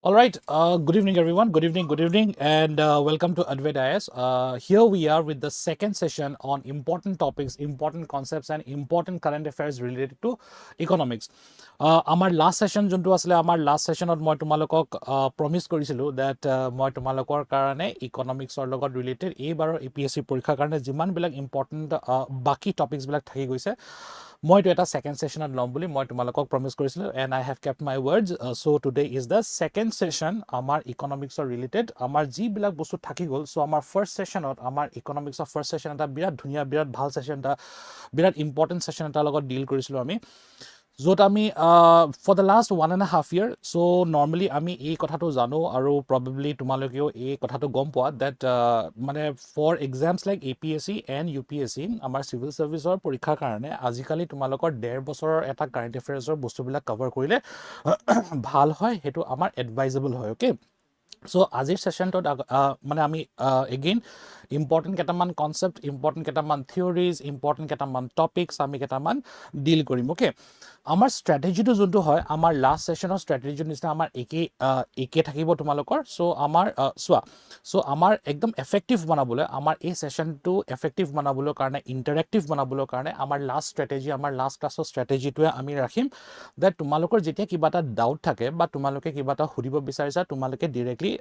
All right. Good evening, everyone. Good evening, and welcome to Advait IS. Here we are with the second session on important topics, important concepts, and important current affairs related to economics. Our last session, juntu asle, our last session on moi tumalokok promise korisilu that moi tumalokor karane economics or logot related a baro APSC porikha karane jiman bilak important baki topics bilak thaki goise. মই এটা second সেশনত লম বুলি মই তোমালোকক প্ৰমিস কৰিছিলো and I have kept my words. So today is the second session আমাৰ ইকনমিক্সৰ related আমাৰ যি বিলাক বস্তু থাকি গল সো আমাৰ ফাৰ্স্ট সেশনত আমাৰ ইকনমিক্সৰ ফাৰ্স্ট সেশন এটা বিৰাট ধুনিয়া বিৰাট ভাল সেশন এটা বিৰাট ইম্পৰ্টেন্ট সেশন এটা লগত ডিল কৰিছিলো আমি য'ত আমি for the last 1.5 year so normally আমি এই কথাটো জানো আৰু probably তোমালোকেও এই কথাটো গম পোৱা that মানে for exams like APSC and UPSC আমাৰ civil serviceৰ পৰীক্ষাৰ কাৰণে আজিকালি তোমালোকৰ 1.5 বছৰৰ এটা কাৰেন্ট এফেয়াৰ্ছৰ বস্তুবিলাক কভাৰ কৰিলে ভাল হয় হেতু আমাৰ এডভাইজেবল হয় ওকে So আজিৰ সেশনটোত মানে আমি again important কেটামান কনসেপ্ট important কেটামান থিওৰিজ important কেটামান টপিকস আমি কেটামান ডিল কৰিম ওকে আমাৰ স্ট্ৰ্যাটেজিটো যোনটো হয় আমাৰ লাষ্ট সেশনৰ স্ট্ৰ্যাটেজিৰ নিচিনা আমাৰ একে থাকিব তোমালোকৰ সো আমাৰ সো আমাৰ একদম এফেক্টিভ বনাবলৈ আমাৰ এই সেশনটো এফেক্টিভ বনাবলৈ কাৰণে ইন্টাৰেক্টিভ বনাবলৈ কাৰণে আমাৰ লাষ্ট স্ট্ৰ্যাটেজি আমাৰ লাষ্ট ক্লাছৰ স্ট্ৰ্যাটেজিটোৱে আমি ৰাখিম দ্যাট তোমালোকৰ যেতিয়া কিবা এটা ডাউট থাকে বা তোমালোকে কিবা এটা সুধিব বিচাৰিছা তোমালোকে ডাইৰেক্টলি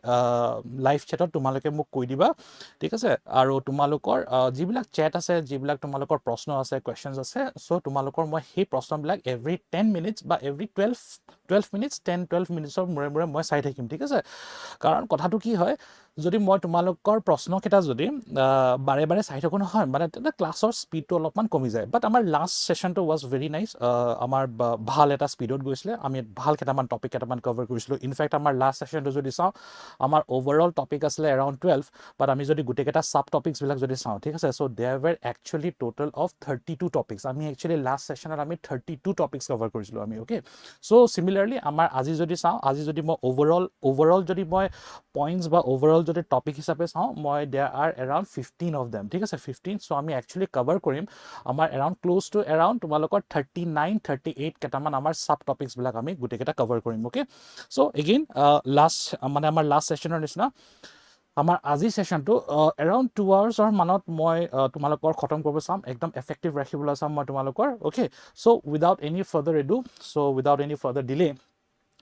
লাইভ চ্যাটত তোমালোকে মোক কৈ দিবা ঠিক আছে আৰু তোমালোকৰ যিবিলাক চ্যাট আছে যিবিলাক তোমালোকৰ প্ৰশ্ন আছে কোৱেশ্চনছ আছে সো তোমালোকৰ মই সেই প্ৰশ্নবিলাক এভৰি 10 minutes বা এভৰি 12 minutes 10-12 minutesৰ মৰে মৰে মই চাই থাকিম ঠিক আছে কাৰণ কথাটো কি হয় যদি মই তোমালোকৰ প্ৰশ্ন কেটা যদি বাৰে বাৰে চাই থাকো নহয় মানে ক্লাছৰ স্পিডটো অলপমান কমি যায় বাট আমাৰ লাষ্ট সেশনটো ওয়াজ ভেৰি নাইস আমাৰ ভাল এটা স্পিডত গৈছিলে আমি ভাল কেটামান টপিক কেটামান কভাৰ কৰিছিলো ইনফ্যাক্ট আমাৰ লাষ্ট সেশনটো যদি চাও আমাৰ ওভাৰঅল টপিক আছিলে around 12 বাট আমি যদি গুটেকেটা সাব টপিকস বিলাক যদি চাও ঠিক আছে so there were actually total of 32 topics আমি एक्चुअली লাষ্ট সেশনত আমি 32 টপিকস কভাৰ কৰিছিলো আমি ওকে সো সিমিলাৰলি আমাৰ আজি যদি চাও আজি যদি মই ওভাৰঅল যদি মই পইণ্টস বা ওভাৰঅল যদি টপিক হিচাপে চাও মই there are around 15 of them ঠিক আছে 15 সো আমি एक्चुअली কভাৰ কৰিম আমাৰ अराउंड ক্লোজ টু अराउंड তোমালোকৰ 39 38 কেটামান আমাৰ সাব টপিকস বিলাক আমি গুটেকেটা কভাৰ কৰিম ওকে সো এগেইন লাষ্ট মানে আমাৰ লাষ্ট সেশনৰ নিচিনা আমাৰ আজি সেশনটো अराउंड 2 আৱাৰ্ছৰ মানত মই তোমালোকৰ খতম কৰিব চাম একদম এফেক্টিভ ৰাখিবলৈ চাম মই তোমালোকৰ okay so without any further ado so without any further delay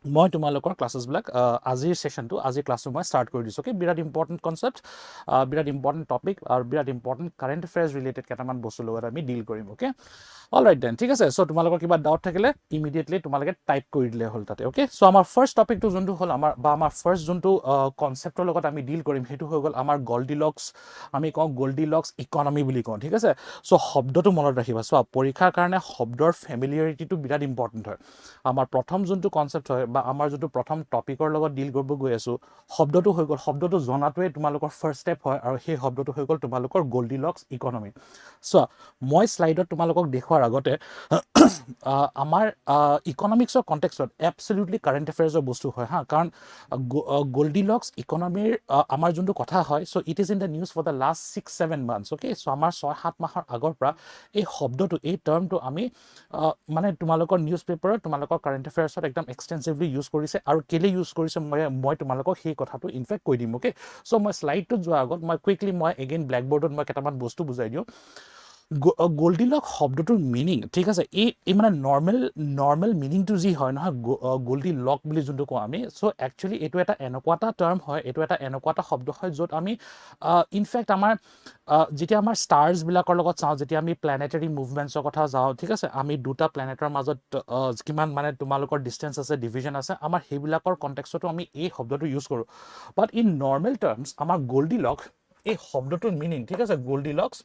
মই তোমালোকৰ ক্লাसेस বিলাক আজিৰ সেশনটো আজি ক্লাছটো মই স্টাৰ্ট কৰি দিছো ওকে বিৰাট ইম্পৰ্টেন্ট কনসেপ্ট বিৰাট ইম্পৰ্টেন্ট টপিক আৰু বিৰাট ইম্পৰ্টেন্ট কাৰেন্ট এফেয়াৰ্স ৰিলেটেড কেটামান বস্তু লগত আমি ডিল কৰিম ওকে অলৰাইট দেন ঠিক আছে সো তোমালোকৰ কিবা ডাউট থাকিলে ইমিডিয়েটলি তোমালোকে টাইপ কৰি দিলে হল তাতে ওকে সো আমাৰ ফাৰ্স্ট টপিকটো যোনটো হল আমাৰ ফাৰ্স্ট যোনটো কনসেপ্টৰ লগত আমি ডিল কৰিম হেতু হৈ গল আমাৰ গোল্ডিলক্স আমি কওঁ গোল্ডিলক্স ইকনমি বুলি কওঁ ঠিক আছে সো শব্দটো মনত ৰাখিবা সো পৰীক্ষাৰ কাৰণে শব্দৰ ফেমিলিয়াৰিটিটো বিৰাট ইম্পৰ্টেন্ট হয় আমাৰ প্ৰথম যোনটো কনসেপ্ট হয় বা আমাৰ যোনটো প্ৰথম টপিকৰ লগত ডিল কৰিব গৈ আছো শব্দটো হৈ গল শব্দটো জনাটোৱে তোমালোকৰ ফাৰ্স্ট স্টেপ হয় আৰু সেই শব্দটো হৈ গল তোমালোকৰ গোল্ডিলক্স ইকনমি সো মই স্লাইডত তোমালোকক দেখুৱাৰ আগতে আমাৰ ইকনমিক্সৰ কনটেক্সটত এবসলিউটলি কাৰেন্ট এফেয়াৰ্সৰ বস্তু হয় হা কাৰণ গোল্ডিলক্স ইকনমিৰ আমাৰ যোনটো কথা হয় so it is in the news for the last 6-7 months okay so আমাৰ 6-7 মাহৰ আগৰ পৰা এই শব্দটো এই টাৰ্মটো আমি মানে তোমালোকৰ নিউজ পেপাৰত তোমালোকৰ কাৰেন্ট এফেয়াৰ্সত একদম এক্সটেন্সিভলি ইউজ কৰিছে আৰু কেলে ইউজ কৰিছে মই তোমালোকক সেই কথাটো ইনফেক্ট কৈ দিম ওকে সো মই স্লাইডটোত যোৱাৰ আগত মই কুইকলি মই এগেইন ব্ল্যাকবোৰ্ডত মই কেটামান বস্তু বুজাই দিও গোল্ডিলক্স শব্দটোৰ মিনিং ঠিক আছে এই মানে নৰ্মেল মিনিংটো যি হয় নহয় গোল্ডিলক বুলি যোনটো কওঁ আমি সো একচুয়ালি এটো এটা এনেকুৱা এটা টাৰ্ম হয় এটো এটা এনেকুৱা এটা শব্দ হয় য'ত আমি ইনফেক্ট আমাৰ যেতিয়া আমাৰ ষ্টাৰ্স বিলাকৰ লগত চাওঁ যেতিয়া আমি প্ল্যানেটাৰী মুভমেন্টছৰ কথা যাওঁ ঠিক আছে আমি দুটা প্ল্যানেটৰ মাজত কিমান মানে তোমালোকৰ ডিসটেন্স আছে ডিভিজন আছে আমাৰ হেবিলাকৰ কনটেক্সটটো আমি এই শব্দটো ইউজ কৰো বাট ইন নৰ্মেল টাৰ্মছ আমাৰ গোল্ডিলক এই শব্দটোৰ মিনিং ঠিক আছে গোল্ডিলক্স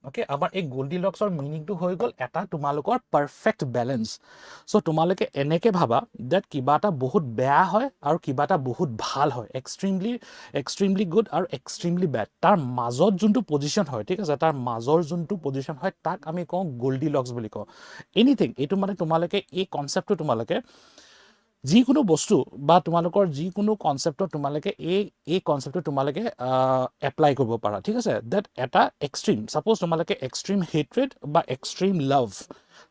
ওকে আমাৰ এই গোল্ডিলক্সৰ মিনিংটো হৈ গল এটা তোমালোকৰ পারফেক্ট ব্যালেন্স সো তোমালোকে এনেকে ভাবা দ্যাট কিবা এটা বহুত বেয়া হয় আৰু কিবা এটা বহুত ভাল হয় এক্সট্ৰিমলি গুড আৰু এক্সট্ৰিমলি ব্যাড তাৰ মাজত যোনটো পজিশন হয় ঠিক আছে তাৰ মাজৰ যোনটো পজিশন হয় তাক আমি কওঁ গোল্ডিলক্স বুলি কওঁ এনিথিং এটো মানে তোমালোকে এই কনসেপ্টটো তোমালোকে যিকোনো বস্তু বা তোমালোকৰ যিকোনো কনসেপ্টত তোমালোকে এই কনসেপ্টটো তোমালোকে এপ্লাই কৰিব পাৰা ঠিক আছে দ্যাট এটা এক্সট্ৰিম সাপোজ তোমালোকে এক্সট্ৰিম হেট্ৰেড বা এক্সট্ৰিম লাভ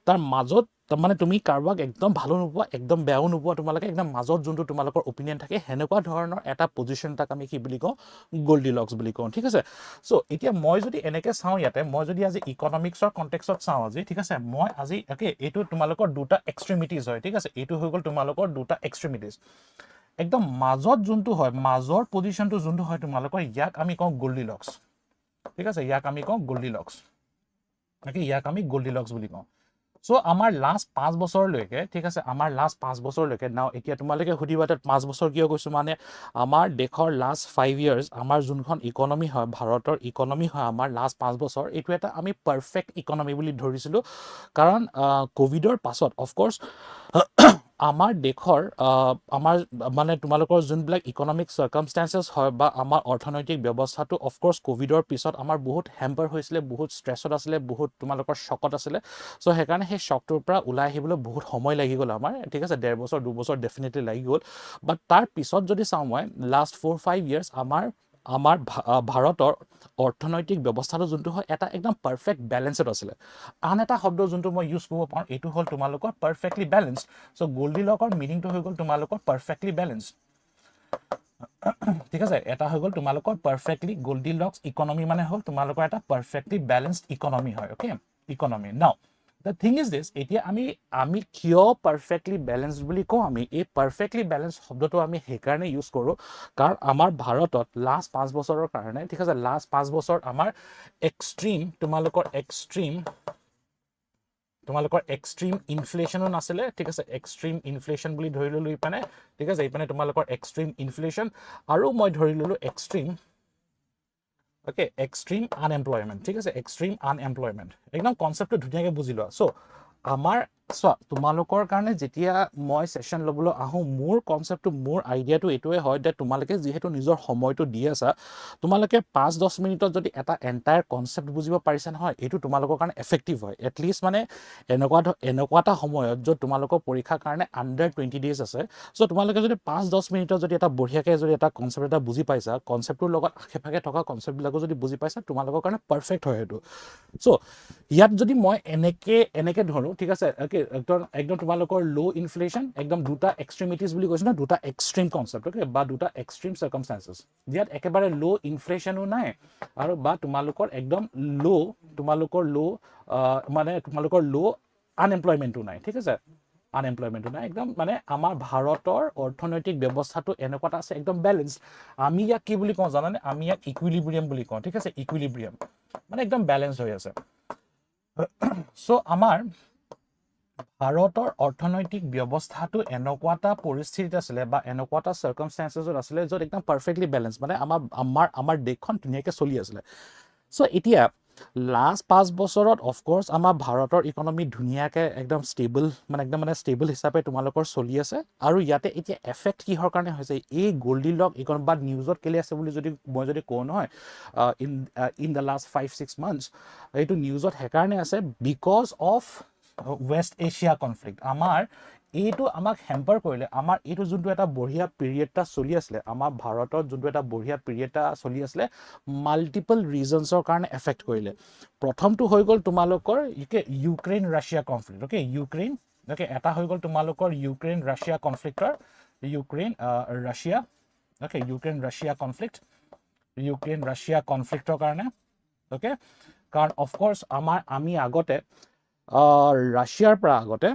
তাৰ মাজত মানে তুমি কাৰোবাক একদম ভালো নোপোৱা একদম বেয়াও নোপোৱা তোমালোকে একদম মাজত যোনটো তোমালোকৰ অপিনিয়ন থাকে সেনেকুৱা ধৰণৰ এটা পজিশ্যন তাক আমি কি বুলি কওঁ গোল্ডিলক্স বুলি কওঁ ঠিক আছে সো এতিয়া মই যদি এনেকে চাওঁ ইয়াতে মই যদি আজি ইকনমিক্সৰ কনটেক্সট চাওঁ আজি ঠিক আছে মই আজি ওকে এইটো তোমালোকৰ দুটা এক্সট্ৰিমিটিজ হয় ঠিক আছে এইটো হৈ গ'ল তোমালোকৰ দুটা এক্সট্ৰিমিটিজ একদম মাজত যোনটো হয় মাজৰ পজিশ্যনটো যোনটো হয় তোমালোকৰ ইয়াক আমি কওঁ গোল্ডিলক্স ঠিক আছে ইয়াক আমি কওঁ গোল্ডিলক্স ওকে ইয়াক আমি গোল্ডিলক্স বুলি কওঁ সো আমাৰ লাষ্ট 5 বছৰলৈকে ঠিক আছে আমাৰ লাষ্ট 5 বছৰলৈকে নাও এতিয়া তোমালোকে সুধিবা তাত 5 বছৰ কিয় কৈছো মানে আমাৰ দেশৰ লাষ্ট 5 ইয়াৰ্স আমাৰ যোনখন ইকনমি হয় ভাৰতৰ ইকনমি হয় আমাৰ লাষ্ট 5 বছৰ এইটো এটা আমি পাৰফেক্ট ইকনমি বুলি ধৰিছিলো কাৰণ কোভিডৰ পাছত অফ কোৰ্স আমাৰ দেশৰ আমাৰ মানে তোমালোকৰ যোনবিলাক ইকনমিক সাৰ্কামস্টেন্সেস হয় বা আমাৰ অৰ্থনৈতিক ব্যৱস্থাটো অফ কোৰ্স কোভিডৰ পিছত আমাৰ বহুত হেম্পাৰ হৈছিলে বহুত ষ্ট্ৰেছত আছিলে বহুত তোমালোকৰ শকত আছিলে সো হেকাৰণে সেই শকটোৰ পৰা ওলাই আহিবলৈ বহুত সময় লাগি গ'ল আমাৰ ঠিক আছে 1.5 বছৰ 2 বছৰ ডেফিনেটলি লাগি গ'ল বাট তাৰ পিছত যদি চাওঁ মই লাষ্ট 4-5 ইয়াৰ্স আমাৰ ভাৰতৰ অৰ্থনৈতিক ব্যৱস্থাটো যোনটো হয় এটা একদম পাৰফেক্ট বেলেন্সড আছিলে আন এটা শব্দ যোনটো মই ইউজ কৰিব পাৰোঁ এইটো হ'ল তোমালোকৰ পাৰফেক্টলি বেলেন্সড সো গোল্ডিলকৰ মিনিংটো হৈ গ'ল তোমালোকৰ পাৰফেক্টলি বেলেন্সড ঠিক আছে এটা হৈ গ'ল তোমালোকৰ পাৰফেক্টলি গোল্ডিলক্স ইকনমি মানে হ'ল তোমালোকৰ এটা পাৰফেক্টলি বেলেন্সড ইকনমি হয় ওকে ইকনমি নাও The thing is this, এতিয়া আমি কিয় পারফেক্টলি ব্যালেন্সড বুলি কওঁ আমি এই পারফেক্টলি ব্যালেন্সড শব্দটো আমি হেকাৰণে ইউজ কৰোঁ কাৰণ আমাৰ ভাৰতত লাষ্ট 5 বছৰৰ কাৰণে ঠিক আছে লাষ্ট 5 বছৰ আমাৰ এক্সট্ৰিম তোমালোকৰ এক্সট্ৰিম ইনফ্লেশনো নাছিলে ঠিক আছে এক্সট্ৰিম ইনফ্লেশন বুলি ধৰি ললো ইপানে ঠিক আছে ইপানে তোমালোকৰ এক্সট্ৰিম ইনফ্লেশন আৰু মই ধৰি ললো এক্সট্ৰিম ওকে এক্সট্ৰিম আনএমপ্লয়মেন্ট ঠিক আছে এক্সট্ৰিম আনএমপ্লয়মেন্ট একদম কনসেপ্টটো ধুনীয়াকৈ বুজি লোৱা সো আমাৰ তোমালোকৰ কাৰণে যেতিয়া মই সেশন লবলৈ আহো মোৰ কনসেপ্টটো মোৰ আইডিয়াটো এটোৱে হয় যে তোমালোকে যেহেতু নিজৰ সময়টো দি আছা তোমালোকে 5-10 মিনিটত যদি এটা এন্টায়াৰ কনসেপ্ট বুজিব পাৰিছা নহয় এটো তোমালোকৰ কাৰণে এফেক্টিভ হয় এটলিষ্ট মানে এনেকুৱা সময়ত যত তোমালোকৰ পৰীক্ষাৰ কাৰণে আন্ডাৰ 20 ডেজ আছে সো তোমালোকে যদি 5-10 মিনিটত যদি এটা বঢ়িয়াকৈ যদি এটা কনসেপ্ট এটা বুজি পাইছা কনসেপ্টৰ লগত আখেপাখে থকা কনসেপ্ট বিলাকো যদি বুজি পাইছা তোমালোকৰ কাৰণে পাৰফেক্ট হয় এটো সো ইয়াত যদি মই এনেকে ধৰো ঠিক আছে একদম তোমালোকৰ লো ইনফ্লেশন একদম দুটা এক্সট্ৰিমিটিজ বুলি কৈছো না দুটা এক্সট্ৰিম কনসেপ্ট ওকে বা দুটা এক্সট্ৰিম সাৰ্কামস্টেন্সেস ইয়াত একেবাৰে লো ইনফ্লেশনো নাই আৰু বা তোমালোকৰ একদম লো মানে তোমালোকৰ লো আনএমপ্লয়মেন্টও নাই ঠিক আছে আনএমপ্লয়মেন্টও নাই একদম মানে আমাৰ ভাৰতৰ অৰ্থনৈতিক ব্যৱস্থাটো এনেকুৱা আছে একদম ব্যালেন্স আমি ইয়াক কি বুলি কওঁ জানানে আমি ইয়াক ইকুইলিব্ৰিয়াম বুলি কওঁ ঠিক আছে ইকুইলিব্ৰিয়াম মানে একদম ব্যালেন্স হৈ আছে সো আমাৰ ভাৰতৰ অৰ্থনৈতিক ব্যৱস্থাটো এনেকুৱা এটা পৰিস্থিতিত আছিলে বা এনেকুৱা এটা সাৰ্কামস্টেন্সেছত আছিলে য'ত একদম পাৰফেক্টলি ব্যালেন্স মানে আমাৰ দেশখন ধুনীয়াকৈ চলি আছিলে সো এতিয়া লাষ্ট 5 বছৰত অফ কোৰ্স আমাৰ ভাৰতৰ ইকনমি ধুনীয়াকৈ একদম ষ্টেবল মানে একদম মানে ষ্টেবল হিচাপে তোমালোকৰ চলি আছে আৰু ইয়াতে এতিয়া এফেক্ট কিহৰ কাৰণে হৈছে এই গোল্ডিলক ইকনমি বা নিউজত কেলে আছে বুলি যদি মই যদি কওঁ নহয় ইন দ্য লাষ্ট 5-6 মান্থছ এইটো নিউজত হেকাৰণে আছে because of west Asia conflict আমাৰ এইটো আমাক হেম্পাৰ কৰিলে আমাৰ এইটো যোনটো এটা বঢ়িয়া পিৰিয়ডটা চলি আছিলে আমাৰ ভাৰতত যোনটো এটা বঢ়িয়া পিৰিয়ডটা চলি আছিলে মাল্টিপল ৰিজনছৰ কাৰণে এফেক্ট কৰিলে প্ৰথমটো হৈ গ'ল তোমালোকৰ Ukraine Russia conflict okay Ukraine okay এটা হৈ গ'ল তোমালোকৰ ইউক্ৰেইন ৰাছিয়া কনফ্লিক্টৰ ইউক্ৰেইন ৰাছিয়া কনফ্লিক্টৰ কাৰণে ওকে কাৰণ অফ কোৰ্স আমি আগতে ৰাছিয়াৰ পৰা আগতে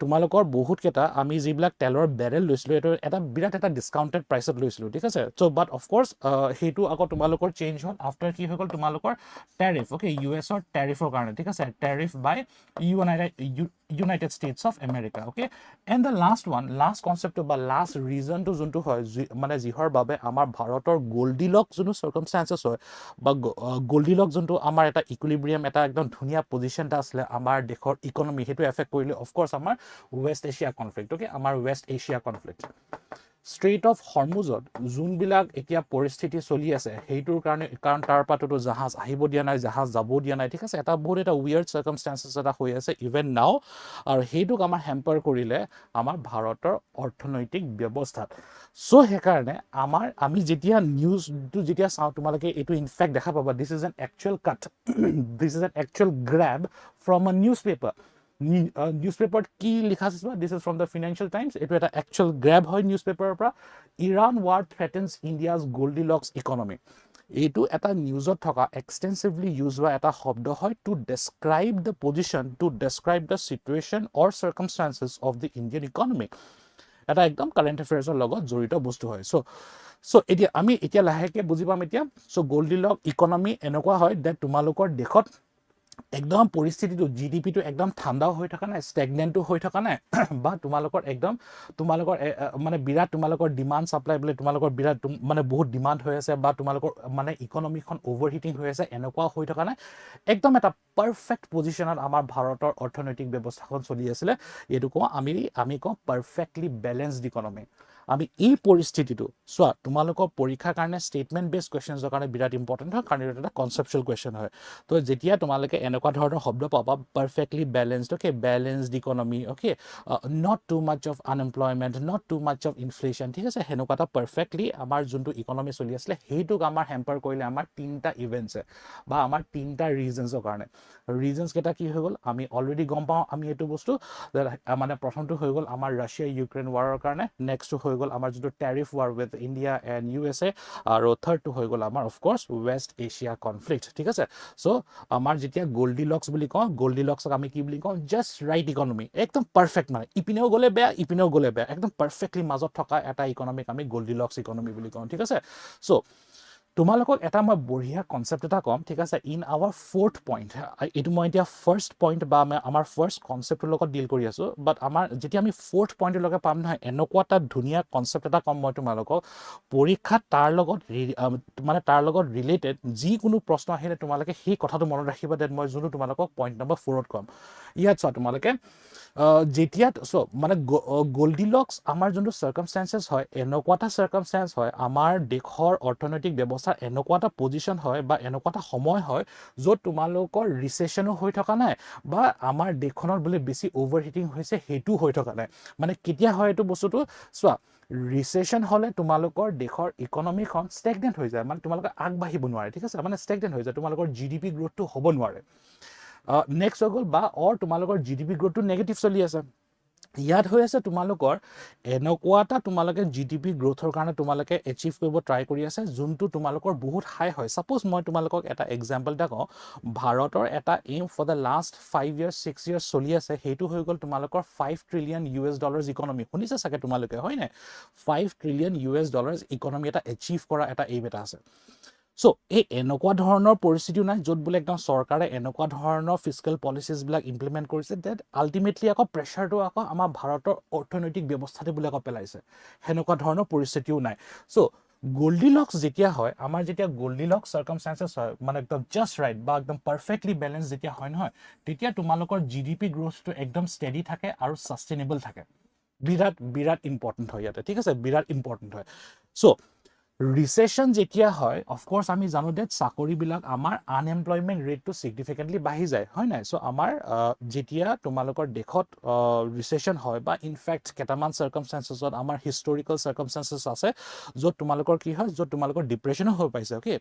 তোমালোকৰ বহুত কেটা আমি যিবিলাক তেলৰ বেৰেল লৈছিলো এটো এটা বিৰাট এটা ডিসকাউন্টেড প্ৰাইসত লৈছিলো ঠিক আছে সো বাট অফ কোৰ্স হেতু আকৌ তোমালোকৰ চেঞ্জ হ'ল আফটাৰ কি হৈ গ'ল তোমালোকৰ ট্যাৰিফ ওকে ইউএছৰ ট্যাৰিফৰ কাৰণে ঠিক আছে tariff by United States of America okay and the last কনসেপ্টটো বা লাষ্ট ৰিজনটো যোনটো হয় মানে যিহৰ বাবে আমাৰ ভাৰতৰ গোল্ডিলক যোনটো সাৰ্কামস্টেন্সেস হয় বা গোল্ডিলক যোনটো আমাৰ এটা ইকুইলিব্ৰিয়াম এটা একদম ধুনীয়া পজিশনটা আছিলে আমাৰ দেশৰ ইকনমি হেতু এফেক্ট কৰিলে অফ কোৰ্স আমাৰ ৱেষ্ট এছিয়া কনফ্লিক্ট ওকে আমাৰ west Asia conflict straight of হৰমুজত যোনবিলাক এতিয়া পৰিস্থিতি চলি আছে হেইটোৰ কাৰণে কাৰণ তাৰ পাতটো জাহাজ আহিব দিয়া নাই জাহাজ যাব দিয়া নাই ঠিক আছে এটা বহুত এটা উইয়াৰ্ড সাৰ্কামস্টেন্সেস এটা হৈ আছে ইভেন নাও আৰু হেইটোক আমাৰ হেম্পাৰ কৰিলে আমাৰ ভাৰতৰ অৰ্থনৈতিক ব্যৱস্থাত সো হেকাৰণে আমি যেতিয়া নিউজটো যেতিয়া চাওঁ তোমালোকে এইটো ইনফেক্ট দেখা পাবা this is an actual cut this is an actual grab from a newspaper নিউজপেপাৰত কি লিখা আছে this is from the Financial Times এইটো এটা একচুৱেল গ্ৰেব হয় নিউজপেপাৰৰ পৰা Iran war threatens India's Goldilocks economy এইটো এটা নিউজত থকা এক্সটেন্সিভলি ইউজ হোৱা এটা শব্দ হয় to describe the position to describe the situation or circumstances of the Indian economy এটা একদম কাৰেণ্ট এফেয়াৰ্ছৰ লগত জড়িত বস্তু হয় চ' এতিয়া আমি এতিয়া লাহেকৈ বুজি পাম এতিয়া চ' গোল্ডিলক্স ইকনমি এনেকুৱা হয় যে তোমালোকৰ দেশত একদম পৰিস্থিতিটো জিডিপিটো একদম ঠাণ্ডাও হৈ থকা নাই ষ্টেগনেণ্টো হৈ থকা নাই বা তোমালোকৰ একদম তোমালোকৰ মানে বিৰাট তোমালোকৰ ডিমাণ্ড ছাপ্লাই বোলে তোমালোকৰ বিৰাট মানে বহুত ডিমাণ্ড হৈ আছে বা তোমালোকৰ মানে ইকনমিখন অভাৰ হিটিং হৈ আছে এনেকুৱা হৈ থকা নাই একদম এটা পাৰফেক্ট পজিশ্যনত আমাৰ ভাৰতৰ অৰ্থনৈতিক ব্যৱস্থাখন চলি আছিলে এইটো কওঁ আমি কওঁ পাৰফেক্টলি বেলেঞ্চড ইকনমি আমি এই পৰিস্থিতিটো চোৱা তোমালোকৰ পৰীক্ষাৰ কাৰণে ষ্টেটমেণ্ট বেছ কুৱেশ্যনছৰ কাৰণে বিৰাট ইম্পৰ্টেণ্ট হয় কাৰণ এইটো এটা কনচেপচুৱেল কুৱেশ্যন হয় তো যেতিয়া তোমালোকে এনেকুৱা ধৰণৰ শব্দ পাবা perfectly balanced okay balanced economy okay not too much of unemployment not too much of inflation ঠিক আছে সেনেকুৱা এটা পাৰফেক্টলি আমাৰ যোনটো ইকনমি চলি আছিলে সেইটোক আমাৰ হেম্পাৰ কৰিলে আমাৰ তিনিটা ইভেণ্টছে বা আমাৰ তিনিটা ৰিজনছৰ কাৰণে ৰিজনছ কেইটা কি হৈ গ'ল আমি অলৰেডি গম পাওঁ আমি এইটো বস্তু মানে প্ৰথমটো হৈ গ'ল আমাৰ ৰাছিয়া ইউক্ৰেইন ৱাৰৰ কাৰণে নেক্সটটো হৈ গ'ল আমাৰ যোনটো tariff war with India and USA আৰু থাৰ্ডটো হৈ গ'ল আমাৰ অফক'ৰ্ছ ৱেষ্ট এছিয়া কনফ্লিক্ট ঠিক আছে চ' আমাৰ যেতিয়া গোল্ডিলক্স বুলি কওঁ গোল্ডিলক্সক আমি কি বুলি কওঁ জাষ্ট ৰাইট ইকনমি একদম পাৰফেক্ট মানে ইপিনেও গ'লে বেয়া ইপিনেও গ'লে বেয়া একদম পাৰফেক্টলি মাজত থকা এটা ইকনমিক আমি গোল্ডিলক্স ইকনমি বুলি কওঁ ঠিক আছে চ' তোমালোকক এটা মই বঢ়িয়া কনচেপ্ট এটা ক'ম ঠিক আছে ইন আৱাৰ ফ'ৰ্থ পইণ্ট এইটো মই এতিয়া ফাৰ্ষ্ট পইণ্ট বা আমাৰ ফাৰ্ষ্ট কনচেপ্টৰ লগত ডিল কৰি আছোঁ বাট আমাৰ যেতিয়া আমি ফ'ৰ্থ পইণ্টলৈকে পাম নহয় এনেকুৱা এটা ধুনীয়া কনচেপ্ট এটা ক'ম মই তোমালোকক পৰীক্ষাত তাৰ লগত ৰিলেটেড যিকোনো প্ৰশ্ন আহিলে তোমালোকে সেই কথাটো মনত ৰাখিবা দেন মই যোনটো তোমালোকক পইণ্ট নম্বৰ 4ত ক'ম ইয়াত চোৱা তোমালোকে যেতিয়া মানে গোল্ডিলক্স আমাৰ যোনটো চাৰ্কামষ্টেঞ্চেছ হয় এনেকুৱা এটা চাৰ্কামষ্টেঞ্চ হয় আমাৰ দেশৰ অৰ্থনৈতিক ব্যৱস্থাৰ এনেকুৱা এটা পজিশ্যন হয় বা এনেকুৱা এটা সময় হয় য'ত তোমালোকৰ ৰিচেশ্যনো হৈ থকা নাই বা আমাৰ দেশখনত বোলে বেছি অভাৰ হিটিং হৈছে সেইটো হৈ থকা নাই মানে কেতিয়া হয় এইটো বস্তুটো চোৱা ৰিচেশ্যন হ'লে তোমালোকৰ দেশৰ ইকনমিখন ষ্টেগনেণ্ট হৈ যায় মানে তোমালোকে আগবাঢ়িব নোৱাৰে ঠিক আছে মানে ষ্টেগনেণ্ট হৈ যায় তোমালোকৰ GDP গ্ৰ'থটো হ'ব নোৱাৰে নেক্সট হৈ গ'ল বা তোমালোকৰ GDP গ্ৰ'থটো নেগেটিভ চলি আছে ইয়াত হৈ আছে তোমালোকৰ এনেকুৱা এটা তোমালোকে GDP গ্ৰ'থৰ কাৰণে তোমালোকে এচিভ কৰিব ট্ৰাই কৰি আছে যোনটো তোমালোকৰ বহুত হাই হয় ছাপ'জ মই তোমালোকক এটা এক্সাম্পল এটা কওঁ ভাৰতৰ এটা aim for the last 5 years 6 years চলি আছে সেইটো হৈ গ'ল তোমালোকৰ $5 trillion ইকনমি শুনিছে চাগে তোমালোকে হয় নাই $5 trillion ইকনমি এটা এচিভ কৰা এটা এইম এটা আছে চ' এই এনেকুৱা ধৰণৰ পৰিস্থিতিও নাই য'ত বোলে একদম চৰকাৰে এনেকুৱা ধৰণৰ ফিস্কেল পলিচিছবিলাক ইমপ্লিমেণ্ট কৰিছে ডেট আল্টিমেটলি আকৌ প্ৰেছাৰটো আকৌ আমাৰ ভাৰতৰ অৰ্থনৈতিক ব্যৱস্থাতে বোলে আকৌ পেলাইছে সেনেকুৱা ধৰণৰ পৰিস্থিতিও নাই চ' গোল্ডিলক্স যেতিয়া হয় আমাৰ যেতিয়া গোল্ডিলক্স চাৰ্কামষ্টেঞ্চেছ হয় মানে একদম জাষ্ট ৰাইট বা একদম পাৰফেক্টলি বেলেঞ্চ যেতিয়া হয় নহয় তেতিয়া তোমালোকৰ GDP গ্ৰ'থটো একদম ষ্টেডি থাকে আৰু ছাষ্টেইনেবল থাকে বিৰাট ইম্পৰ্টেণ্ট হয় ইয়াতে ঠিক আছে বিৰাট ইম্পৰ্টেণ্ট হয় চ' ৰিচেশ্যন যেতিয়া হয় অফক'ৰ্ছ আমি জানো যে চাকৰিবিলাক আমাৰ আনএমপ্লয়মেণ্ট ৰেটটো ছিগনিফিকেণ্টলি বাঢ়ি যায় হয় নাই চ' আমাৰ যেতিয়া তোমালোকৰ দেশত ৰিচেশ্যন হয় বা ইনফেক্ট কেইটামান চাৰ্কামষ্টেঞ্চেছত আমাৰ হিষ্টৰিকেল চাৰ্কামষ্টেঞ্চেছ আছে য'ত তোমালোকৰ কি হয় য'ত তোমালোকৰ ডিপ্ৰেশ্যনো হৈ পাইছে অ'কে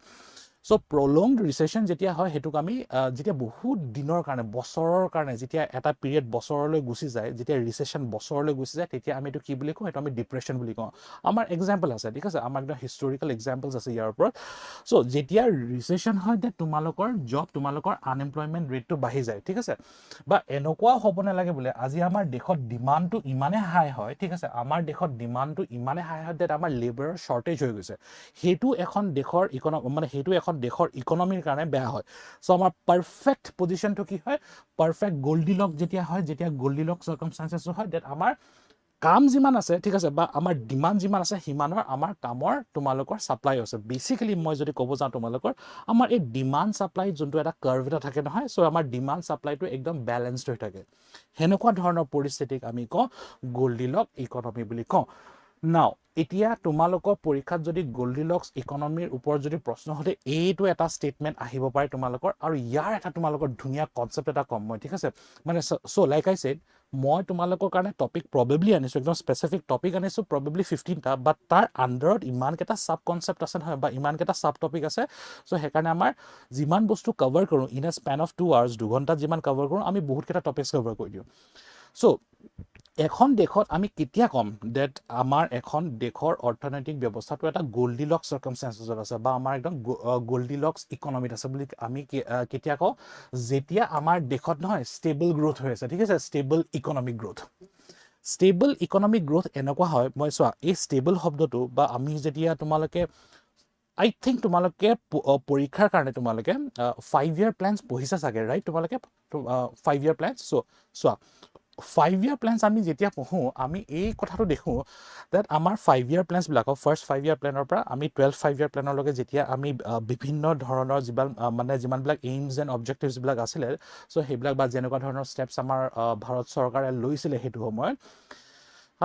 চ' প্ৰলংড ৰিচেশ্যন যেতিয়া হয় সেইটোক আমি যেতিয়া বহুত দিনৰ কাৰণে বছৰৰ কাৰণে যেতিয়া এটা পিৰিয়ড বছৰলৈ গুচি যায় যেতিয়া ৰিচেশ্যন বছৰলৈ গুচি যায় তেতিয়া আমি এইটো কি বুলি কওঁ এইটো আমি ডিপ্ৰেশ্যন বুলি কওঁ আমাৰ এক্সাম্পল আছে ঠিক আছে আমাৰ একদম হিষ্টৰিকেল এক্সাম্পলছ আছে ইয়াৰ ওপৰত চ' যেতিয়া ৰিচেশ্যন হয় যে তোমালোকৰ আনএমপ্লয়মেণ্ট ৰেটটো বাঢ়ি যায় ঠিক আছে বা এনেকুৱাও হ'ব নালাগে বোলে আজি আমাৰ দেশত ডিমাণ্ডটো ইমানে হাই হয় ঠিক আছে আমাৰ দেশত ডিমাণ্ডটো ইমানে হাই হয় ডেট আমাৰ লেবাৰৰ শ্বৰ্টেজ হৈ গৈছে সেইটো এখন দেশৰ দেশৰ ইকনমিৰ কাৰণে বেয়া হয় চ' আমাৰ পাৰফেক্ট পজিশ্যনটো কি হয় পাৰফেক্ট গোল্ডিলক্স যেতিয়া হয় যেতিয়া গোল্ডিলক্স চাৰ্কামষ্টেঞ্চেছ হয় ডেট আমাৰ কাম যিমান আছে ঠিক আছে বা আমাৰ ডিমাণ্ড যিমান আছে সিমানৰ আমাৰ কামৰ তোমালোকৰ ছাপ্লাই আছে বেচিকেলি মই যদি ক'ব যাওঁ তোমালোকৰ আমাৰ এই ডিমাণ্ড ছাপ্লাই যোনটো এটা কাৰ্ভ এটা থাকে নহয় চ' আমাৰ ডিমাণ্ড ছাপ্লাইটো একদম বেলেঞ্চড হৈ থাকে সেনেকুৱা ধৰণৰ পৰিস্থিতিক আমি কওঁ গোল্ডিলক্স ইকনমি বুলি কওঁ নাও এতিয়া তোমালোকৰ পৰীক্ষাত যদি গোল্ডিলক্স ইকনমিৰ ওপৰত যদি প্ৰশ্ন হতে এইটো এটা ষ্টেটমেণ্ট আহিব পাৰে তোমালোকৰ আৰু ইয়াৰ এটা তোমালোকৰ ধুনীয়া কনচেপ্ট এটা কম মই ঠিক আছে মানে সো লাইক আই সেড মই তোমালোকৰ কাৰণে টপিক প্ৰবেবলি আনিছো একদম স্পেচিফিক টপিক আনিছো প্ৰবেবলি 15টা বাট তাৰ আন্ডাৰত ইমানকেইটা সাব কনচেপ্ট আছে নহয় বা ইমানকেইটা সাব টপিক আছে সো সেইকাৰণে আমাৰ যিমান বস্তু কভাৰ কৰোঁ in a Spain of 2 hours 2 ঘণ্টাত যিমান কভাৰ কৰোঁ আমি বহুতকেইটা টপিকছ কভাৰ কৰি দিওঁ সো এখন দেশত আমি কেতিয়া কম ডেট আমাৰ এখন দেশৰ অৰ্থনৈতিক ব্যৱস্থাটো এটা গোল্ডিলক্স সাৰ্কামস্টেন্সেছত আছে বা আমাৰ একদম গোল্ডিলক্স ইকনমিত আছে বুলি আমি কেতিয়া কওঁ যেতিয়া আমাৰ দেশত নহয় ষ্টেবল গ্ৰোথ হৈ আছে ঠিক আছে stable economic growth stable economic growth এনেকুৱা হয় মই চোৱা এই ষ্টেবল শব্দটো বা আমি যেতিয়া তোমালোকে আই থিংক তোমালোকে পৰীক্ষাৰ কাৰণে তোমালোকে 5 ইয়াৰ প্লেনছ পঢ়িছা চাগে ৰাইট তোমালোকে 5 ইয়াৰ প্লেনছ চোৱা 5 ইয়াৰ প্লেনছ আমি যেতিয়া পঢ়োঁ আমি এই কথাটো দেখোঁ ডেট আমাৰ 5 ইয়াৰ প্লেনছবিলাকক ফাৰ্ষ্ট 5 ইয়াৰ প্লেনৰ পৰা আমি 12 5 ইয়াৰ প্লেনৰলৈকে যেতিয়া আমি বিভিন্ন ধৰণৰ যিমানবিলাক এইমছ এণ্ড অবজেক্টিভছবিলাক আছিলে চ' সেইবিলাক বা যেনেকুৱা ধৰণৰ ষ্টেপছ আমাৰ ভাৰত চৰকাৰে লৈছিলে সেইটো সময়ত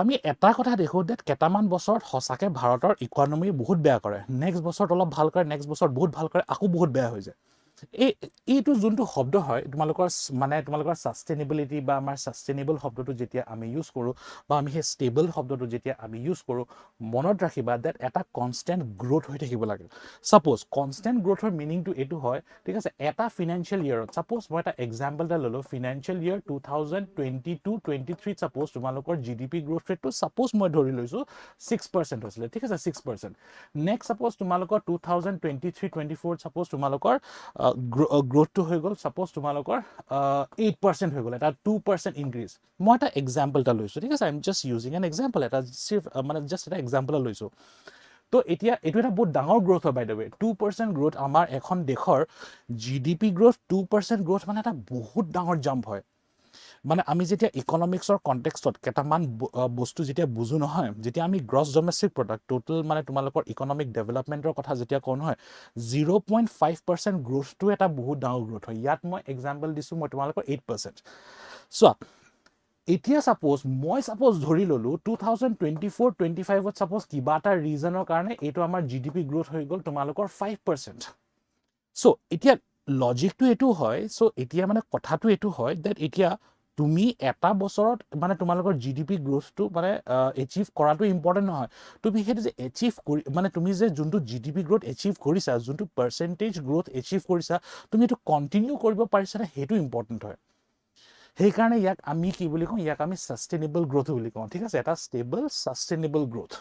আমি এটা কথা দেখোঁ ডেট কেইটামান বছৰত সঁচাকৈ ভাৰতৰ ইকনমি বহুত বেয়া কৰে নেক্সট বছৰত অলপ ভাল কৰে নেক্সট বছৰত বহুত ভাল কৰে আকৌ বহুত বেয়া হৈ যায় এইটো যোনটো শব্দ হয় তোমালোকৰ সাষ্টেইনেবিলিটি বা আমাৰ সাষ্টেইনেবল শব্দটো যেতিয়া আমি ইউজ কৰোঁ বা আমি সেই ষ্টেবল শব্দটো যেতিয়া আমি ইউজ কৰোঁ মনত ৰাখিবা ডেট এটা কনষ্টেণ্ট গ্ৰোথ হৈ থাকিব লাগে ছাপ'জ কনষ্টেণ্ট গ্ৰোথৰ মিনিংটো এইটো হয় ঠিক আছে এটা ফিনান্সিয়েল ইয়েৰত ছাপ'জ মই এটা এক্সাম্পল এটা ল'লোঁ ফিনান্সিয়েল ইয়েৰ 2022-23 ছাপ'জ তোমালোকৰ GDP গ্ৰোথ ৰেটটো ছাপ'জ মই ধৰি লৈছোঁ 6% হৈছিলে ঠিক আছে 6% নেক্সট ছাপ'জ তোমালোকৰ 2023-24 ছাপ'জ তোমালোকৰ গ্ৰোথটো হৈ গ'ল ছাপ'জ তোমালোকৰ 8% হৈ গ'ল এটা 2% ইনক্ৰিজ মই এটা এক্সাম্পল এটা লৈছোঁ ঠিক আছে I am just using an example এটা মানে জাষ্ট এটা এক্সাম্পল লৈছোঁ তো এতিয়া এইটো এটা বহুত ডাঙৰ গ্ৰোথ হয় বাই দ্য ৱে 2% গ্ৰোথ আমাৰ এখন দেশৰ GDP গ্ৰোথ 2% গ্ৰোথ মানে এটা বহুত ডাঙৰ জাম্প হয় মানে আমি যেতিয়া ইকনমিক্সৰ কনটেক্সটত কেইটামান বস্তু যেতিয়া বুজো নহয় যেতিয়া আমি গ্ৰছ ডমেষ্টিক প্ৰডাক্ট টোটেল মানে তোমালোকৰ ইকনমিক ডেভেলপমেণ্টৰ কথা যেতিয়া কওঁ নহয় 0.5% গ্ৰোথটো এটা বহুত ডাঙৰ গ্ৰোথ হয় ইয়াত মই এক্সাম্পল দিছোঁ মই তোমালোকৰ 8% চোৱা এতিয়া ছাপ'জ মই ধৰি ল'লোঁ 2024-25ত ছাপ'জ কিবা এটা ৰিজনৰ কাৰণে এইটো আমাৰ GDP গ্ৰোথ হৈ গ'ল তোমালোকৰ 5% চ' এতিয়া লজিকটো এইটো হয় চ' এতিয়া মানে কথাটো এইটো হয় ডেট এতিয়া তুমি এটা বছৰত মানে তোমালোকৰ GDP গ্ৰোথটো মানে এচিভ কৰাটো ইম্পৰ্টেণ্ট নহয় তুমি সেইটো যে এচিভ কৰি মানে তুমি যে যোনটো GDP গ্ৰোথ এচিভ কৰিছা যোনটো পাৰ্চেণ্টেজ গ্ৰোথ এচিভ কৰিছা তুমি এইটো কণ্টিনিউ কৰিব পাৰিছানে সেইটো ইম্পৰ্টেণ্ট হয় সেইকাৰণে ইয়াক আমি কি বুলি কওঁ ইয়াক আমি সাষ্টেইনেবল গ্ৰোথ বুলি কওঁ ঠিক আছে এটা ষ্টেবল সাষ্টেইনেবল গ্ৰোথ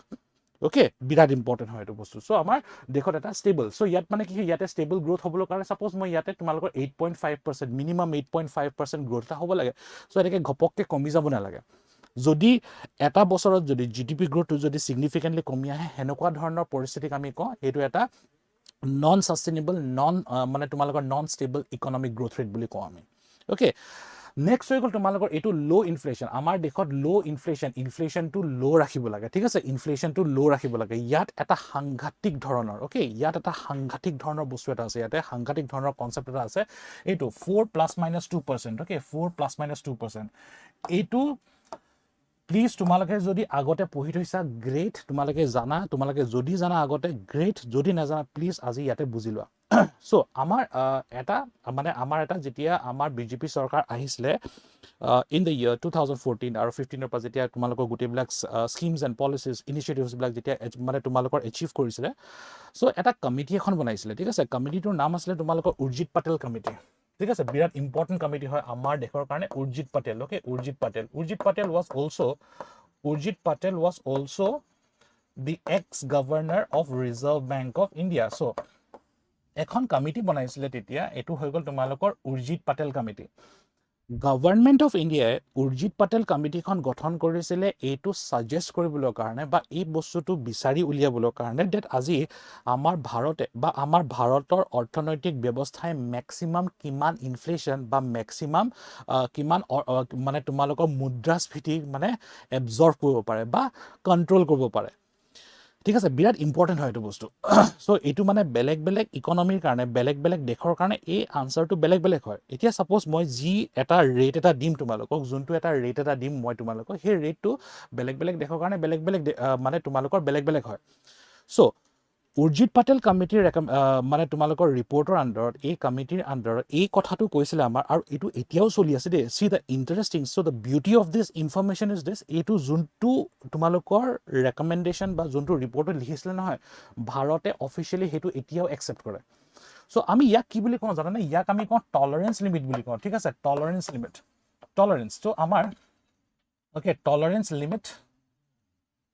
ওকে বিৰাট ইম্পৰ্টেণ্ট হয় এইটো বস্তু চ' আমাৰ দেশত এটা ষ্টেবল চ' ইয়াত মানে কি ইয়াতে ষ্টেবল গ্ৰোথ হ'বলৈ কাৰণে ছাপ'জ মই ইয়াতে তোমালোকৰ 8.5% মিনিমাম 8.5% গ্ৰোথ এটা হ'ব লাগে চ' এনেকৈ ঘপককৈ কমি যাব নালাগে যদি এটা বছৰত যদি GDP গ্ৰোথটো যদি ছিগনিফিকেণ্টলি কমি আহে সেনেকুৱা ধৰণৰ পৰিস্থিতিক আমি কওঁ এইটো এটা নন সাষ্টেইনেবল মানে তোমালোকৰ non stable economic growth rate বুলি কওঁ আমি ওকে নেক্সট হৈ গ'ল তোমালোকৰ এইটো ল' ইনফ্লেশ্যন আমাৰ দেশত ল' ইনফ্লেশ্যনটো ল' ৰাখিব লাগে ঠিক আছে ইনফ্লেশ্যনটো ল' ৰাখিব লাগে ইয়াত এটা সাংঘাতিক ধৰণৰ ওকে ইয়াত এটা সাংঘাতিক ধৰণৰ বস্তু এটা আছে ইয়াতে সাংঘাতিক ধৰণৰ কনচেপ্ট এটা আছে এইটো 4+-2% ওকে 4+-2% এইটো প্লিজ তোমালোকে যদি আগতে পঢ়ি থৈছা গ্ৰেট তোমালোকে যদি জানা আগতে গ্ৰেট যদি নাজানা প্লিজ আজি ইয়াতে বুজি লোৱা চ' আমাৰ এটা যেতিয়া আমাৰ BJP চৰকাৰ আহিছিলে ইন দ্য ইয়েৰ 2014 আৰু 15ৰ পৰা যেতিয়া তোমালোকৰ গোটেইবিলাক স্কিমছ এণ্ড পলিচিজ ইনিচিয়েটিভছবিলাক যেতিয়া মানে তোমালোকৰ এচিভ কৰিছিলে চ' এটা কমিটি এখন বনাইছিলে ঠিক আছে কমিটিটোৰ নাম আছিলে তোমালোকৰ উৰ্জিত পাটেল কমিটি ঠিক আছে বিৰাট ইম্পৰ্টেণ্ট কমিটি হয় আমাৰ দেশৰ কাৰণে Urjit Patel okay Urjit Patel was also' the ex-governor of Reserve Bank of India. So, এখন কমিটি বনাইছিলে তেতিয়া এইটো হৈ গ'ল তোমালোকৰ Urjit Patel committee government of ইণ্ডিয়াই উৰ্জিত পাটেল কমিটিখন গঠন কৰিছিলে এইটো ছাজেষ্ট কৰিবলৈ কাৰণে বা এই বস্তুটো বিচাৰি উলিয়াবলৈ কাৰণে ডেট আজি আমাৰ ভাৰতে বা আমাৰ ভাৰতৰ অৰ্থনৈতিক ব্যৱস্থাই মেক্সিমাম কিমান ইনফ্লেশ্যন বা মেক্সিমাম কিমান মানে তোমালোকৰ মুদ্ৰাস্ফীতি মানে এবজৰ্ভ কৰিব পাৰে বা কণ্ট্ৰল কৰিব পাৰে ঠিক আছে বিৰাট ইম্পৰ্টেণ্ট হয় এইটো বস্তু সো এইটো মানে বেলেগ বেলেগ ইকনমিৰ কাৰণে বেলেগ বেলেগ দেশৰ কাৰণে এই আনসাৰটো বেলেগ বেলেগ হয় এতিয়া সাপোজ মই যি এটা ৰেট এটা দিম তোমালোকক যোনটো এটা ৰেট এটা দিম মই তোমালোকক সেই ৰেটটো বেলেগ বেলেগ দেশৰ কাৰণে বেলেগ বেলেগ মানে তোমালোকৰ বেলেগ বেলেগ হয় সো উৰ্জিত পাটেল কমিটিৰ মানে তোমালোকৰ ৰিপৰ্টৰ আন্ডাৰত এই কমিটিৰ আন্ডাৰত এই কথাটো কৈছিলে আমাৰ আৰু এইটো এতিয়াও চলি আছে দেই সি the interesting so the beauty of this information is this এইটো যোনটো তোমালোকৰ ৰেকমেণ্ডেশ্যন বা যোনটো ৰিপৰ্টত লিখিছিলে নহয় ভাৰতে অফিচিয়েলি সেইটো এতিয়াও একচেপ্ট কৰে সো আমি ইয়াক কি বুলি কওঁ জানানে ইয়াক আমি কওঁ টলাৰেঞ্চ লিমিট বুলি কওঁ ঠিক আছে টলাৰেঞ্চ লিমিট টলাৰেঞ্চ তো আমাৰ okay tolerance limit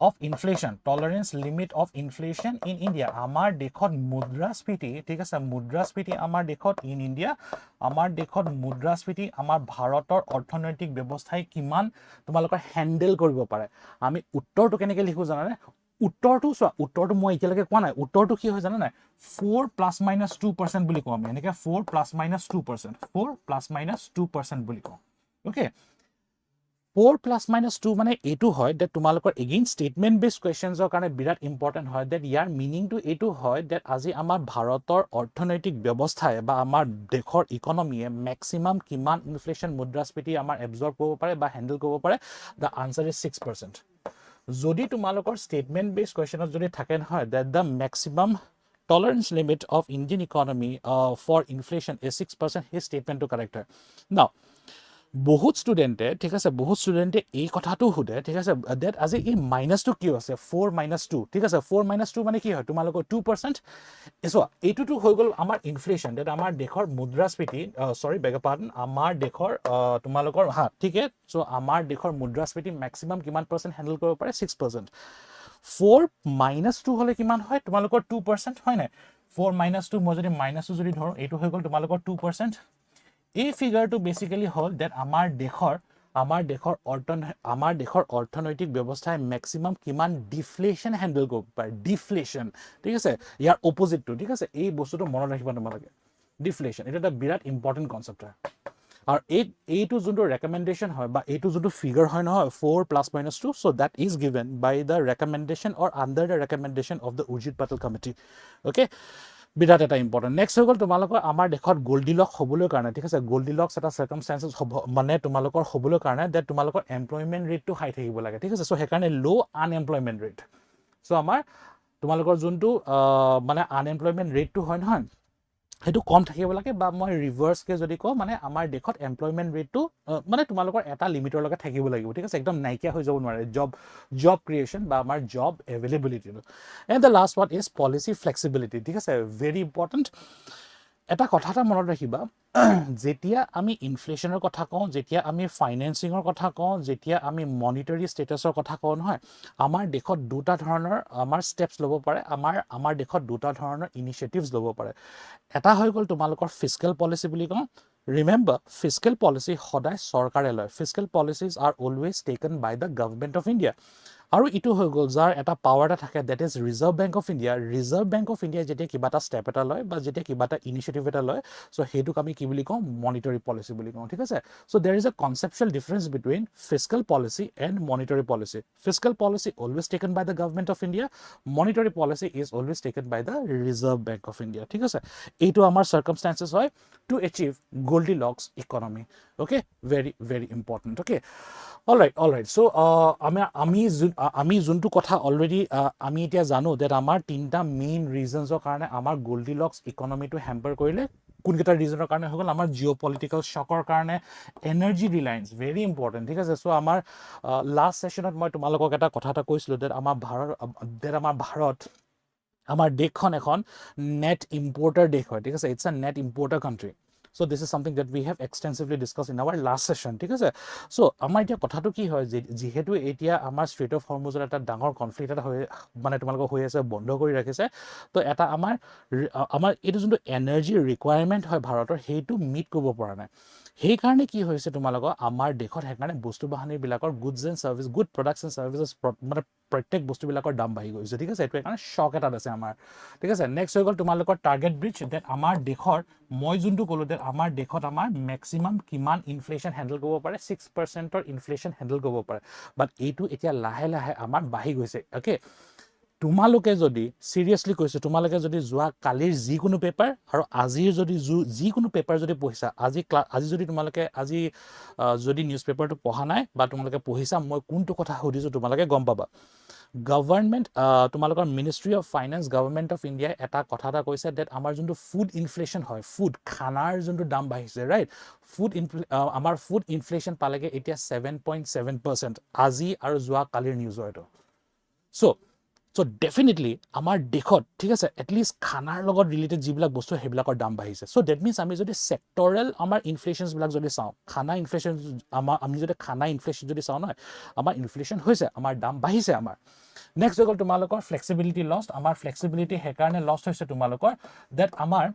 of inflation tolerance limit of inflation in India amar dekhot mudrasfiti thik ase mudrasfiti amar dekhot in India amar dekhot mudrasfiti amar bharator orthonoitik byabosthai kiman tumalokor handle koribo pare ami uttor to keneke likhu janane uttor to moi etilage kwa nai uttor to ki hoy jana nai 4 plus minus 2% buli ko ami eneke 4 plus minus 2% 4 plus minus 2% buli ko okay 4 plus minus 2 মানে এটো হয় that তোমালোকৰ again statement based questions ৰ কাৰণে বিৰাট important হয় that year meaning to এটো হয় that আজি আমাৰ ভাৰতৰ অৰ্থনৈতিক ব্যৱস্থায় বা আমাৰ দেশৰ ইকনমিয়ে ম্যাক্সিমাম কিমান ইনফ্লেশন মুদ্ৰাস্ফীতি আমাৰ এবজৰ্ব কৰিব পাৰে বা হ্যান্ডেল কৰিব পাৰে the answer is 6% যদি তোমালোকৰ statement based questions যদি থাকে নহয় that the maximum tolerance limit of Indian economy for inflation is 6% his statement to correct হয় now বহুত স্টুডেন্টে ঠিক আছে বহুত স্টুডেন্টে এই কথাটো হুদে ঠিক আছে দ্যাট আজি এই মাইনাস টু কি আছে 4 minus 2 ঠিক আছে 4 minus 2 মানে কি হয় তোমালোকৰ 2% এসো এইটো তো হৈ গল আমাৰ ইনফ্লেশন দ্যাট আমাৰ দেশৰ মুদ্ৰাস্ফীতি সৰি বেগ পাৰ্টন আমাৰ দেশৰ তোমালোকৰ হা ঠিক আছে সো আমাৰ দেশৰ মুদ্ৰাস্ফীতি ম্যাক্সিমাম কিমান পাৰ্সেন্ট হ্যান্ডেল কৰিব পাৰে 6% 4 minus 2 হলে কিমান হয় তোমালোকৰ 2% হয় না 4 minus 2 মই যদি মাইনাস 2 যদি ধৰো এইটো হৈ গল তোমালোকৰ 2% এই ফিগাৰটো বেসিক্যালি হল দ্যাট আমাৰ দেশৰ অৰ্থনৈতিক ব্যৱস্থায় ম্যাক্সিমাম কিমান ডিফ্লেশন হ্যান্ডেল কৰিব পাৰে ডিফ্লেশন ঠিক আছে ইয়াৰ অপোজিটটো ঠিক আছে এই বস্তুটো মনত ৰাখিবা তোমালোকে ডিফ্লেশন এটা এটা বিৰাট ইম্পৰ্টেন্ট কনসেপ্ট হয় আৰু এইটো যোনটো ৰেকমেণ্ডেশ্যন হয় বা এইটো যোনটো ফিগাৰ হয় নহয় 4 plus minus 2 so that is given by the recommendation or under the recommendation of the Urjit Patel committee okay বিৰাট এটা ইম্পৰ্টেন্ট নেক্সট হৈ গল তোমালোকৰ আমাৰ দেশত গোল্ডিলক্স হবলৈ কাৰণে ঠিক আছে গোল্ডিলক্স এটা সাৰ্কামস্টেন্সেস মানে তোমালোকৰ হবলৈ কাৰণে দ্যাট তোমালোকৰ এমপ্লয়মেন্ট ৰেটটো হাই থাকিব লাগে ঠিক আছে সো হেকাৰণে লো আনএমপ্লয়মেন্ট ৰেট সো আমাৰ তোমালোকৰ যোনটো মানে আনএমপ্লয়মেন্ট ৰেটটো হয় নহয় হেতু কম থাকিব লাগে বা মই ৰিভাৰ্স কে যদি কও মানে আমাৰ দেশত এমপ্লয়মেন্ট ৰেটটো মানে তোমালোকৰ এটা লিমিটৰ লগে থাকিব লাগিব ঠিক আছে একদম নাইকিয়া হৈ যাব নোৱাৰে জব ক্ৰিয়েচন বা আমাৰ job availability and the last one is policy flexibility ঠিক আছে ভেৰি ইম্পৰ্টেন্ট এটা কথা এটা মনত ৰাখিবা যেতিয়া আমি ইনফ্লেশনৰ কথা কওঁ যেতিয়া আমি ফাইনান্সিংৰ কথা কওঁ যেতিয়া আমি মনিটাৰী ষ্টেটাসৰ কথা কওঁ নহয় আমাৰ দেশত দুটা ধৰণৰ আমাৰ স্টেপস ল'ব পাৰে আমাৰ দেশত দুটা ধৰণৰ ইনিচিয়েটিভস ল'ব পাৰে এটা হৈ গল তোমালোকৰ ফিস্কেল পলিসি বুলি কওঁ ৰিমেম্বাৰ ফিস্কেল পলিসি সদায় চৰকাৰে লয় fiscal policies are always taken by the government of India আৰু ইটো হৈ গল যাৰ এটা পাৱাৰ এটা থাকে that is reserve bank of India যেতিয়া কিবা এটা ষ্টেপ এটা লয় বা যেতিয়া কিবা এটা ইনিচিয়েটিভ এটা লয় সো হেতুক আমি কি বুলি কওঁ মনিটাৰী পলিসি বুলি কওঁ ঠিক আছে so there is a conceptual difference between fiscal policy and monetary policy fiscal policy always taken by the government of India monetary policy is always taken by the Reserve bank of India ঠিক আছে এইটো আমাৰ circumstances হয় to achieve Goldilocks economy okay very very important okay alright so আমি যোনটো কথা already আমি এতিয়া জানো দ্যাট আমাৰ তিনটা মেইন ৰিজনছৰ কাৰণে আমাৰ গোল্ডিলক্স ইকনমিটো হ্যাম্পাৰ কৰিলে কোনকেইটা ৰিজনৰ কাৰণে হৈ গল আমাৰ জিঅ'পলিটিক্যাল শকৰ কাৰণে এনাৰ্জি ৰিলায়েন্স ভেৰি ইম্পৰ্টেন্ট ঠিক আছে সো আমাৰ লাষ্ট সেশনত মই তোমালোকক এটা কথা এটা কৈছিলো দ্যাট আমাৰ ভাৰত আমাৰ দেশখন এখন নেট ইম্পৰ্টাৰ দেশ হয় ঠিক আছে it's a net ইম্পৰ্টাৰ country So this is something that we have extensively discussed in our last session ঠিক আছে সো আমাৰ এতিয়া কথাটো কি হয় যেহেতু এতিয়া আমাৰ স্ট্ৰেট অফ হৰমুজৰ এটা ডাঙৰ কনফ্লিক্ট এটা হৈ মানে তোমালোকৰ হৈ আছে বন্ধ কৰি ৰাখিছে তো এটা আমাৰ এইটো যোনটো এনাৰ্জি ৰিকুৱাৰমেন্ট হয় ভাৰতৰ হেইটো মিট কৰিব পৰা নাই সেই কাৰণে কি হৈছে তোমালোকৰ আমাৰ দেশত হেকাৰণে বস্তু বাহনী বিলাকৰ goods and service good products and services মানে প্ৰত্যেক বস্তু বিলাকৰ দাম বাঢ়ি গৈছে ঠিক আছে এটো কাৰণে শক এটা আছে আমাৰ ঠিক আছে নেক্সট হৈ গল তোমালোকৰ টাৰ্গেট ব্ৰিজ দ্যাট আমাৰ দেশৰ মই যোনটো কলো দ্যাট আমাৰ দেশত আমাৰ ম্যাক্সিমাম কিমান ইনফ্লেশন হ্যান্ডেল কৰিব পাৰে 6% ইনফ্লেশন হ্যান্ডেল কৰিব পাৰে বাট এইটো এতিয়া লাহে লাহে আমাৰ বাঢ়ি গৈছে ওকে তোমালোকে যদি সিৰিয়াসলি কৈছো তোমালোকে যদি যোৱা কালিৰ যিকোনো পেপাৰ আৰু আজিৰ যদি যিকোনো পেপাৰ যদি পঢ়িছা আজি যদি তোমালোকে আজি যদি নিউজ পেপাৰটো পঢ়া নাই বা তোমালোকে পঢ়িছা মই কোনটো কথা সুধিছো তোমালোকে গম পাবা গভৰ্ণমেণ্ট তোমালোকৰ ministry of finance government of ইণ্ডিয়াই এটা কথা এটা কৈছে ডেট আমাৰ যোনটো ফুড ইনফ্লেশ্যন হয় ফুড খানাৰ যোনটো দাম বাঢ়িছে ৰাইট আমাৰ ফুড ইনফ্লেশ্যন পালেগে এতিয়া 7.7% আজি আৰু যোৱা কালিৰ নিউজৰ এইটো So definitely আমাৰ দেশত ঠিক আছে এটলিষ্ট খানাৰ লগত ৰিলেটেড যিবিলাক বস্তু সেইবিলাকৰ দাম বাঢ়িছে সো দ্যাট মিন্স আমি যদি সেক্টৰেল আমাৰ ইনফ্লেশ্যনছ বিলাক যদি চাওঁ খানা ইনফ্লেশ্যন আমি যদি খানা ইনফ্লেশ্যন যদি চাওঁ নহয় আমাৰ ইনফ্লেশ্যন হৈছে আমাৰ দাম বাঢ়িছে আমাৰ নেক্সট হৈ গ'ল তোমালোকৰ ফ্লেক্সিবিলিটি লষ্ট আমাৰ ফ্লেক্সিবিলিটি সেইকাৰণে লষ্ট হৈছে তোমালোকৰ ডেট আমাৰ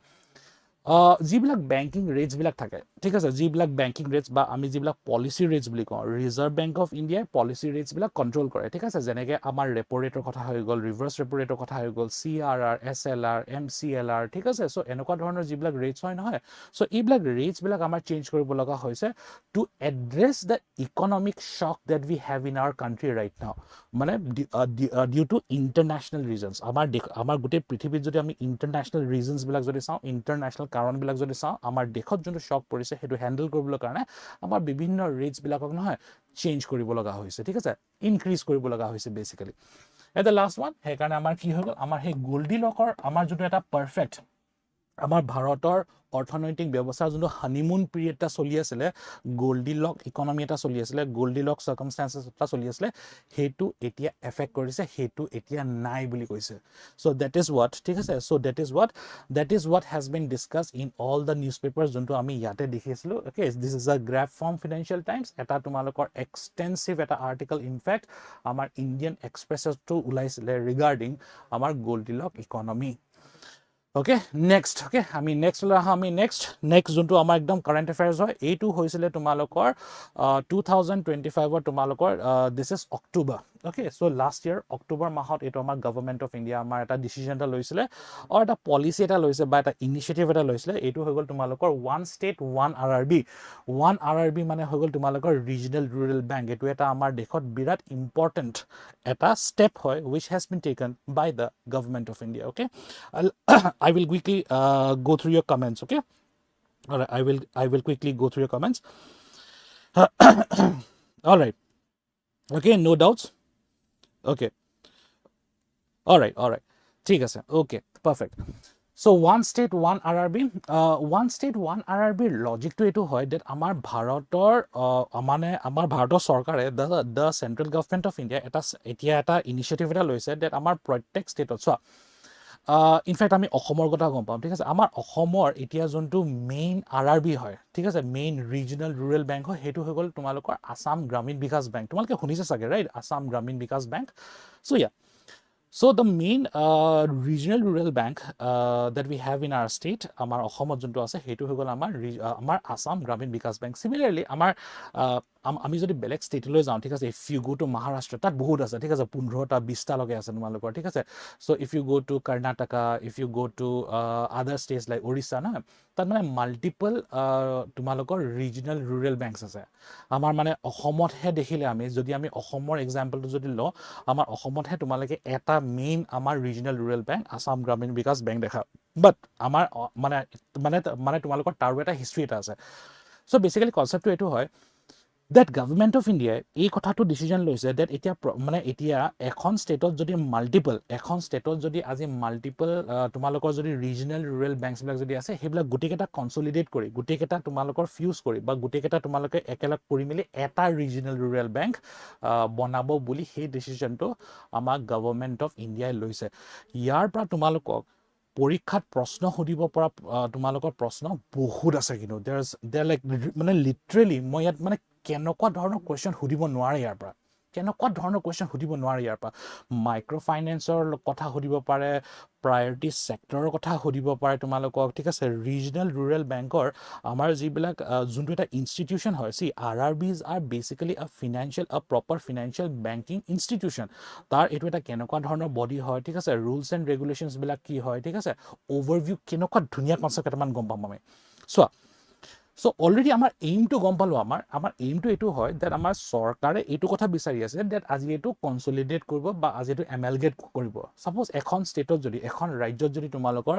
যিবিলাক বেংকিং ৰেটছবিলাক থাকে ঠিক আছে যিবিলাক বেংকিং ৰেটছ বা আমি যিবিলাক পলিচি ৰেটছ বুলি কওঁ ৰিজাৰ্ভ বেংক অফ ইণ্ডিয়াই পলিচি ৰেটছবিলাক কণ্ট্ৰল কৰে ঠিক আছে যেনেকৈ আমাৰ ৰেপো ৰেটৰ কথা হৈ গ'ল ৰিভাৰ্ছ ৰেপো ৰেটৰ কথা হৈ গ'ল CRR SLR MCLR ঠিক আছে চ' এনেকুৱা ধৰণৰ যিবিলাক ৰেটছ হয় নহয় চ' এইবিলাক ৰেটছবিলাক আমাৰ চেঞ্জ কৰিব লগা হৈছে to address the economic shock that we have in our country right now মানে ডিউ টু ইণ্টাৰনেশ্যনেল ৰিজনছ আমাৰ গোটেই পৃথিৱীত যদি আমি ইণ্টাৰনেশ্যনেল ৰিজনছবিলাক যদি চাওঁ ইণ্টাৰনেশ্যনেল কাৰণবিলাক যদি চাওঁ আমাৰ দেশত যোনটো শ্বক পৰিছে সেইটো হেণ্ডেল কৰিবলৈ কাৰণে আমাৰ বিভিন্ন ৰেটছবিলাকক নহয় চেঞ্জ কৰিব লগা হৈছে ঠিক আছে ইনক্ৰিজ কৰিব লগা হৈছে basically at the last one সেইকাৰণে আমাৰ কি হৈ গ'ল আমাৰ সেই গোল্ডিলকৰ আমাৰ যোনটো এটা পাৰফেক্ট আমাৰ ভাৰতৰ অৰ্থনৈতিক ব্যৱস্থা যোনটো হানিমুন পিৰিয়ড এটা চলি আছিলে গোল্ডিলক ইকনমি এটা চলি আছিলে গোল্ডিলক সাৰ্কামস্টেন্সেছ এটা চলি আছিলে সেইটো এতিয়া এফেক্ট কৰিছে সেইটো এতিয়া নাই বুলি কৈছে সো দ্যাট ইজ হোৱাট ঠিক আছে so that is what has been discuss in all the news paper যোনটো আমি ইয়াতে দেখিছিলোঁ okay this is a graph from financial times এটা তোমালোকৰ এক্সটেনচিভ এটা আৰ্টিকল ইনফেক্ট আমাৰ ইণ্ডিয়ান এক্সপ্ৰেছতো ওলাইছিলে ৰিগাৰ্ডিং আমাৰ গোল্ডিলক ইকনমি ওকে নেক্সট ওকে আমি নেক্সট যোনটো আমাৰ একদম কাৰেণ্ট এফেয়াৰ্ছ হয় এইটো হৈছিলে তোমালোকৰ 2025 তোমালোকৰ this is October okay so' last year October মাহত এইটো আমাৰ গভৰ্ণমেণ্ট অফ ইণ্ডিয়া আমাৰ এটা ডিচিজন এটা লৈছিলে আৰু এটা পলিচি এটা লৈছে বা এটা ইনিচিয়েটিভ এটা লৈছিলে এইটো হৈ গ'ল তোমালোকৰ ওৱান ষ্টেট ওৱান RRB মানে হৈ গ'ল তোমালোকৰ ৰিজনেল ৰুৰেল বেংক এইটো এটা আমাৰ দেশত বিৰাট ইম্পৰ্টেণ্ট এটা ষ্টেপ হয় which has been taken by the government of India okay I will quickly go through your comments okay all right I will quickly go through your comments all right okay no doubts okay all right ঠিক আছে okay perfect so one state one RRB লজিকটো এইটো হয় that আমাৰ ভাৰতৰ মানে আমাৰ ভাৰতৰ চৰকাৰে the central government of India এতিয়া এটা ইনিচিয়েটিভ এটা লৈছে that আমাৰ প্ৰত্যেক ষ্টেটত চোৱা ইনফেক্ট আমি অসমৰ কথা গম পাম ঠিক আছে আমাৰ অসমৰ এতিয়া যোনটো মেইন RRB হয় ঠিক আছে মেইন ৰিজনেল ৰুৰেল বেংক হয় সেইটো হৈ গ'ল তোমালোকৰ আসাম গ্ৰামীণ বিকাশ বেংক তোমালোকে শুনিছে চাগে right Assam Gramin Vikash bank So the main regional rural bank that we have in our state, আমাৰ অসমত যোনটো আছে সেইটো হৈ গ'ল আমাৰ আসাম গ্ৰামীণ বিকাশ বেংক সিমিলাৰলি আমাৰ আমি যদি বেলেগ ষ্টেটলৈ যাওঁ ঠিক আছে if you go two Maharashtra তাত বহুত আছে ঠিক আছে 15টা 20টা লগে আছে তোমালোকৰ ঠিক আছে so' if you go to Karnataka if you go to other states like Orissa নহয় তাত মানে মাল্টিপল তোমালোকৰ ৰিজনেল ৰুৰেল বেংকছ আছে আমাৰ মানে অসমতহে দেখিলে আমি যদি আমি অসমৰ এক্সাম্পলটো যদি লওঁ আমাৰ অসমতহে তোমালোকে এটা মেইন আমাৰ regional rural bank Assam Gramin Vikash bank দেখা বাট আমাৰ মানে তোমালোকৰ তাৰো এটা হিষ্ট্ৰী এটা আছে চ' বেচিকেলি কনচেপ্টটো এইটো হয় that government of India এই কথাটো ডিচিজন লৈছে that এতিয়া এখন ষ্টেটত যদি আজি মাল্টিপল তোমালোকৰ যদি ৰিজনেল ৰুৰেল বেংকছবিলাক যদি আছে সেইবিলাক গোটেইকেইটা কনচলিডেট কৰি গোটেইকেইটা তোমালোকৰ ফিউজ কৰি বা গোটেইকেইটা তোমালোকে একেলগ কৰি মেলি এটা ৰিজনেল ৰুৰেল বেংক বনাব বুলি সেই ডিচিজনটো আমাৰ গভৰ্ণমেণ্ট অফ ইণ্ডিয়াই লৈছে ইয়াৰ পৰা তোমালোকক পৰীক্ষাত প্ৰশ্ন সুধিব পৰা তোমালোকৰ প্ৰশ্ন বহুত আছে কিন্তু দেয়াৰ লাইক মানে লিটাৰেলি মই ইয়াত মানে কেনেকুৱা ধৰণৰ কুৱেশ্যন সুধিব নোৱাৰে ইয়াৰ পৰা মাইক্ৰ' ফাইনেন্সৰ কথা সুধিব পাৰে প্ৰায়ৰিটি ছেক্টৰৰ কথা সুধিব পাৰে তোমালোকক ঠিক আছে ৰিজনেল ৰুৰেল বেংকৰ আমাৰ যিবিলাক যোনটো এটা ইনষ্টিটিউশ্যন হয় RRBs are basically a proper financial banking institution তাৰ এইটো এটা কেনেকুৱা ধৰণৰ বডি হয় ঠিক আছে ৰুলছ এণ্ড ৰেগুলেশ্যনছবিলাক কি হয় ঠিক আছে অভাৰভিউ কেনেকুৱা ধুনীয়া কনচেপ্ট কেইটামান গম পাম আমি চোৱা সো অলৰেডি আমাৰ এইমটো গম পালো আমাৰ এইমটো এইটো হয় দ্যাট আমাৰ চৰকাৰে এইটো কথা বিচাৰি আছে দ্যাট আজি এইটো কনসলিডেট কৰিব বা আজি এইটো এমালগেট কৰিব সাপোজ এখন ষ্টেটত যদি এখন ৰাজ্যত যদি তোমালোকৰ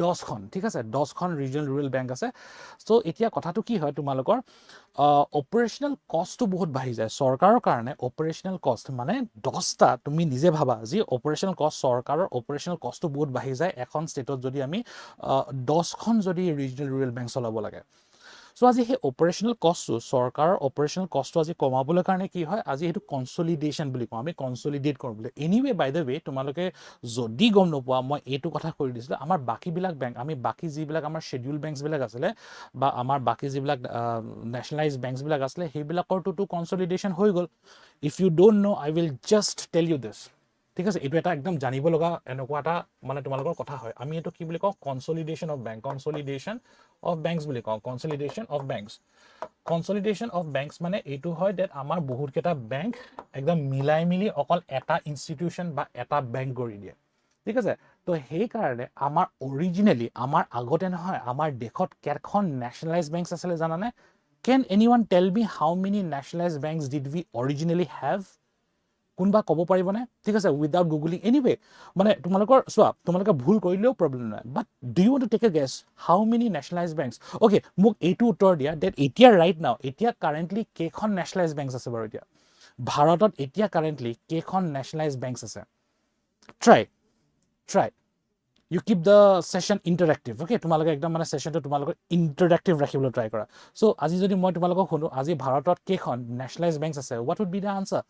10খন ঠিক আছে 10খন ৰিজনাল ৰুৰেল বেংক আছে সো এতিয়া কথাটো কি হয় তোমালোকৰ অপাৰেশনাল কষ্টটো বহুত বাঢ়ি যায় চৰকাৰৰ কাৰণে অপাৰেশনাল কষ্ট মানে 10টা তুমি নিজে ভাবা যি অপাৰেশনাল কষ্ট চৰকাৰৰ অপাৰেশনাল কষ্টটো বহুত বাঢ়ি যায় এখন ষ্টেটত যদি আমি 10খন যদি ৰিজনাল ৰুৰেল বেংক চলাব লাগে সো আজি সেই অপাৰেশনাল কষ্টটো চৰকাৰৰ অপাৰেশনাল কষ্টটো আজি কমাবলৈ কাৰণে কি হয় আজি এইটো কনসলিডেশন বুলি কওঁ আমি কনসলিডেট কৰোঁ বুলি এনিৱে বাই দ্য ৱে তোমালোকে যদি গম নোপোৱা মই এইটো কথা কৈ দিছিলো আমাৰ বাকিবিলাক বেংক আমি বাকি যিবিলাক আমাৰ শেডিউল বেংকছ বিলাক আছিলে বা আমাৰ বাকি যিবিলাক নেশনালাইজ বেংকছ বিলাক আছিলে সেইবিলাকৰ তো কনসলিডেশন হৈ গ'ল if you don't know I will just tell you this ঠিক আছে এইটো এটা একদম জানিব লগা এনেকুৱা এটা মানে তোমালোকৰ কথা হয় আমি এইটো কি বুলি কওঁ consolidation of bank consolidation of banks বুলি কওঁ consolidation of banks consolidation of banks মানে এইটো হয় দ্যাট আমাৰ বহুত কেইটা বেংক একদম মিলাই মিলি অকল এটা ইনষ্টিটিউশন বা এটা বেংক কৰি দিয়ে ঠিক আছে তো সেই কাৰণে আমাৰ অৰিজিনেলি আমাৰ আগতে নহয় আমাৰ দেশত কেইখন নেশনালাইজ বেংকছ আছিল জানানে can anyone tell me how many nationalized banks did we originally have কোনবা কব পাৰিবনে ঠিক আছে উইদাউট গুগলিং এনিৱে মানে তোমালোকৰ সোৱা তোমালোকে ভুল কৰিলেও প্ৰবলেম নাই but do you want to take a guess how many nationalize banks okay মোক এইটো উত্তৰ দিয়া ডেট এতিয়া ৰাইট নাও এতিয়া কাৰেণ্টলি কেইখন নেশনালাইজ বেংকছ আছে বাৰু এতিয়া ভাৰতত এতিয়া কাৰেণ্টলি কেইখন নেশনালাইজ বেংকছ আছে try you keep the session interactive okay তোমালোকে একদম মানে সেশনটো তোমালোকৰ ইন্টাৰেক্টিভ ৰাখিবলৈ ট্ৰাই কৰা সো আজি যদি মই তোমালোকক শুনো আজি ভাৰতত কেইখন নেশনালাইজ বেংকছ আছে what would be the answer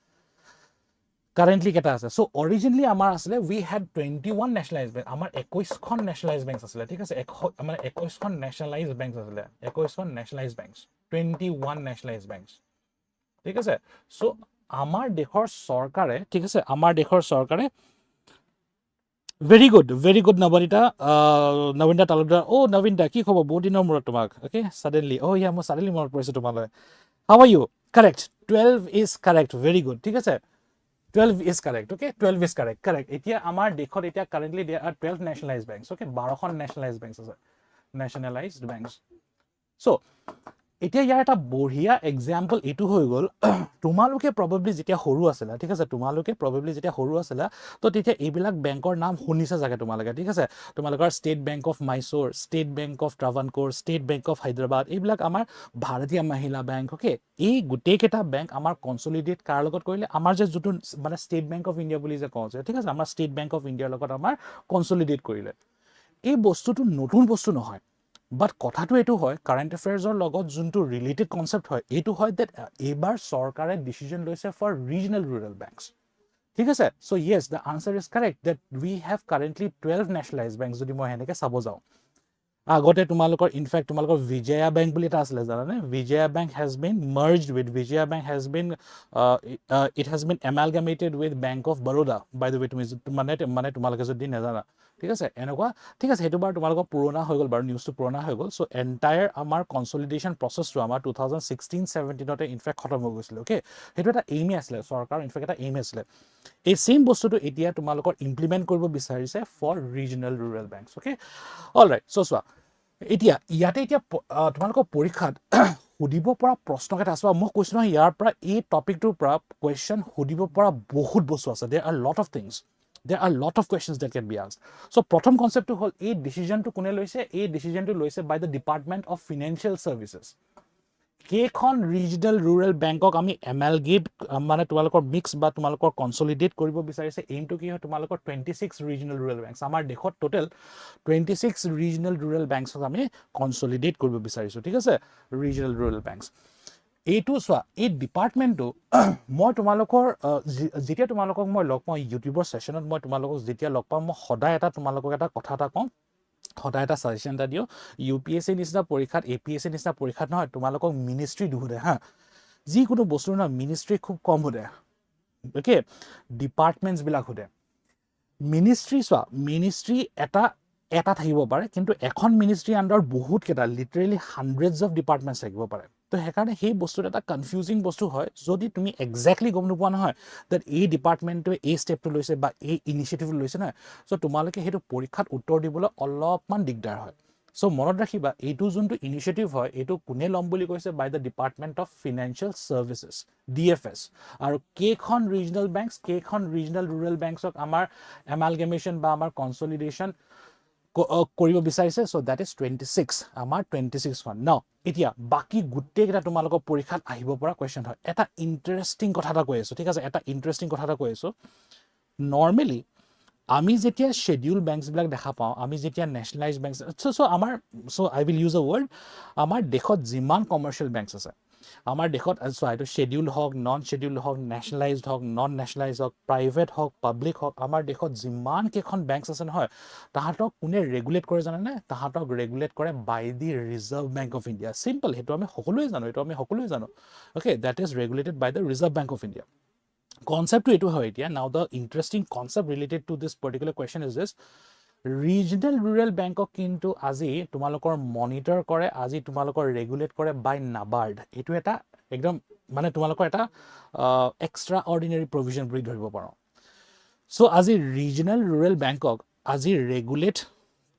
currently কেটা আছে সো অৰিজিনালি আমাৰ আছিল we had 21 nationalized bank আমাৰ 21খন nationalized banks আছিল ঠিক আছে আমাৰ 21খন nationalized banks আছিল 21খন nationalized banks 21 nationalized banks ঠিক আছে সো আমাৰ দেশৰ চৰকাৰে ঠিক আছে আমাৰ দেশৰ চৰকাৰে very good Navinita Navinda Taludar oh Navinda ki khobo বহুত দিনৰ মূৰত তোমাক okay suddenly oh yeah মই suddenly মনত পৰিছে তোমালৈ how are you correct 12 is correct very good ঠিক আছে 12 is correct okay 12 is correct এতিয়া আমাৰ দেশত এতিয়া currently there are 12 nationalized banks okay 12খন nationalized banks আছে nationalized banks so এতিয়া ইয়াৰ এটা বঢ়িয়া এক্সাম্পল এটো হৈ গল তোমালোকে প্ৰবাবলি যেতিয়া সৰু আছিল ঠিক আছে তোমালোকে প্ৰবাবলি যেতিয়া সৰু আছিল তো তেতিয়া এইবিলাক বেংকৰ নাম শুনিছা জাগে তোমালোকে ঠিক আছে তোমালোকৰ State Bank of Mysore State Bank of Travancore State Bank of Hyderabad এইবিলাক আমাৰ ভাৰতীয় মহিলা বেংক ওকে এই গোটেই কেটা বেংক আমাৰ কনসলিডেট কাৰ লগত কৰিলে আমাৰ যে যুটো মানে ষ্টেট বেংক অফ ইণ্ডিয়া বুলি যে কওঁ ঠিক আছে আমাৰ ষ্টেট বেংক অফ ইণ্ডিয়াৰ লগত আমাৰ কনসলিডেট কৰিলে এই বস্তুটো নতুন বস্তু নহয় But কথাটো এটো হয় কাৰেন্ট অ্যাফেয়াৰ্সৰ লগত যোনটো ৰিলেটেড কনসেপ্ট হয় এটো হয় দ্যাট এবাৰ চৰকাৰে ডিসিশন লৈছে ফৰ ৰিজনাল ৰুৰাল বেংকস ঠিক আছে so yes the answer is correct that we have currently 12 nationalized banks যদি মই হেনেকে চাব যাও আগতে তোমালোকৰ ইনফ্যাক্ট তোমালোকৰ বিজয়া বেংক বুলি এটা আছিল জানানে বিজয়া bank has been merged with Vijaya Bank has been it has been amalgamated with Bank of Baroda by the way তুমি মানে তোমালোকে যদি নেজানা ঠিক আছে এনেকুৱা ঠিক আছে হেতু বাৰ তোমালোকৰ পুৰণা হৈ গল বাৰ নিউজটো পুৰণা হৈ গল সো এন্টায়াৰ আমাৰ কনসলিডেশন প্ৰসেসটো আমাৰ 2016-17 তে ইনফ্যাক্ট খতম হৈ গৈছিল ওকে হেতু এটা এইম আছিল সৰকাৰ ইনফ্যাক্ট এটা এইম আছিল এই সেম বস্তুটো এতিয়া তোমালোকৰ ইমপ্লিমেন্ট কৰিব বিচাৰিছে for regional rural banks okay alright so সোৱা এতিয়া ইয়াতে এতিয়া তোমালোকৰ পৰীক্ষাত সুধিব পৰা প্ৰশ্ন কেটা আছে মই কৈছো নহয় ইয়াৰ পৰা এই টপিকটোৰ পৰা কোৱেশ্চন সুধিব পৰা বহুত বস্তু আছে there are lot of things there are lot of questions that can be asked so প্ৰথম কনসেপ্টটো হল এই ডিসিশনটো কোনে লৈছে এই ডিসিশনটো লৈছে by the Department of Financial Services কেখন ৰিজনাল ৰুৰাল বেংকক আমি এমালগেট মানে তোমালোকৰ মিক্স বা তোমালোকৰ কনসলিডেট কৰিব বিচাৰিছে এইমটো কি হয় তোমালোকৰ 26 ৰিজনাল ৰুৰাল বেংকস আমাৰ দেশত টোটাল 26 ৰিজনাল ৰুৰাল বেংকস আমি কনসলিডেট কৰিব বিচাৰিছো ঠিক আছে ৰিজনাল ৰুৰাল বেংকস এইটো সোৱা এই ডিপাৰ্টমেন্টটো মই তোমালোকৰ যেতিয়া তোমালোকক মই লগ পাওঁ ইউটিউবৰ সেশনত মই তোমালোকক যেতিয়া লগ পাম মই সদায় এটা তোমালোকক এটা কথা এটা কওঁ সদায় এটা সাজেশন এটা দিও ইউপিএসসি নিচিনা পৰীক্ষাত এপিএসসি নিচিনা পৰীক্ষাত নহয় তোমালোকক মিনিষ্ট্ৰি দুহুদে হা যি কোনো বস্তু না মিনিষ্ট্ৰি খুব কম hude ওকে ডিপাৰ্টমেন্টস বিলাক hude মিনিষ্ট্ৰি সোৱা মিনিষ্ট্ৰি এটা থাকিব পাৰে কিন্তু এখন মিনিষ্ট্ৰি আন্ডাৰ বহুত কেটা লিটাৰেলি হান্ড্ৰেডস অফ ডিপাৰ্টমেন্টস থাকিব পাৰে তো হেকাৰণে সেই বস্তুটো এটা কনফিউজিং বস্তু হয় যদি তুমি এক্স্যাক্টলি গম নোপোৱা নহয় দ্যাট এই ডিপাৰ্টমেন্টটোৱে এই স্টেপটো লৈছে বা এই ইনিশিয়েটিভ লৈছে না সো তোমালোকে হেতু পৰীক্ষাত উত্তৰ দিবলৈ অলপমান দিগদাৰ হয় সো মনত ৰাখিবা এইটো যোনটো ইনিচিয়েটিভ হয় এইটো কোনে লম বুলি কৈছে by the department of financial services DFS আৰু কেখন ৰিজনাল বেংকছ কেখন ৰিজনাল ৰুৰেল বেংকছক আমাৰ এমালগেমেশন বা আমাৰ কনসলিডেশন কৰিব বিচাৰিছে সো দ্যাট ইজ 26 আমাৰ 26 খন নাও এতিয়া বাকি গুটেকেটা তোমালোকৰ পৰীক্ষাত আহিব পৰা কোৱেশ্চন হয় এটা ইন্টাৰেষ্টিং কথা এটা কৈ আছো ঠিক আছে এটা ইন্টাৰেষ্টিং কথা এটা কৈ আছো নৰ্মালি আমি যেতিয়া schedule banks বিলাক দেখা পাওঁ আমি যেতিয়া nationalized banks so I will use a word আমাৰ দেশত যিমান commercial banks আছে আমাৰ দেশত এইটো schedule হওক non schedule হওক nationalized হওক non nationalized হওক private হওক public হওক আমাৰ দেশত যিমান কেখন banks আছে নহয় তাহাঁতক কোনে ৰেগুলেট কৰে জানে না তাহাঁতক ৰেগুলেট কৰে by the Reserve Bank of India simple হেতু আমি সকলোৱে জানো okay that is regulated by the Reserve Bank of India concept to etu hoy etia now the interesting concept related to this particular question is this regional rural bank ok kintu aji tumalokor monitor kore aji tumalokor regulate kore by NABARD etu eta ekdom mane tumalokor eta extraordinary provision buri dhoribo paro so aji regional rural bank ok aji regulate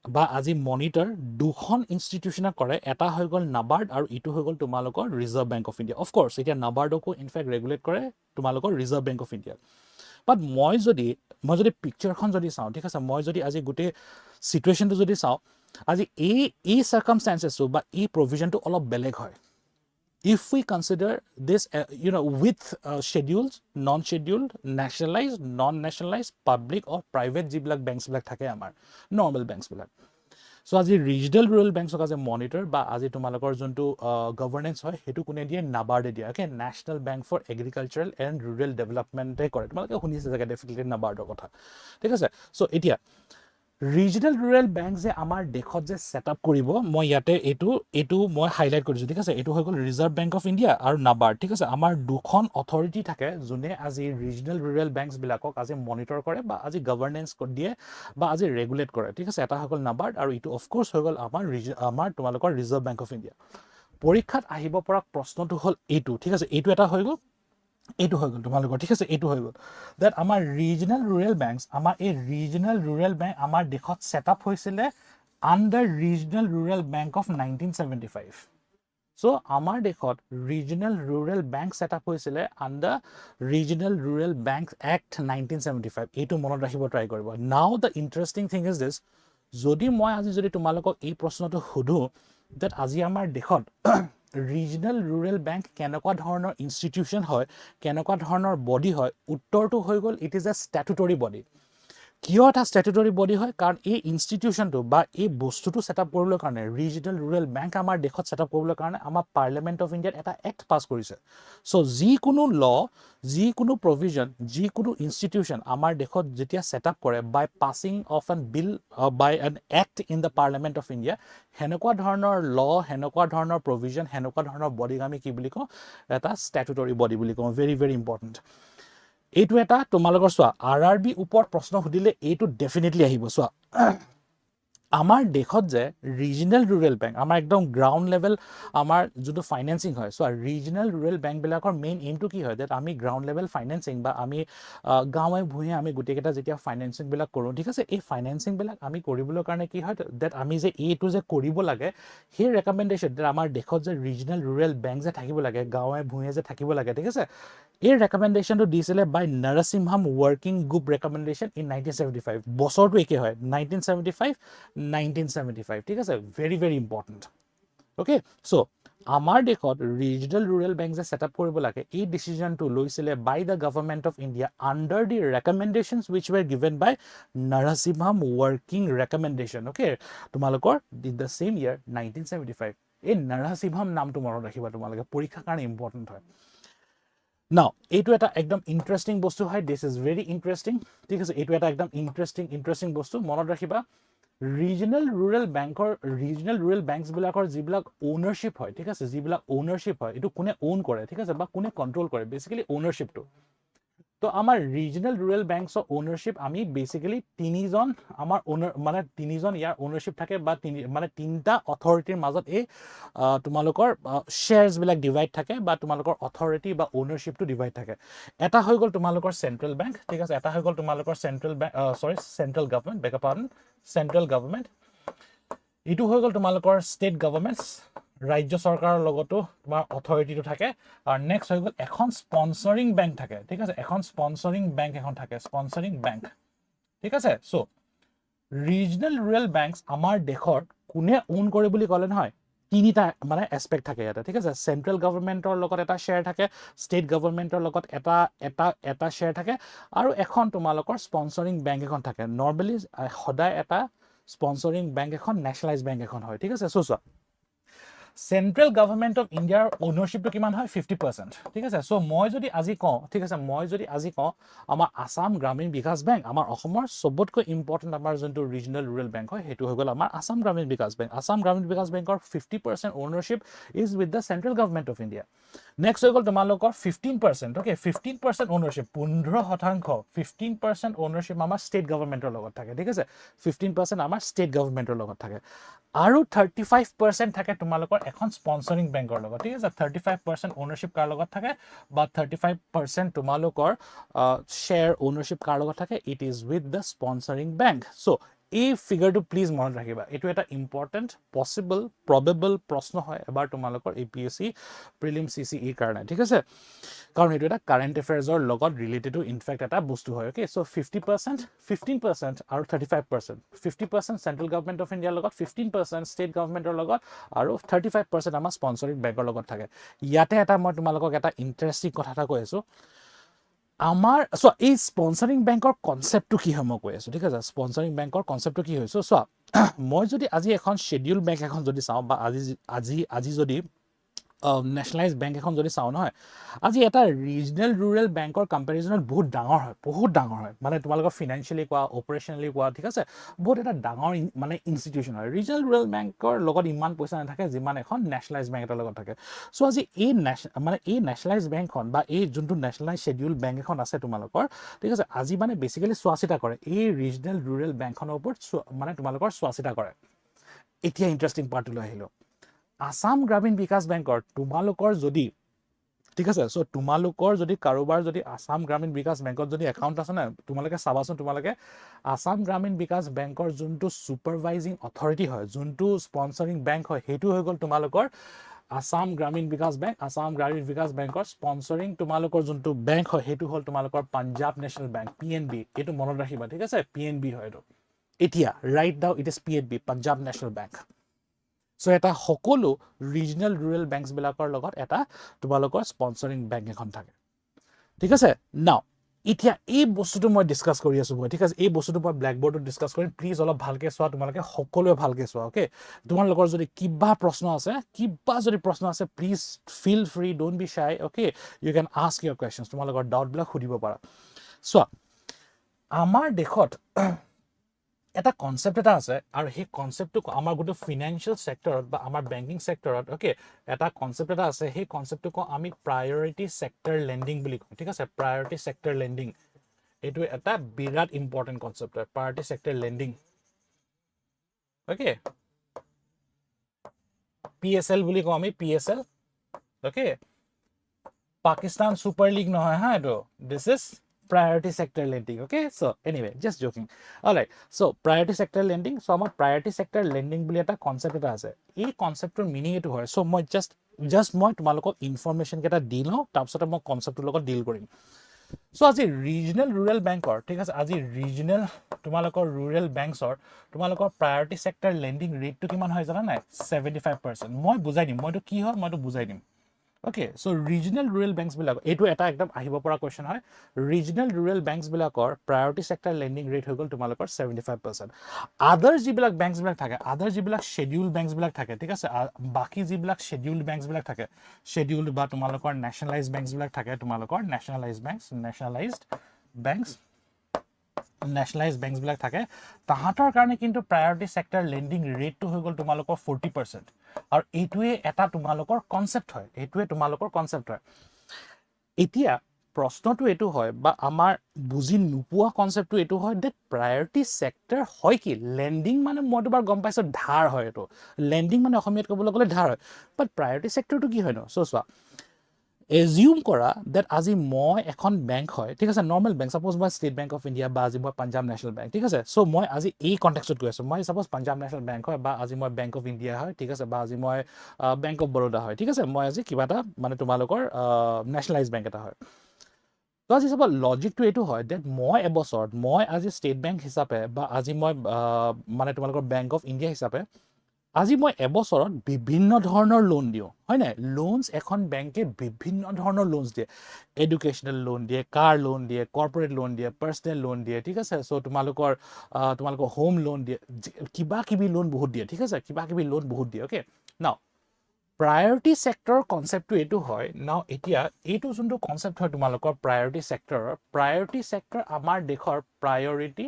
বা আজি monitor দুখন ইনষ্টিটিউচনে কৰে এটা হৈ গল নাবাৰ্ড আৰু ইটো হৈ গল তোমালোকৰ reserve bank of India of course এটা নাবাৰ্ডকো ইনফ্যাক্ট ৰেগুলেট কৰে তোমালোকৰ ৰিজাৰ্ভ বেংক অফ ইণ্ডিয়া বাট মই যদি পিকচাৰখন যদি চাওঁ ঠিক আছে মই যদি আজি গুটে সিচুৱেশনটো যদি চাওঁ আজি এই সাৰ্কামস্টেন্সেসটো বা এই প্ৰভিজনটো অলপ বেলেগ হয় if we consider this with schedules non-scheduled nationalized non-nationalized public or private jiblak banks bilak thake amar normal banks bilak so as a regional rural banks as a monitor ba as a tumalokor jontu governance hoy hetu kune die NABARD dia okay National Bank for Agricultural and Rural Development e kore tumalake hunise jaga definitely NABARD er kotha thik ase so etia regional rural banks যে আমাৰ দেশত যে set up কৰিব মই ইয়াতে এটো মই highlight কৰিছো ঠিক আছে এটো হৈ গল ৰিজাৰ্ভ বেংক অফ ইণ্ডিয়া আৰু নাবাৰ্ড ঠিক আছে আমাৰ দুখন অথৰিটি থাকে যোনে আজি ৰিজনাল ৰুৰেল বেংকছ বিলাকক আজি মনিটৰ কৰে বা আজি গভৰ্নেন্স দিয়ে বা আজি ৰেগুলেট কৰে ঠিক আছে এটা হৈ গল নাবাৰ্ড আৰু ইটো অফ কোৰ্স হৈ গল আমাৰ তোমালোকৰ ৰিজাৰ্ভ বেংক অফ ইণ্ডিয়া পৰীক্ষাত আহিব পৰা প্ৰশ্নটো হল এটো ঠিক আছে এটো এটা হৈ গল এটো হৈ গল তোমালোকৰ ঠিক আছে এটো হৈ গল that আমাৰ ৰিজনাল ৰুৰেল বেংকছ আমাৰ এই ৰিজনাল ৰুৰেল বেংক আমাৰ দেশত সেটআপ হৈছিলে under regional rural bank of 1975 so আমাৰ দেশত ৰিজনাল ৰুৰেল বেংক সেটআপ হৈছিলে under regional rural bank act 1975 এটো মনত ৰাখিব ট্ৰাই কৰিব now the interesting thing is this যদি মই আজি যদি তোমালোকক এই প্ৰশ্নটো সুধো that আজি আমাৰ দেশত regional rural bank কেনেকুৱা ধৰণৰ ইনষ্টিটিউচন হয় কেনেকুৱা ধৰণৰ বডি হয় উত্তৰটো হৈ গল ইট ইজ আ স্ট্যাটুটৰি বডি কিয় এটা স্ট্যাটুটৰি বডি হয় কাৰণ এই ইনষ্টিটিউচনটো বা এই বস্তুটো সেটআপ কৰিবলৈ কাৰণে ৰিজনাল ৰুৰেল বেংক আমাৰ দেশত সেটআপ কৰিবলৈ কাৰণে আমাৰ পাৰ্লিমেন্ট অফ ইণ্ডিয়াত এটা এক্ট পাস কৰিছে সো যিকোনো ল যিকোনো প্ৰভিজন যিকোনো ইনষ্টিটিউচন আমাৰ দেশত যেতিয়া সেটআপ কৰে by passing of an bill by an act in the parliament of India হেনেকুৱা ধৰণৰ ল হেনেকুৱা ধৰণৰ প্ৰভিজন হেনেকুৱা ধৰণৰ বডিক আমি কি বুলি কওঁ এটা স্ট্যাটুটৰি বডি বুলি কওঁ ভেৰি ভেৰি ইম্পৰ্টেন্ট এইটো এটা তোমালোকৰ সোৱা আৰআৰবি ওপৰত প্ৰশ্ন সুধিলে এইটো ডেফিনেটলি আহিব সোৱা আমাৰ দেশত যে ৰিজনাল ৰুৰেল বেংক আমাৰ একদম গ্ৰাউন্ড লেভেল আমাৰ যুটো ফাইনান্সিং হয় সোৱা ৰিজনাল ৰুৰেল বেংক বিলাকৰ মেইন এইমটো কি হয় that আমি গ্ৰাউন্ড লেভেল ফাইনান্সিং বা আমি গাঁৱে ভূঞে আমি গুটেকেটা যেতিয়া ফাইনান্সিং বিলাক কৰো ঠিক আছে এই ফাইনান্সিং বিলাক আমি কৰিবলৈ কাৰণে কি হয় that আমি যে এইটো যে কৰিব লাগে সেই ৰেকমেন্ডেশন that আমাৰ দেশত যে ৰিজনাল ৰুৰেল বেংক যে থাকিব লাগে গাঁৱে ভূঞে যে থাকিব লাগে ঠিক আছে এই ৰেকমেন্ডেশনটো দিছিলে by Narasimham working group recommendation in 1975 বছৰটো একে হয় 1975 ঠিক আছে very very important okay so আমাৰ দেশত ৰিজনাল ৰুৰেল বেংক যে সেটআপ কৰিব লাগে এই ডিসিশনটো লৈছিলে by the government of India under the recommendations which were given by Narasimham working recommendation okay তোমালোকৰ in the same year 1975 এই নৰসিমহাম নামটো মনত ৰাখিবা তোমালোকে পৰীক্ষাৰ কাৰণে ইম্পৰ্টেন্ট হয় Now, এইটো এটা একদম ইন্টারেস্টিং বস্তু হয় this is very interesting ঠিক আছে এইটো এটা একদম ইন্টারেস্টিং বস্তু মনত ৰাখিবা ৰিজনাল ৰুৰেল বেংকছ বিলাকৰ যিবিলাক ওনাৰশিপ হয় ঠিক আছে যিবিলাক ওনাৰশিপ হয় এটো কোনে ওন কৰে ঠিক আছে বা কোনে কন্ট্ৰোল কৰে বেসিক্যালি ওনাৰশিপটো তো আমাৰ ৰিজনাল ৰুৰেল বেংকছৰ ওনাৰশিপ আমি বেসিক্যালি তিনিজন আমাৰ ওনাৰ মানে তিনিজন ইয়াৰ ওনাৰশিপ থাকে বা মানে তিনটা অথৰিটিৰ মাজত এই তোমালোকৰ শেয়াৰছ বিলাক ডিভাইড থাকে বা তোমালোকৰ অথৰিটি বা ওনাৰশিপটো ডিভাইড থাকে এটা হৈ গল তোমালোকৰ সেন্ট্ৰেল বেংক ঠিক আছে এটা হৈ গল তোমালোকৰ central bank central government back up on central government ইটো হৈ গ'ল তোমালোকৰ ষ্টেট গভৰ্ণমেণ্টছ ৰাজ্য চৰকাৰৰ লগতো তোমাৰ অথৰিটিটো থাকে আৰু নেক্সট হৈ গ'ল এখন স্পন্সৰিং বেংক থাকে ঠিক আছে এখন স্পন্সৰিং বেংক এখন থাকে স্পন্সৰিং বেংক ঠিক আছে সো ৰিজনেল ৰুৰেল বেংকছ আমাৰ দেশৰ কোনে ওন কৰে বুলি ক'লে নহয় তিনিটা মানে এসপেক্ট থাকে ইয়াতে ঠিক আছে সেন্ট্ৰেল গভৰ্ণমেণ্টৰ লগত এটা শেয়াৰ থাকে ষ্টেট গভৰ্ণমেণ্টৰ লগত এটা শেয়াৰ থাকে আৰু এখন তোমালোকৰ স্পন্সৰিং বেংক এখন থাকে নৰ্মেলি সদায় এটা স্পন্সৰিং বেংক এখন নেশনালাইজ বেংক এখন হয় ঠিক আছে সো সেন্ট্ৰেল গভৰ্ণমেণ্ট অফ ইণ্ডিয়াৰ ওনাৰশ্বিপটো কিমান হয় 50% ঠিক আছে সো মই যদি আজি কওঁ ঠিক আছে মই যদি আজি কওঁ আমাৰ আসাম গ্ৰামীণ বিকাশ বেংক আমাৰ অসমৰ সবতকৈ ইম্পৰ্টেণ্ট আমাৰ যোনটো ৰিজনেল ৰুৰেল বেংক হয় সেইটো হৈ গ'ল আমাৰ আসাম গ্ৰামীণ বিকাশ বেংক আসাম গ্ৰামীণ বিকাশ বেংকৰ 50% ownership is with the central government of India next হৈ গ'ল তোমালোকৰ 15% অ'কে 15% ওনাৰশ্বিপ 15% 15% ওনাৰশ্বিপ আমাৰ ষ্টেট গভৰ্ণমেণ্টৰ লগত থাকে ঠিক আছে 15% আমাৰ ষ্টেট গভৰ্ণমেণ্টৰ লগত থাকে আৰু 35% থাকে তোমালোকৰ এখন স্পন্সৰিং বেংকৰ লগত ঠিক আছে 35% ওনাৰশ্বিপ কাৰ লগত থাকে বা 35% তোমালোকৰ শ্বেয়াৰ ওনাৰশ্বিপ কাৰ লগত থাকে it is with the sponsoring bank so এই ফিগাৰটো প্লিজ মনত ৰাখিবা এইটো এটা ইম্পৰ্টেণ্ট পসিবল প্ৰবেবল প্ৰশ্ন হয় এবাৰ তোমালোকৰ APSC প্ৰিলিম CCE কাৰণে ঠিক আছে কাৰণ এইটো এটা কাৰেণ্ট এফেয়াৰ্ছৰ লগত ৰিলেটেড ইনফেক্ট এটা বস্তু হয় ওকে সো 50% 15% আৰু 35% 50% সেন্ট্ৰেল গভৰ্ণমেণ্ট অফ ইণ্ডিয়াৰ লগত 15% ষ্টেট গভৰ্ণমেণ্টৰ লগত আৰু 35% আমাৰ স্পন্সৰিং বেংকৰ লগত থাকে ইয়াতে এটা মই তোমালোকক এটা ইন্টাৰেষ্টিং কথা এটা কৈ আছো আমাৰ সো এই স্পন্সৰিং বেংকৰ কনসেপ্টটো কি হয় মই কৈ আছো ঠিক আছে স্পন্সৰিং বেংকৰ কনসেপ্টটো কি হয় সো মই যদি আজি এখন শেডিউল বেংক এখন যদি চাওঁ বা আজি যদি নেশনালাইজ বেংক এখন যদি চাওঁ নহয় আজি এটা ৰিজনেল ৰুৰেল বেংকৰ কম্পেৰিজনত বহুত ডাঙৰ হয় মানে তোমালোকৰ ফিনান্সিয়েলি কোৱা অপাৰেশ্যনেলি কোৱা ঠিক আছে বহুত এটা ডাঙৰ মানে ইনষ্টিটিউশ্যন হয় ৰিজনেল ৰুৰেল বেংকৰ লগত ইমান পইচা নাথাকে যিমান এখন নেশনালাইজ বেংক এটাৰ লগত থাকে সো আজি এই নেশনালাইজ বেংকখন বা এই যোনটো নেশনালাইজ শেডিউল বেংক এখন আছে তোমালোকৰ ঠিক আছে আজি মানে বেসিক্যালি চোৱাচিতা কৰে এই ৰিজনেল ৰুৰেল বেংকখনৰ ওপৰত মানে তোমালোকৰ চোৱাচিতা কৰে এতিয়া ইন্টাৰেষ্টিং পাৰ্টটো লৈ আহিলো আসাম গ্ৰামীণ বিকাশ বেংকৰ তোমালোকৰ যদি ঠিক আছে সো তোমালোকৰ যদি কাৰোবাৰ যদি আসাম গ্ৰামীণ বিকাশ বেংকত যদি একাউণ্ট আছে না তোমালোকে চাবাচোন তোমালোকে আসাম গ্ৰামীণ বিকাশ বেংকৰ যোনটো সুপাৰভাইজিং অথৰিটি হয় যোনটো স্পন্সৰিং বেংক হয় সেইটো হৈ গ'ল তোমালোকৰ আসাম গ্ৰামীণ বিকাশ বেংক আসাম গ্ৰামীণ বিকাশ বেংকৰ স্পন্সৰিং তোমালোকৰ যোনটো বেংক হয় সেইটো হ'ল তোমালোকৰ পাঞ্জাব নেশ্যনেল বেংক PNB এইটো মনত ৰাখিবা ঠিক আছে PNB হয় এইটো এতিয়া right now it is PNB Punjab national bank so এটা সকলো ৰিজনেল ৰুৰেল বেংকছ বিলাকৰ লগত এটা তোমালোকৰ স্পন্সৰিং বেংক এখন থাকে ঠিক আছে নাও এতিয়া এই বস্তুটো মই ডিসকাস কৰি আছো ঠিক আছে এই বস্তুটো মই ব্ল্যাক বোৰ্ডত ডিসকাস কৰিম প্লিজ অলপ ভালকে চোৱা তোমালোকে সকলোৱে ভালকে চোৱা ওকে তোমালোকৰ যদি কিবা প্ৰশ্ন আছে please feel free don't be shy okay you can ask your questions তোমালোকৰ ডাউট বিলাক সুধিব পাৰা চোৱা আমাৰ দেশত এটা কনসেপ্ট এটা আছে আৰু সেই কনসেপ্টটো আমাৰ গোটে ফাইনান্সিয়াল সেক্টৰত বা আমাৰ বেংকিং সেক্টৰত ওকে এটা কনসেপ্ট এটা আছে সেই কনসেপ্টটো কো আমি প্ৰায়োৰিটি সেক্টৰ লেন্ডিং বুলি কওঁ ঠিক আছে প্ৰায়োৰিটি সেক্টৰ লেন্ডিং এটো এটা বিৰাট ইম্পৰ্টেন্ট কনসেপ্ট হয় প্ৰায়োৰিটি সেক্টৰ লেন্ডিং ওকে PSL বুলি কওঁ আমি PSL okay Pakistan super league নহয় হা এটো this is priority sector lending okay so anyway just joking all right so priority sector lending so amar priority sector lending boli eta concept eta ase ei concept tor meaning etu hoy so moi just moi tumalok information keta dilo tapsote moi concept logot deal korim so আজি regional rural bank or ঠিক আছে আজি regional tumalok rural banks or tumalok priority sector lending rate to kiman hoy jana nai 75% moi bujai dim moi to ki hoy moi to bujai dim okay so regional rural banks bilakor etu eta ekdom ahibo pora question hoy regional rural banks bilakor priority sector lending rate hogol tumalokor 75% other jibilak banks bilak thake other jibilak scheduled banks bilak thake thik ase baki jibilak scheduled banks bilak thake scheduled ba tumalokor nationalized banks bilak thake tumalokor nationalized banks bilak thake tahator karone kintu priority sector lending rate to hogol tumalokor 40% আৰু এটোৱে এটা তোমালোকৰ concept হয় এটোৱে তোমালোকৰ concept হয় এতিয়া প্ৰশ্নটো এটো হয় বা আমাৰ বুজি নুপুৱা কনসেপ্টটো এটো হয় দ্যাট প্ৰায়োৰিটি সেক্টৰ হয় কি লেন্ডিং মানে মই দুবাৰ গম পাইছো ধাৰ হয় এটো লেন্ডিং মানে অসমীয়াত ক'বলৈ গ'লে ধাৰ হয় বাট প্ৰায়োৰিটি সেক্টৰটো কি হয় ন সো এজিউম কৰা that আজি মই এখন বেংক হয় ঠিক আছে নৰ্মেল বেংক সাপোজ মই ষ্টেট বেংক অফ ইণ্ডিয়া বা আজি মই পাঞ্জাব নেশ্যনেল বেংক ঠিক আছে সো মই আজি এই কনটেক্সটত গৈ আছো মই সাপোজ পাঞ্জাব নেশ্যনেল বেংক হয় বা আজি মই বেংক অফ ইণ্ডিয়া হয় ঠিক আছে বা আজি মই বেংক অফ বৰোদা হয় ঠিক আছে মই আজি কিবা এটা মানে তোমালোকৰ নেশ্যনেলাইজ বেংক এটা হয় তো আজি চাবা লজিকটো এইটো হয় ডেট মই এবছৰত মই আজি ষ্টেট বেংক হিচাপে বা আজি মই মানে তোমালোকৰ বেংক অফ ইণ্ডিয়া হিচাপে আজি মই এবছৰত বিভিন্ন ধৰণৰ লোন দিওঁ হয় নাই লোনছ এখন বেংকে বিভিন্ন ধৰণৰ লোনছ দিয়ে এডুকেশ্যনেল লোন দিয়ে কাৰ লোন দিয়ে কৰ্পৰেট লোন দিয়ে পাৰ্চনেল লোন দিয়ে ঠিক আছে চ' তোমালোকৰ হোম লোন দিয়ে কিবা কিবি লোন বহুত দিয়ে ঠিক আছে কিবা কিবি লোন বহুত দিয়ে অ'কে নাও প্ৰায়ৰিটি ছেক্টৰৰ কনচেপ্টটো এইটো হয় নাও এতিয়া এইটো যোনটো কনচেপ্ট হয় তোমালোকৰ প্ৰায়ৰিটি ছেক্টৰ আমাৰ দেশৰ প্ৰায়ৰিটি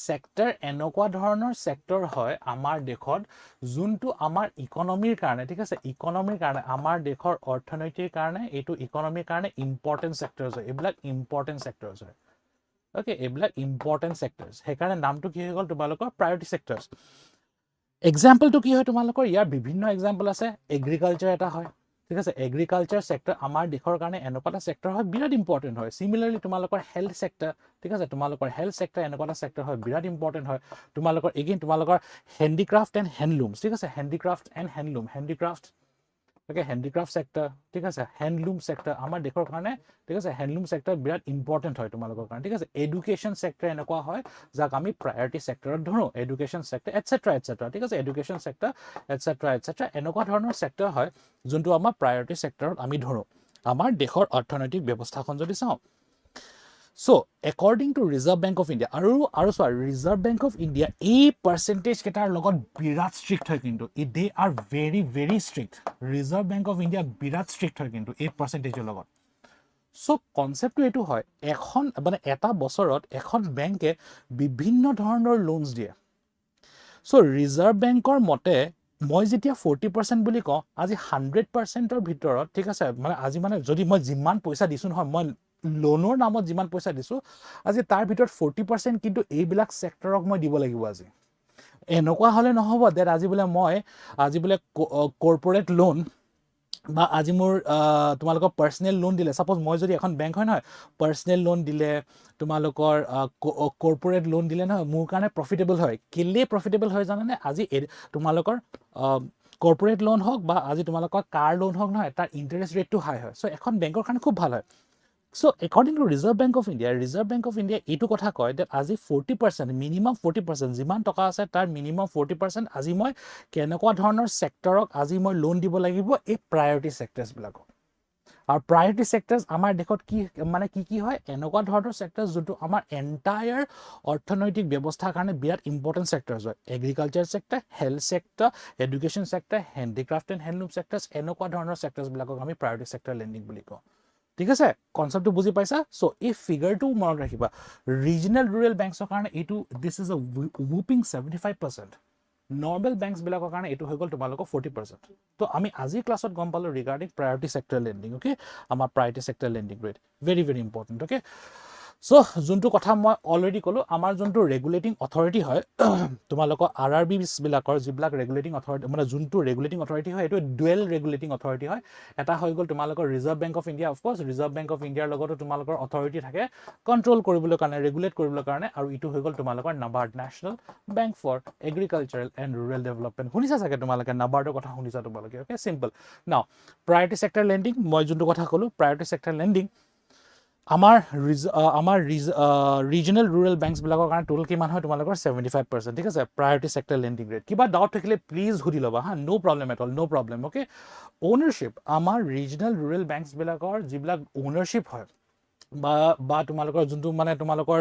ছেক্টৰ এনেকুৱা ধৰণৰ ছেক্টৰ হয় আমাৰ দেশত যোনটো আমাৰ ইকনমিৰ কাৰণে ঠিক আছে ইকনমিৰ কাৰণে আমাৰ দেশৰ অৰ্থনৈতিৰ কাৰণে এইটো ইকনমিৰ কাৰণে ইম্পৰ্টেণ্ট ছেক্টৰছ হয় এইবিলাক ইম্পৰ্টেণ্ট ছেক্টৰছ হয় অ'কে এইবিলাক ইম্পৰ্টেণ্ট ছেক্টৰছ সেইকাৰণে নামটো কি হৈ গ'ল তোমালোকৰ প্ৰায়ৰিটি ছেক্টৰছ এক্সাম্পলটো কি হয় তোমালোকৰ ইয়াৰ বিভিন্ন এক্সাম্পল আছে এগ্ৰিকালচাৰ এটা হয় ঠিক আছে এগ্ৰিকালচাৰ ছেক্টৰ আমাৰ দেশৰ কাৰণে এনেকুৱা এটা ছেক্টৰ হয় বিৰাট ইম্পৰ্টেণ্ট হয় সিমিলাৰলি তোমালোকৰ হেল্থ ছেক্টৰ ঠিক আছে তোমালোকৰ হেল্থ ছেক্টৰ এনেকুৱা এটা ছেক্টৰ হয় বিৰাট ইম্পৰ্টেণ্ট হয় তোমালোকৰ এগেইন তোমালোকৰ হেণ্ডিক্ৰাফ্ট এণ্ড হেণ্ডলুম ঠিক আছে handicraft and handloom handicraft okay handicraft sector ঠিক আছে হ্যান্ডলুম সেক্টৰ আমাৰ দেশৰ কাৰণে ঠিক আছে হ্যান্ডলুম সেক্টৰ বিৰাট ইম্পৰ্টেণ্ট হয় তোমালোকৰ কাৰণে ঠিক আছে এডুকেশ্যন সেক্টৰ এনেকুৱা হয় যাক আমি প্ৰায়ৰিটি সেক্টৰত ধৰো এডুকেশ্যন সেক্টৰ এটসেট্ৰা এটসেট্ৰা ঠিক আছে এডুকেশ্যন সেক্টৰ এটসেট্ৰা এটসেট্ৰা এনেকুৱা ধৰণৰ সেক্টৰ হয় যোনটো আমাৰ প্ৰায়ৰিটি সেক্টৰত আমি ধৰো আমাৰ দেশৰ অৰ্থনৈতিক ব্যৱস্থাখন যদি চাওঁ So, according to Reserve Bank of India, Reserve Bank of India, a percentage ketar logot birat strict hoy kintu. They are very, very strict. Reserve Bank of India birat strict hoy kintu, a percentage logot. So, concept to etu hoy, ekhon, bane eta bosorot, ekhon banke bibhinno dhoroner loans diye. So, Reserve Bank or mote, মই যেতিয়া 40% বুলি কওঁ আজি 100%ৰ ভিতৰত ঠিক আছে মানে আজি মানে যদি মই যিমান পইচা দিছো নহয় মই লোনৰ নামত যিমান পইচা দিছো আজি তাৰ ভিতৰত 40% কিন্তু এইবিলাক সেক্টৰক মই দিব লাগিব আজি এনেকুৱা হলে নহব দেট আজি বোলে কৰ্পোৰেট লোন বা আজি মোৰ তোমালোকৰ পাৰ্সোনেল লোন দিলে সাপোজ মই যদি এখন বেংক হয় নহয় পাৰ্সোনেল লোন দিলে তোমালোকৰ কৰ্পোৰেট লোন দিলে নহয় মোৰ কাৰণে প্ৰফিটেবল হয় কেলে প্ৰফিটেবল হয় জানানে আজি তোমালোকৰ কৰ্পোৰেট লোন হওক বা আজি তোমালোকৰ কাৰ লোন হওক নহয় তাৰ ইন্টাৰেষ্ট ৰেটটো হাই হয় সো এখন বেংকৰ কাৰণে খুব ভাল হয় So, according to Reserve Bank of India, এইটো কথা কয় that আজি 40%, minimum 40%, যিমান টকা আছে তাৰ minimum 40% আজি মই কেনেকুৱা ধৰণৰ সেক্টৰক আজি মই লোন দিব লাগিব এই প্ৰায়ৰিটি সেক্টৰছ বিলাকক আৰু প্ৰায়ৰিটি সেক্টৰছ আমাৰ দেশত কি মানে কি হয় এনেকুৱা ধৰণৰ সেক্টৰছ যোনটো আমাৰ এন্টায়াৰ অৰ্থনৈতিক ব্যৱস্থাৰ কাৰণে বিৰাট ইম্পৰ্টেণ্ট সেক্টৰছ হয় agriculture sector health sector education sector handicraft and handloom sectors এনেকুৱা ধৰণৰ সেক্টৰছ বিলাকক আমি প্ৰায়ৰিটি সেক্টৰ লেন্ডিং বুলি কওঁ ঠিক আছে কনসেপ্টটো বুজি পাইছা সো এই ফিগাৰটো মনত ৰাখিবা ৰিজনাল ৰুৰেল বেংকছৰ কাৰণে এইটো this is a whooping 75% normal banks বিলাকৰ কাৰণে এইটো হৈ গ'ল তোমালোকৰ 40% তো আমি আজি ক্লাছত গম পালো regarding priority sector lending okay আমাৰ priority sector lending rate very very important okay so যোনটো কথা মই অলৰেডি কলো আমাৰ যোনটো ৰেগুলেটিং অথৰিটি হয় তোমালোকৰ আৰআৰবি বিলাকৰ যিবিলাক ৰেগুলেটিং অথৰিটি মানে যোনটো ৰেগুলেটিং অথৰিটি হয় এটো ডুৱেল ৰেগুলেটিং অথৰিটি হয় এটা হৈ গ'ল তোমালোকৰ reserve bank of India of course reserve bank of ইণ্ডিয়াৰ লগতো তোমালোকৰ অথৰিটি থাকে কন্ট্ৰোল কৰিবলৈ কাৰণে ৰেগুলেট কৰিবলৈ কাৰণে আৰু ইটো হৈ গ'ল তোমালোকৰ NABARD national bank for agricultural and rural development শুনিছা চাগে তোমালোকে নাবাৰ্ডৰ কথা শুনিছা তোমালোকে okay simple now priority sector lending মই যোনটো কথা কলো প্ৰায়ৰিটি সেক্টৰ লেন্ডিং আমাৰ ৰিজনাল ৰুৰেল বেংকছ বিলাকৰ কাৰণে টোটাল কিমান হয় তোমালোকৰ 75% ঠিক আছে প্ৰায়ৰিটি সেক্টৰ লেন্ডিং ৰেট কিবা ডাউট থাকিলে প্লিজ সুধি লবা হা no problem at all no problem okay ownership আমাৰ ৰিজনাল ৰুৰেল বেংকছ বিলাকৰ যিবিলাক ওনাৰশিপ হয় বা তোমালোকৰ যোনটো মানে তোমালোকৰ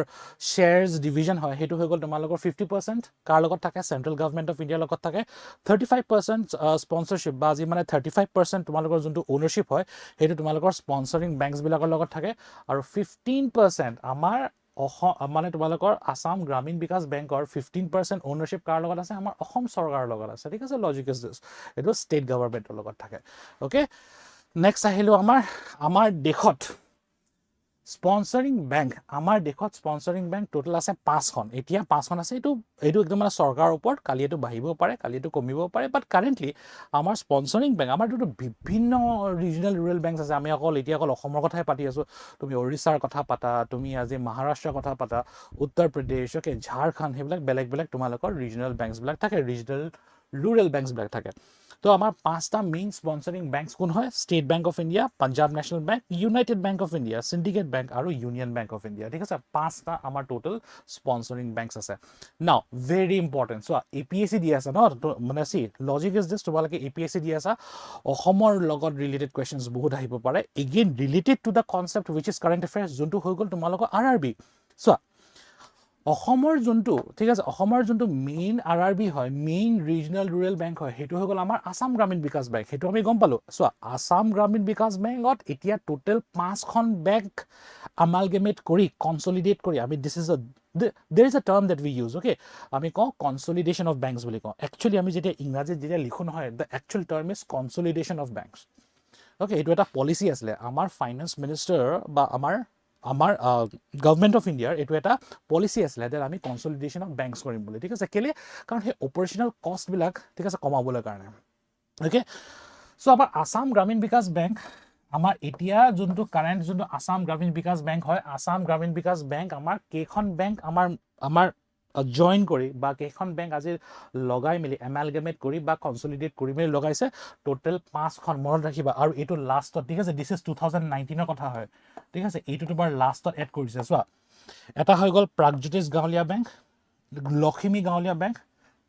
শেয়াৰছ ডিভিজন হয় হেতু হৈ গ'ল তোমালোকৰ 50% কাৰ লগত থাকে সেন্ট্ৰেল গভৰ্নমেন্ট অফ ইণ্ডিয়াৰ লগত থাকে 35% স্পন্সৰশিপ বা আজি মানে 35% তোমালোকৰ যোনটো ওনাৰশিপ হয় হেতু তোমালোকৰ স্পন্সৰিং বেংকছ বিলাকৰ লগত থাকে আৰু 15% আমাৰ মানে তোমালোকৰ আসাম গ্ৰামীণ বিকাশ বেংকৰ 15% ওনাৰশিপ কাৰ লগত আছে আমাৰ অসম চৰকাৰৰ লগত আছে ঠিক আছে লজিক ইজ দিস এটো ষ্টেট গভৰ্নমেন্টৰ লগত থাকে ওকে নেক্সট আহিলো আমাৰ দেশত স্পন্সৰিং বেংক আমাৰ দেশত স্পন্সৰিং বেংক টোটাল আছে 5খন এতিয়া 5খন আছে এইটো একদম মানে চৰকাৰৰ ওপৰত কালি এইটো বাঢ়িব পাৰে কালি এইটো কমিব পাৰে বাট কাৰেন্টলি আমাৰ স্পন্সৰিং বেংক আমাৰ দুটো বিভিন্ন ৰিজনাল ৰুৰেল বেংকছ আছে আমি এতিয়া অকল অসমৰ কথাই পাতি আছো তুমি ওড়িশাৰ কথা পাতা তুমি আজি মহাৰাষ্ট্ৰৰ কথা পাতা উত্তৰ প্ৰদেশ ওকে ঝাৰখণ্ড সেইবিলাক বেলেগ বেলেগ তোমালোকৰ ৰিজনাল বেংকছ বিলাক থাকে ৰিজনাল ৰুৰেল বেংকছ বিলাক থাকে তো আমাৰ 5টা মেইন স্পন্সৰিং বেংকছ কোন হয় state Bank of India Punjab national bank United bank of India syndicate bank আৰু ইউনিয়ন বেংক অফ ইণ্ডিয়া ঠিক আছে 5টা আমাৰ টোটাল স্পন্সৰিং বেংকছ আছে নাও ভেৰি ইম্পৰ্টেণ্ট চোৱা APSC দি আছে ন মানে চি লজিক ইজ দিছ তোমালোকে APSC দি আছা অসমৰ লগত ৰিলেটেড কুৱেশ্যনছ বহুত আহিব পাৰে again related to the concept wish is current affairs যোনটো হৈ গ'ল তোমালোকৰ RRB চোৱা অসমৰ যোনটো ঠিক আছে অসমৰ যোনটো মেইন RRB হয় মেইন ৰিজনাল ৰুৰেল বেংক হয় সেইটো হৈ গ'ল আমাৰ আসাম গ্ৰামীণ বিকাশ বেংক সেইটো আমি গম পালো চোৱা আসাম গ্ৰামীণ বিকাশ বেংকত এতিয়া টোটেল 5খন বেংক আমালগেমেট কৰি কনসলিডেট কৰি আমি this is there is a term that we use okay আমি কওঁ consolidation of banks বুলি কওঁ actually আমি যেতিয়া ইংৰাজীত যেতিয়া লিখো নহয় the actual term is consolidation of banks okay এইটো এটা পলিসি আছিলে আমাৰ ফাইনান্স মিনিষ্টাৰ বা আমাৰ গভৰ্নমেণ্ট অফ ইণ্ডিয়াৰ এইটো এটা পলিসি আছিলে যে আমি কনসলিডেশন অফ বেংকছ কৰিম বুলি ঠিক আছে কেলে কাৰণ সেই অপাৰেশনাল কষ্ট বিলাক ঠিক আছে কমাবলৈ কাৰণে ওকে সো আমাৰ আসাম গ্ৰামীণ বিকাশ বেংক আমাৰ এতিয়া যোনটো কাৰেন্ট যোনটো আসাম গ্ৰামীণ বিকাশ বেংক হয় আসাম গ্ৰামীণ বিকাশ বেংক আমাৰ কেইখন বেংক আমাৰ জয়েন কৰি বা কেইখন বেংক আজি লগাই মিলি এমালগেমেট কৰি বা কনসলিডেট কৰি মিলি লগাইছে টোটাল 5খন মনত ৰাখিবা আৰু এইটো লাষ্টত ঠিক আছে দিস ইজ 2019 ৰ কথা হয় ঠিক আছে এইটো তোমাৰ লাষ্টত এড কৰিছে চোৱা এটা হৈ গ'ল প্ৰাগজ্যোতিষ গাঁৱলীয়া বেংক লখিমী গাঁৱলীয়া বেংক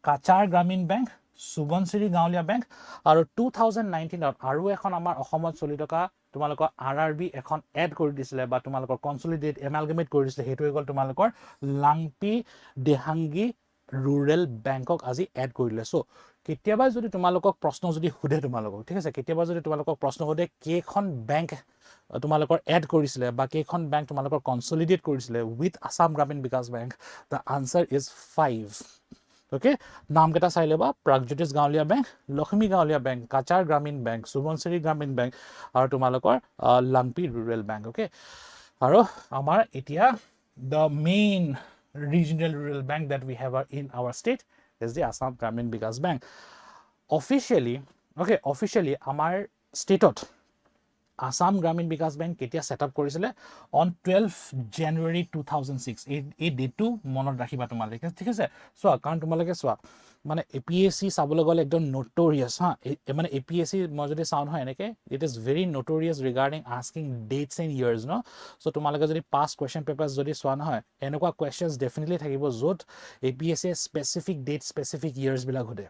কাচাৰ গ্ৰামীণ বেংক সুবনশ্ৰী গাঁৱলীয়া বেংক আৰু 2019ত আৰু এখন আমাৰ অসমত চলি থকা তোমালোকৰ RRB এখন এড কৰি দিছিলে বা তোমালোকৰ কনসলিডেট এমালগেমেট কৰি দিছিলে হেতু হৈ গ'ল তোমালোকৰ লাংপি দেহাংগী ৰুৰেল বেংকক আজি এড কৰিলে সো কেতিয়াবা যদি তোমালোকক প্ৰশ্ন যদি খুদে তোমালোকক ঠিক আছে কেতিয়াবা যদি তোমালোকক প্ৰশ্ন খুদে কেখন বেংক তোমালোকৰ এড কৰিছিলে বা কেখন বেংক তোমালোকৰ কনসলিডেট কৰিছিলে with Assam Gramin Vikash bank the answer is 5 okay নাম কেটা চাই লবা প্ৰাগজ্যোতিষ গাঁৱলীয়া বেংক লখিমী গাঁৱলীয়া বেংক কাচাৰ গ্ৰামীণ বেংক সুবনশ্ৰী গ্ৰামীণ বেংক আৰু তোমালোকৰ লাংপি ৰুৰেল বেংক ওকে আৰু আমাৰ এতিয়া the main regional rural bank that we have in our state is the Assam Gramin Vikas Bank officially আমাৰ ষ্টেটত Assam Gramin Vikas Bank কেতিয়া সেটআপ কৰিছিলে on 12 January 2006 এই ডেটটো মনত ৰাখিবা তোমালোকে ঠিক আছে সো কাৰণ তোমালোকে সোৱা মানে APSC চাবলৈ গলে একদম নোটৰিয়াস হা মানে APSC মই যদি সাউন্ড হয় এনেকে it is very notorious regarding asking dates and years no so তোমালোকে যদি past question papers যদি সোৱা নহয় এনেকুৱা questions definitely থাকিব যত APSC specific date specific years বিলাক হদে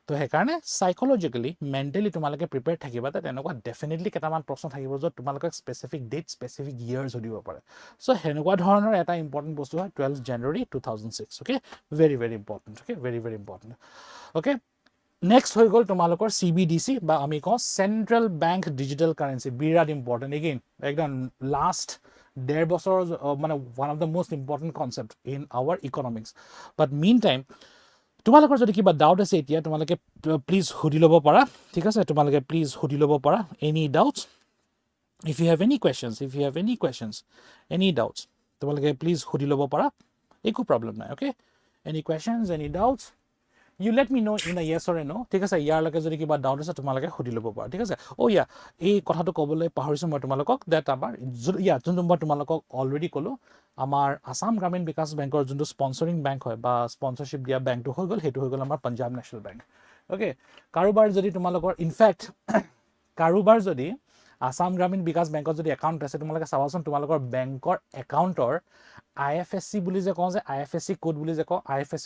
তো হেকাৰণে সাইকোলজিক্যালি মেন্টালি তোমালোকে প্ৰিপেয়াৰ থাকিবা that এনেকুৱা ডেফিনেটলি কেটামান প্ৰশ্ন থাকিব যত তোমালোকে স্পেসিফিক ডেট স্পেসিফিক ইয়াৰ্স হদিব পাৰে সো হেনেকুৱা ধৰণৰ এটা ইম্পৰ্টেন্ট বস্তু হয় 12 January 2006 okay very very important okay very very important okay next হৈ গল তোমালোকৰ CBDC বা আমি কওঁ সেন্ট্ৰাল বেংক ডিজিটাল কাৰেন্সি বিৰাট ইম্পৰ্টেন্ট again একদম লাষ্ট 1.5 বছৰ মানে one of the most important concept in our economics but meantime তোমালোকৰ যদি কিবা ডাউট আছে এতিয়া তোমালোকে প্লিজ হুদি লব পাৰা ঠিক আছে তোমালোকে প্লিজ হুদি লব পাৰা any doubts if you have any questions any doubts তোমালোকে প্লিজ হুদি লব পাৰা একো প্ৰবলেম নাই okay any questions any doubts you let me know in a yes or a no ঠিক আছে ইয়াৰ লগে যদি কিবা ডাউট আছে তোমালোকে হুদি লব পাৰা ঠিক আছে ও ইয়া এই কথাটো কবলৈ পাহৰিছো মই তোমালোকক that আমাৰ ইয়া যোনটো মই তোমালোকক অলৰেডি কলো আমাৰ আসাম গ্ৰামীণ বিকাশ বেংকৰ যোনটো স্পন্সৰিং বেংক হয় বা স্পন্সৰশিপ দিয়া বেংকটো হৈ গল হেতু হৈ গল আমাৰ পাঞ্জাব নেশ্যনেল বেংক ওকে কাৰোবাৰ যদি তোমালোকৰ ইনফ্যাক্ট কাৰোবাৰ যদি আসাম গ্ৰামীণ বিকাশ বেংকত যদি একাউন্ট আছে তোমালোকে চাবাচোন তোমালোকৰ বেংকৰ একাউন্টৰ IFSC বুলি যে কওঁ যে IFSC কোড বুলি যে কওঁ IFSC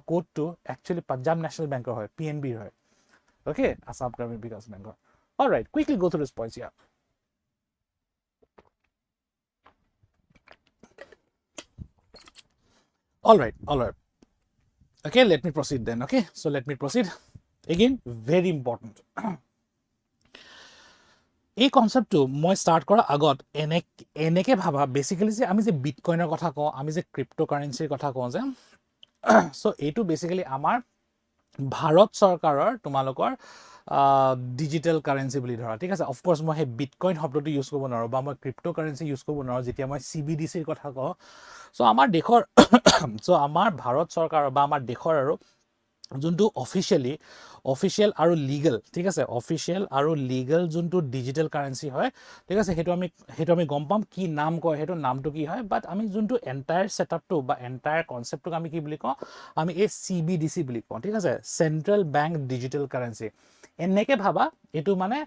কোডটো একচুয়ালি পাঞ্জাব নেশ্যনেল বেংকৰ হয় PNB হয় ওকে আসাম গ্ৰামীণ বিকাশ বেংকৰ all right quickly go through this points here all right okay let me proceed then okay so let me proceed again very important এই কনসেপ্টটো মই স্টার্ট কৰা আগত এনেকে ভাবা বেসিক্যালি যে আমি যে বিটকয়েনৰ কথা কওঁ আমি যে ক্ৰিপ্টোকাৰেন্সিৰ কথা কওঁ যে সো এইটো বেসিক্যালি আমাৰ ভাৰত চৰকাৰৰ তোমালোকৰ ডিজিটেল কাৰেন্সি বুলি ধৰা ঠিক আছে অফক'ৰ্ছ মই সেই বিটকইন শব্দটো ইউজ কৰিব নোৱাৰোঁ বা মই ক্ৰিপ্ট' কাৰেন্সি ইউজ কৰিব নোৱাৰোঁ যেতিয়া মই CBDCৰ কথা কওঁ চ' আমাৰ দেশৰ চ' আমাৰ ভাৰত চৰকাৰৰ বা আমাৰ দেশৰ আৰু যোনটো অফিচিয়েল আৰু লিগেল ঠিক আছে অফিচিয়েল আৰু লিগেল যোনটো ডিজিটেল কাৰেন্সি হয় ঠিক আছে সেইটো আমি গম পাম কি নাম কয় সেইটো নামটো কি হয় বাট আমি যোনটো এণ্টায়াৰ ছেটআপটো বা এণ্টায়াৰ কনচেপ্টটোক আমি কি বুলি কওঁ আমি এই CBDC বুলি কওঁ ঠিক আছে চেণ্ট্ৰেল বেংক ডিজিটেল কাৰেন্সি এনেকৈ ভাবা এইটো মানে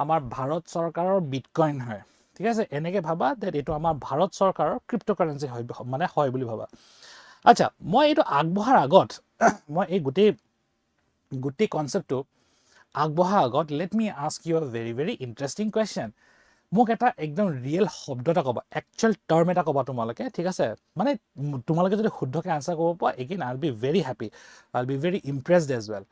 আমাৰ ভাৰত চৰকাৰৰ বিটকইন হয় ঠিক আছে এনেকৈ ভাবা যে এইটো আমাৰ ভাৰত চৰকাৰৰ ক্ৰিপ্ট' কাৰেন্সি হয় মানে হয় বুলি ভাবা আচ্ছা মই এইটো আগবঢ়াৰ আগত মই এই গোটেই কনচেপ্টটো আগবঢ়াৰ আগত লেট মি আস্ক ইউ আ ভেৰি ইণ্টাৰেষ্টিং কুৱেশ্যন মোক এটা একদম ৰিয়েল শব্দ এটা ক'বা একচুৱেল টাৰ্ম এটা ক'বা তোমালোকে ঠিক আছে মানে তোমালোকে যদি শুদ্ধকৈ আনচাৰ কৰিব পোৱা again I will be very happy I will be very impressed as well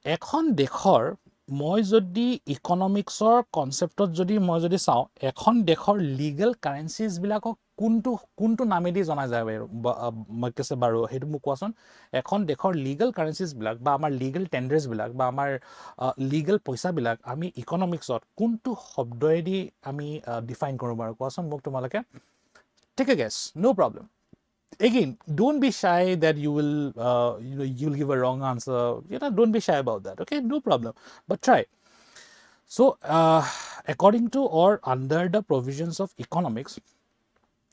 এখন দেশৰ মই যদি ইকনমিক্সৰ কনচেপ্টত যদি মই যদি চাওঁ এখন দেশৰ লিগেল কাৰেন্সিজবিলাকক কোনটো নামেদি জনা যায় মই কৈছে বাৰু সেইটো মোক কোৱাচোন এখন দেশৰ লিগেল কাৰেন্সিজবিলাক বা আমাৰ লিগেল টেণ্ডাৰ্ছবিলাক বা আমাৰ লিগেল পইচাবিলাক আমি ইকনমিক্সত কোনটো শব্দৰেদি আমি ডিফাইন কৰোঁ বাৰু কোৱাচোন মোক তোমালোকে take a guess no problem Again, don't be shy that you will you'll give a wrong answer. Don't be shy about that. Okay, no problem. But try. So, according to or under the provisions of economics,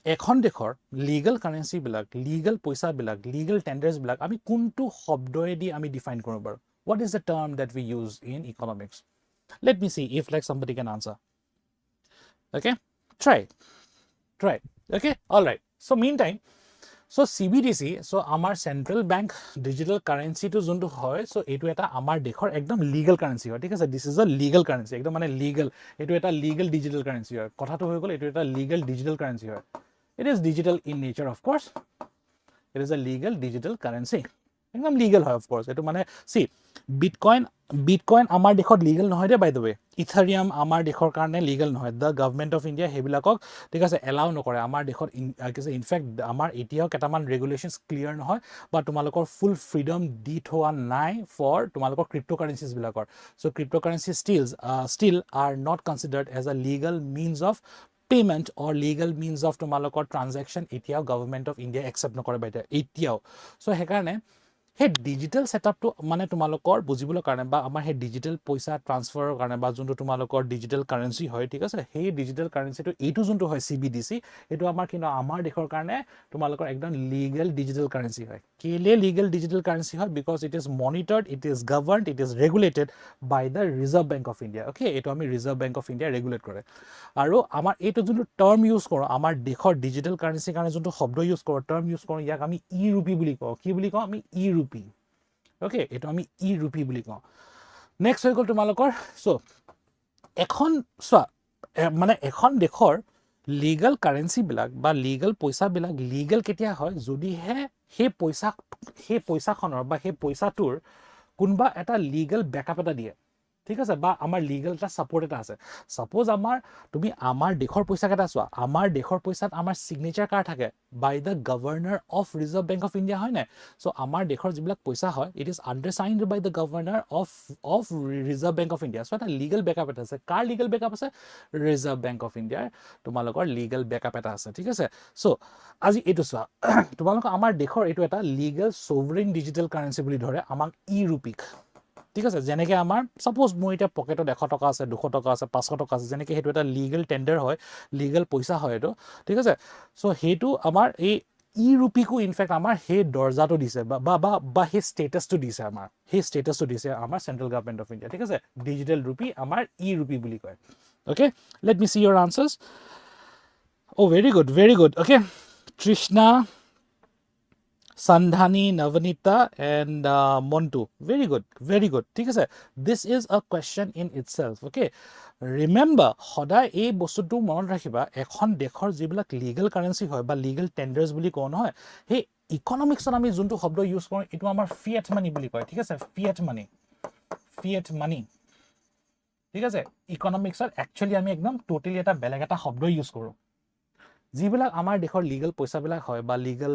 এখন দেশৰ legal কাৰেন্সিবিলাক legal পইচাবিলাক legal টেণ্ডাৰ্ছবিলাক আমি কোনটো শব্দৰেদি আমি define কৰোঁ বাৰু what is the term that we use in economics? Let me see if like somebody can answer. Okay, try. Okay, all right. So meantime, so CBDC, so আমাৰ central bank digital কাৰেন্সিটো যোনটো হয় চ' এইটো এটা আমাৰ দেশৰ একদম লিগেল কাৰেন্সি হয় ঠিক আছে this is a legal currency একদম মানে লিগেল এইটো এটা লিগেল ডিজিটেল কাৰেন্সি হয় কথাটো হৈ গ'ল এইটো এটা লিগেল ডিজিটেল কাৰেন্সি হয় it is digital in nature of course it is a legal digital currency একদম লিগেল হয় অফক'ৰ্ছ এইটো মানে চি বিটকইন আমাৰ দেশত লিগেল নহয় দে বাই দ্য ৱে ইথাৰিয়াম আমাৰ দেশৰ কাৰণে লিগেল নহয় দ্য গভৰ্ণমেণ্ট অফ ইণ্ডিয়া সেইবিলাকক ঠিক আছে এলাউ নকৰে আমাৰ দেশত ইনফেক্ট আমাৰ এতিয়াও কেইটামান ৰেগুলেশ্যনছ ক্লিয়াৰ নহয় বা তোমালোকৰ ফুল ফ্ৰীডম দি থোৱা নাই ফৰ তোমালোকৰ ক্ৰিপ্ট' কাৰেন্সিজবিলাকৰ so' cryptocurrency still are not considered as a legal means of payment or legal means of তোমালোকৰ ট্ৰানজেকশ্যন এতিয়াও গভৰ্ণমেণ্ট অফ ইণ্ডিয়া একচেপ্ট নকৰে বাইদেউ এতিয়াও চ' সেইকাৰণে সেই ডিজিটেল ছেটআপটো মানে তোমালোকৰ বুজিবলৈ কাৰণে বা আমাৰ সেই ডিজিটেল পইচা ট্ৰান্সফাৰৰ কাৰণে বা যোনটো তোমালোকৰ ডিজিটেল কাৰেন্সি হয় ঠিক আছে সেই ডিজিটেল কাৰেন্সিটো এইটো যোনটো হয় CBDC এইটো আমাৰ কিন্তু আমাৰ দেশৰ কাৰণে তোমালোকৰ একদম লিগেল ডিজিটেল কাৰেন্সি হয় কেলে লিগেল ডিজিটেল কাৰেন্সি হয় because it is monitored it is governed it is regulated by the Reserve bank of India okay এইটো আমি Reserve bank of India regulate কৰে আৰু আমাৰ এইটো যোনটো টাৰ্ম ইউজ কৰোঁ আমাৰ দেশৰ ডিজিটেল কাৰেন্সিৰ কাৰণে যোনটো শব্দ ইউজ কৰোঁ টাৰ্ম ইউজ কৰোঁ ইয়াক আমি ৰুপি বুলি কওঁ কি বুলি কওঁ আমি ৰুপি অ'কে এইটো আমি ৰুপি বুলি কওঁ নেক্সট হৈ গ'ল তোমালোকৰ চ' এখন চোৱা মানে এখন দেশৰ লিগেল কাৰেন্সিবিলাক বা লিগেল পইচাবিলাক লিগেল কেতিয়া হয় যদিহে সেই পইচাখনৰ বা সেই পইচাটোৰ কোনোবা এটা লিগেল বেকআপ এটা দিয়ে ঠিক আছে বা আমাৰ লিগেল এটা ছাপৰ্ট এটা আছে ছাপ'জ তুমি আমাৰ দেশৰ পইচাকেইটা চোৱা আমাৰ দেশৰ পইচাত আমাৰ ছিগনেচাৰ কাৰ থাকে by the governor of Reserve bank of India হয় নাই চ' আমাৰ দেশৰ যিবিলাক পইচা হয় it is undersigned by the governor of Reserve bank of India so' এটা লিগেল বেকআপ এটা আছে কাৰ লিগেল বেকআপ আছে ৰিজাৰ্ভ বেংক অফ ইণ্ডিয়াৰ তোমালোকৰ লিগেল বেকআপ এটা আছে ঠিক আছে চ' আজি এইটো চোৱা তোমালোকৰ আমাৰ দেশৰ এইটো এটা লিগেল ছ'ভৰেইন ডিজিটেল কাৰেন্সি বুলি ধৰে আমাক ৰুপিক ঠিক আছে যেনেকৈ আমাৰ ছাপ'জ মোৰ এতিয়া পকেটত 100 টকা আছে 200 টকা আছে 500 টকা আছে যেনেকৈ সেইটো এটা লিগেল টেণ্ডাৰ হয় লিগেল পইচা হয় এইটো ঠিক আছে চ' সেইটো আমাৰ এই ৰুপিকো ইনফেক্ট আমাৰ সেই দৰ্জাটো দিছে বা সেই ষ্টেটাছটো দিছে আমাৰ চেণ্ট্ৰেল গভৰ্ণমেণ্ট অফ ইণ্ডিয়া ঠিক আছে ডিজিটেল ৰুপি আমাৰ ৰুপি বুলি কয় okay let me see your answers oh' very good okay Trishna Sandhani, Navanita, and Montu. Very good. ঠিক আছে this is a question in itself. Okay, remember সদায় এই বস্তুটো মনত ৰাখিবা এখন দেশৰ যিবিলাক লিগেল কাৰেন্সি হয় বা লিগেল টেণ্ডাৰ্ছ বুলি কওঁ নহয় সেই ইকনমিক্সত আমি যোনটো শব্দ ইউজ কৰোঁ এইটো আমাৰ ফিয়েট মানি বুলি কয় ঠিক আছে ফিয়েট মানি ঠিক আছে ইকনমিক্সত একচুৱেলি আমি একদম টোটেলি এটা বেলেগ এটা শব্দ ইউজ কৰোঁ যিবিলাক আমাৰ দেশৰ লিগেল পইচাবিলাক হয় বা লিগেল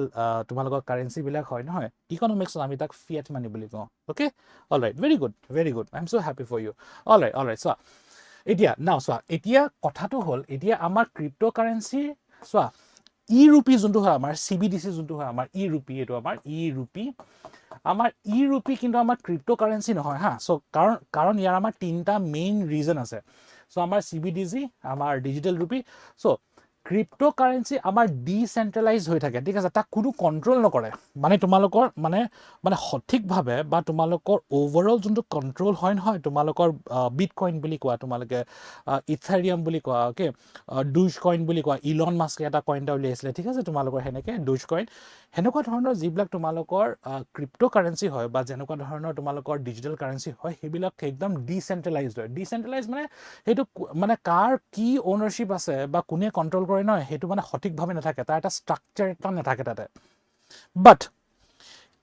তোমালোকৰ কাৰেঞ্চিবিলাক হয় নহয়, ইকনমিক্সত আমি তাক ফিয়াট মানি বুলি কওঁ। Okay, alright, very good, I am so' happy for you. Alright, চোৱা এতিয়া চোৱা, এতিয়া কথাটো হ'ল, এতিয়া আমাৰ ক্ৰিপ্ট' কাৰেঞ্চি চোৱা, ই ৰুপি যোনটো হয় আমাৰ, CBDC যোনটো হয় আমাৰ, ই ৰুপি, এইটো আমাৰ ই ৰুপি, কিন্তু আমাৰ ক্ৰিপ্ট' কাৰেঞ্চি নহয় হা। চ' কাৰণ ইয়াৰ আমাৰ 3টা মেইন ৰিজন আছে। চ' আমাৰ CBDC, আমাৰ ডিজিটেল ৰুপি। চ' ক্ৰিপ্ট' কাৰেঞ্চি আমাৰ ডিচেন্ট্ৰেলাইজ হৈ থাকে, ঠিক আছে, তাক কোনো কণ্ট্ৰল নকৰে, মানে তোমালোকৰ মানে সঠিকভাৱে বা তোমালোকৰ অভাৰঅল যোনটো কণ্ট্ৰল হয় নহয়, তোমালোকৰ বিটকইন বুলি কোৱা, তোমালোকে ইথাৰিয়াম বুলি কোৱা, অ'কে, ডুজ কইন বুলি কোৱা, ইলন মাস্কে এটা কইন এটা উলিয়াইছিলে, ঠিক আছে, তোমালোকৰ সেনেকৈ ডুজ কইন, সেনেকুৱা ধৰণৰ যিবিলাক তোমালোকৰ ক্ৰিপ্ট' কাৰেঞ্চি হয় বা যেনেকুৱা ধৰণৰ তোমালোকৰ ডিজিটেল কাৰেঞ্চি হয়, সেইবিলাক একদম ডিচেন্ট্ৰেলাইজড হয়। ডিচেন্ট্ৰেলাইজ মানে সেইটো মানে কাৰ কি অ'নাৰশ্বিপ আছে বা কোনে কণ্ট্ৰল কৰে নহয়, সেইটো মানে সঠিকভাৱে নাথাকে, তাৰ এটা ষ্ট্ৰাকচাৰ এটা নাথাকে তাতে। বাট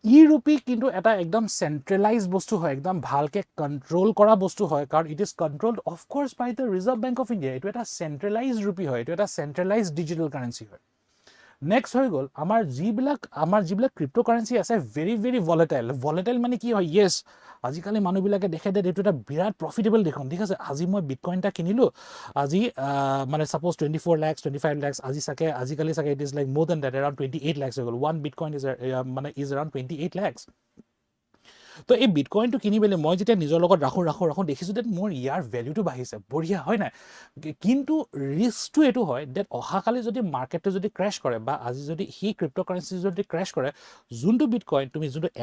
ই ৰুপি কিন্তু এটা একদম চেন্ট্ৰেলাইজ বস্তু হয়, একদম ভালকে কণ্ট্ৰল কৰা বস্তু হয়, কাৰণ it is controlled of course by the Reserve bank of India. এইটো এটা চেন্ট্ৰেলাইজ ৰুপি হয়, এইটো এটা চেন্ট্ৰেলাইজ ডিজিটেল কাৰেঞ্চি হয়। নেক্সট হৈ গ'ল আমাৰ যিবিলাক ক্ৰিপ্ট' কাৰেঞ্চি আছে, ভেৰি ভলেটাইল মানে কি হয়, য়েছ, আজিকালি মানুহবিলাকে দেখে যে এইটো এটা বিৰাট প্ৰফিটেবল দেখোন, ঠিক আছে, আজি মই বিটকইন এটা কিনিলোঁ, আজি মানে ছাপ'জ 24 লাখ 25 লাখ, আজিকালি চাগে ইট ইজ লাইক মোৰ দেন ডেট, এৰাউণ্ড 28 লাখ হৈ গ'ল। One bitcoin is around 28 lakh. তো এই বিটকইনটো কিনি পেলাই মই যেতিয়া নিজৰ লগত ৰাখোঁ, দেখিছোঁ যে মোৰ ইয়াৰ ভেলিউটো বাঢ়িছে, বঢ়িয়া হয় নাই। কিন্তু ৰিস্কটো এইটো হয় যে অহাকালি যদি মাৰ্কেটটো যদি ক্ৰেছ কৰে বা আজি যদি সেই ক্ৰিপ্ট' কাৰেঞ্চি যদি ক্ৰেছ কৰে, যোনটো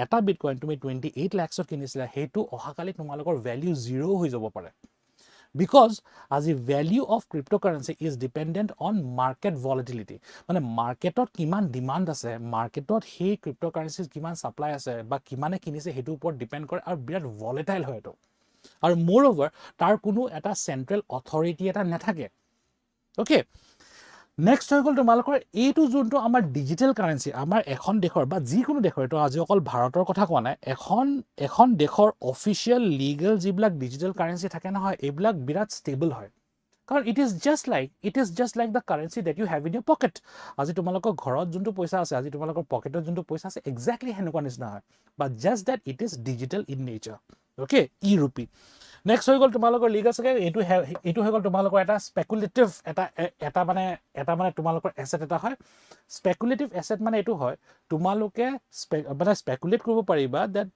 এটা বিটকইন তুমি 28 লাখছত কিনিছিলা, সেইটো অহাকালি তোমালোকৰ ভেলিউ 0 হৈ যাব পাৰে। বিকজ আজি value of crept' currency is dependent on market volatility, মানে মাৰ্কেটত কিমান ডিমাণ্ড আছে, মাৰ্কেটত সেই ক্ৰিপ্ট' কাৰেঞ্চিৰ কিমান ছাপ্লাই আছে বা কিমানে কিনিছে, সেইটোৰ ওপৰত ডিপেণ্ড কৰে, আৰু বিৰাট ভলেটাইল হয় এইটো। আৰু মোৰ অভাৰ তাৰ কোনো এটা চেণ্ট্ৰেল অথৰিটি এটা নাথাকে। অ'কে, নেক্সট হৈ গ'ল তোমালোকৰ এইটো যোনটো আমাৰ ডিজিটেল কাৰেঞ্চি, আমাৰ এখন দেশৰ বা যিকোনো দেশৰ, এইটো আজি অকল ভাৰতৰ কথা কোৱা নাই, এখন দেশৰ অফিচিয়েল লিগেল যিবিলাক ডিজিটেল কাৰেঞ্চি থাকে নহয়, এইবিলাক বিৰাট ষ্টেবল হয়, কাৰণ it is just like the currency that you have in your pocket. আজি তোমালোকৰ ঘৰত যোনটো পইচা আছে, আজি তোমালোকৰ পকেটত যোনটো পইচা আছে, এক্সেক্টলি সেনেকুৱা নিচিনা হয়, but just that it is digital in nature. Okay, e rupee. Next হৈ গ'ল তোমালোকৰ লিগ আছে, এইটো হৈ গ'ল তোমালোকৰ এটা স্পেকুলেটিভ এটা মানে তোমালোকৰ এছেট এটা হয়। স্পেকুলেটিভ এছেট মানে এইটো হয়, তোমালোকে মানে স্পেকুলেট কৰিব পাৰিবা ডেট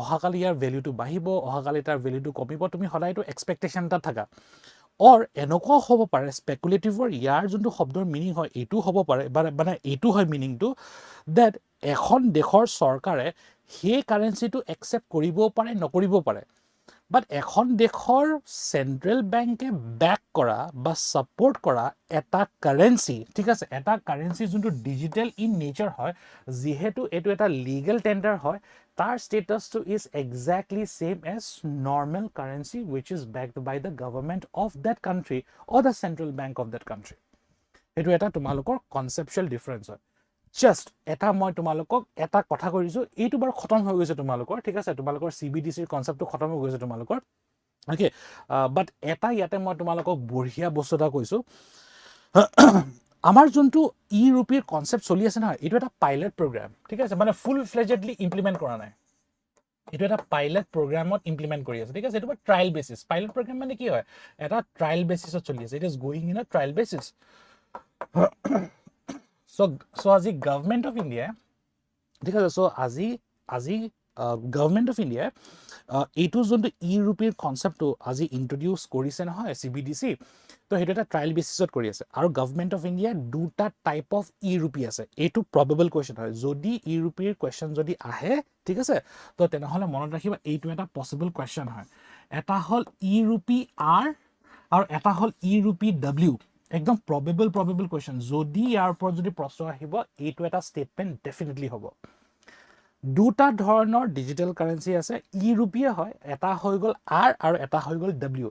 অহাকালি ইয়াৰ ভেলিউটো বাঢ়িব, অহাকালি তাৰ ভেলিউটো কমিব, তুমি সদায় এইটো এক্সপেক্টেশ্যন এটা থাকা। অৰ এনেকুৱাও হ'ব পাৰে, স্পেকুলেটিভৰ ইয়াৰ যোনটো শব্দৰ মিনিং হয়, এইটো হ'ব পাৰে, মানে এইটো হয় মিনিংটো ডেট এখন দেশৰ চৰকাৰে সেই কাৰেঞ্চিটো একচেপ্ট কৰিবও পাৰে, নকৰিবও পাৰে। বাট এখন দেশৰ চেন্ট্ৰেল বেংকে বেক কৰা বা ছাপোৰ্ট কৰা এটা কাৰেঞ্চি, ঠিক আছে, এটা কাৰেঞ্চি যোনটো ডিজিটেল ইন নেচাৰ হয়, যিহেতু এইটো এটা লিগেল টেণ্ডাৰ হয়, তাৰ ষ্টেটাছটো is exactly same as normal currency which is backed by the government of that country or the central bank of that country. সেইটো এটা তোমালোকৰ কনচেপচুৱেল ডিফাৰেঞ্চ হয়। জাষ্ট এটা মই তোমালোকক এটা কথা কৈ দিছোঁ, এইটো বাৰু খতম হৈ গৈছে তোমালোকৰ, ঠিক আছে, তোমালোকৰ CBDCৰ কনচেপ্টটো খতম হৈ গৈছে তোমালোকৰ। অ'কে, বাট এটা ইয়াতে মই তোমালোকক বঢ়িয়া বস্তু এটা কৈছোঁ, আমাৰ যোনটো ই ৰুপিৰ কনচেপ্ট চলি আছে নহয়, এইটো এটা পাইলট প্ৰগ্ৰাম, ঠিক আছে, মানে ফুল ফ্লেজেডলি ইমপ্লিমেণ্ট কৰা নাই, এইটো এটা পাইলট প্ৰগ্ৰামত ইমপ্লিমেণ্ট কৰি আছে, ঠিক আছে, এইটো ট্ৰায়েল বেচিছ। পাইলট প্ৰগ্ৰাম মানে কি হয়, এটা ট্ৰায়েল বেচিছত চলি আছে, it is going in a trial basis. So' আজি গভৰ্ণমেণ্ট অফ ইণ্ডিয়াই, ঠিক আছে, চ' আজি গভৰ্ণমেণ্ট অফ ইণ্ডিয়াই এইটো যোনটো ই ৰুপিৰ কনচেপ্টটো আজি ইণ্ট্ৰডিউচ কৰিছে নহয়, CBDC, তো সেইটো এটা ট্ৰায়েল বেচিছত কৰি আছে। আৰু গভৰ্ণমেণ্ট অফ ইণ্ডিয়াৰ দুটা টাইপ অফ ই ৰুপি আছে, এইটো প্ৰবেবল কুৱেশ্যন হয়, যদি ই ৰুপিৰ কুৱেশ্যন যদি আহে, ঠিক আছে, তো তেনেহ'লে মনত ৰাখিবা এইটো এটা পচিবল কুৱেশ্যন হয়। এটা হ'ল ই ৰুপি R আৰু এটা হ'ল ই ৰুপি W, একদম প্ৰবেবল কুৱেশ্যন, যদি ইয়াৰ ওপৰত যদি প্ৰশ্ন আহিব, এইটো এটা ষ্টেটমেণ্ট ডেফিনেটলি হ'ব। দুটা ধৰণৰ ডিজিটেল কাৰেঞ্চি আছে, ই ৰুপিয়ে হয়, এটা হৈ গ'ল R আৰু এটা হৈ গ'ল W।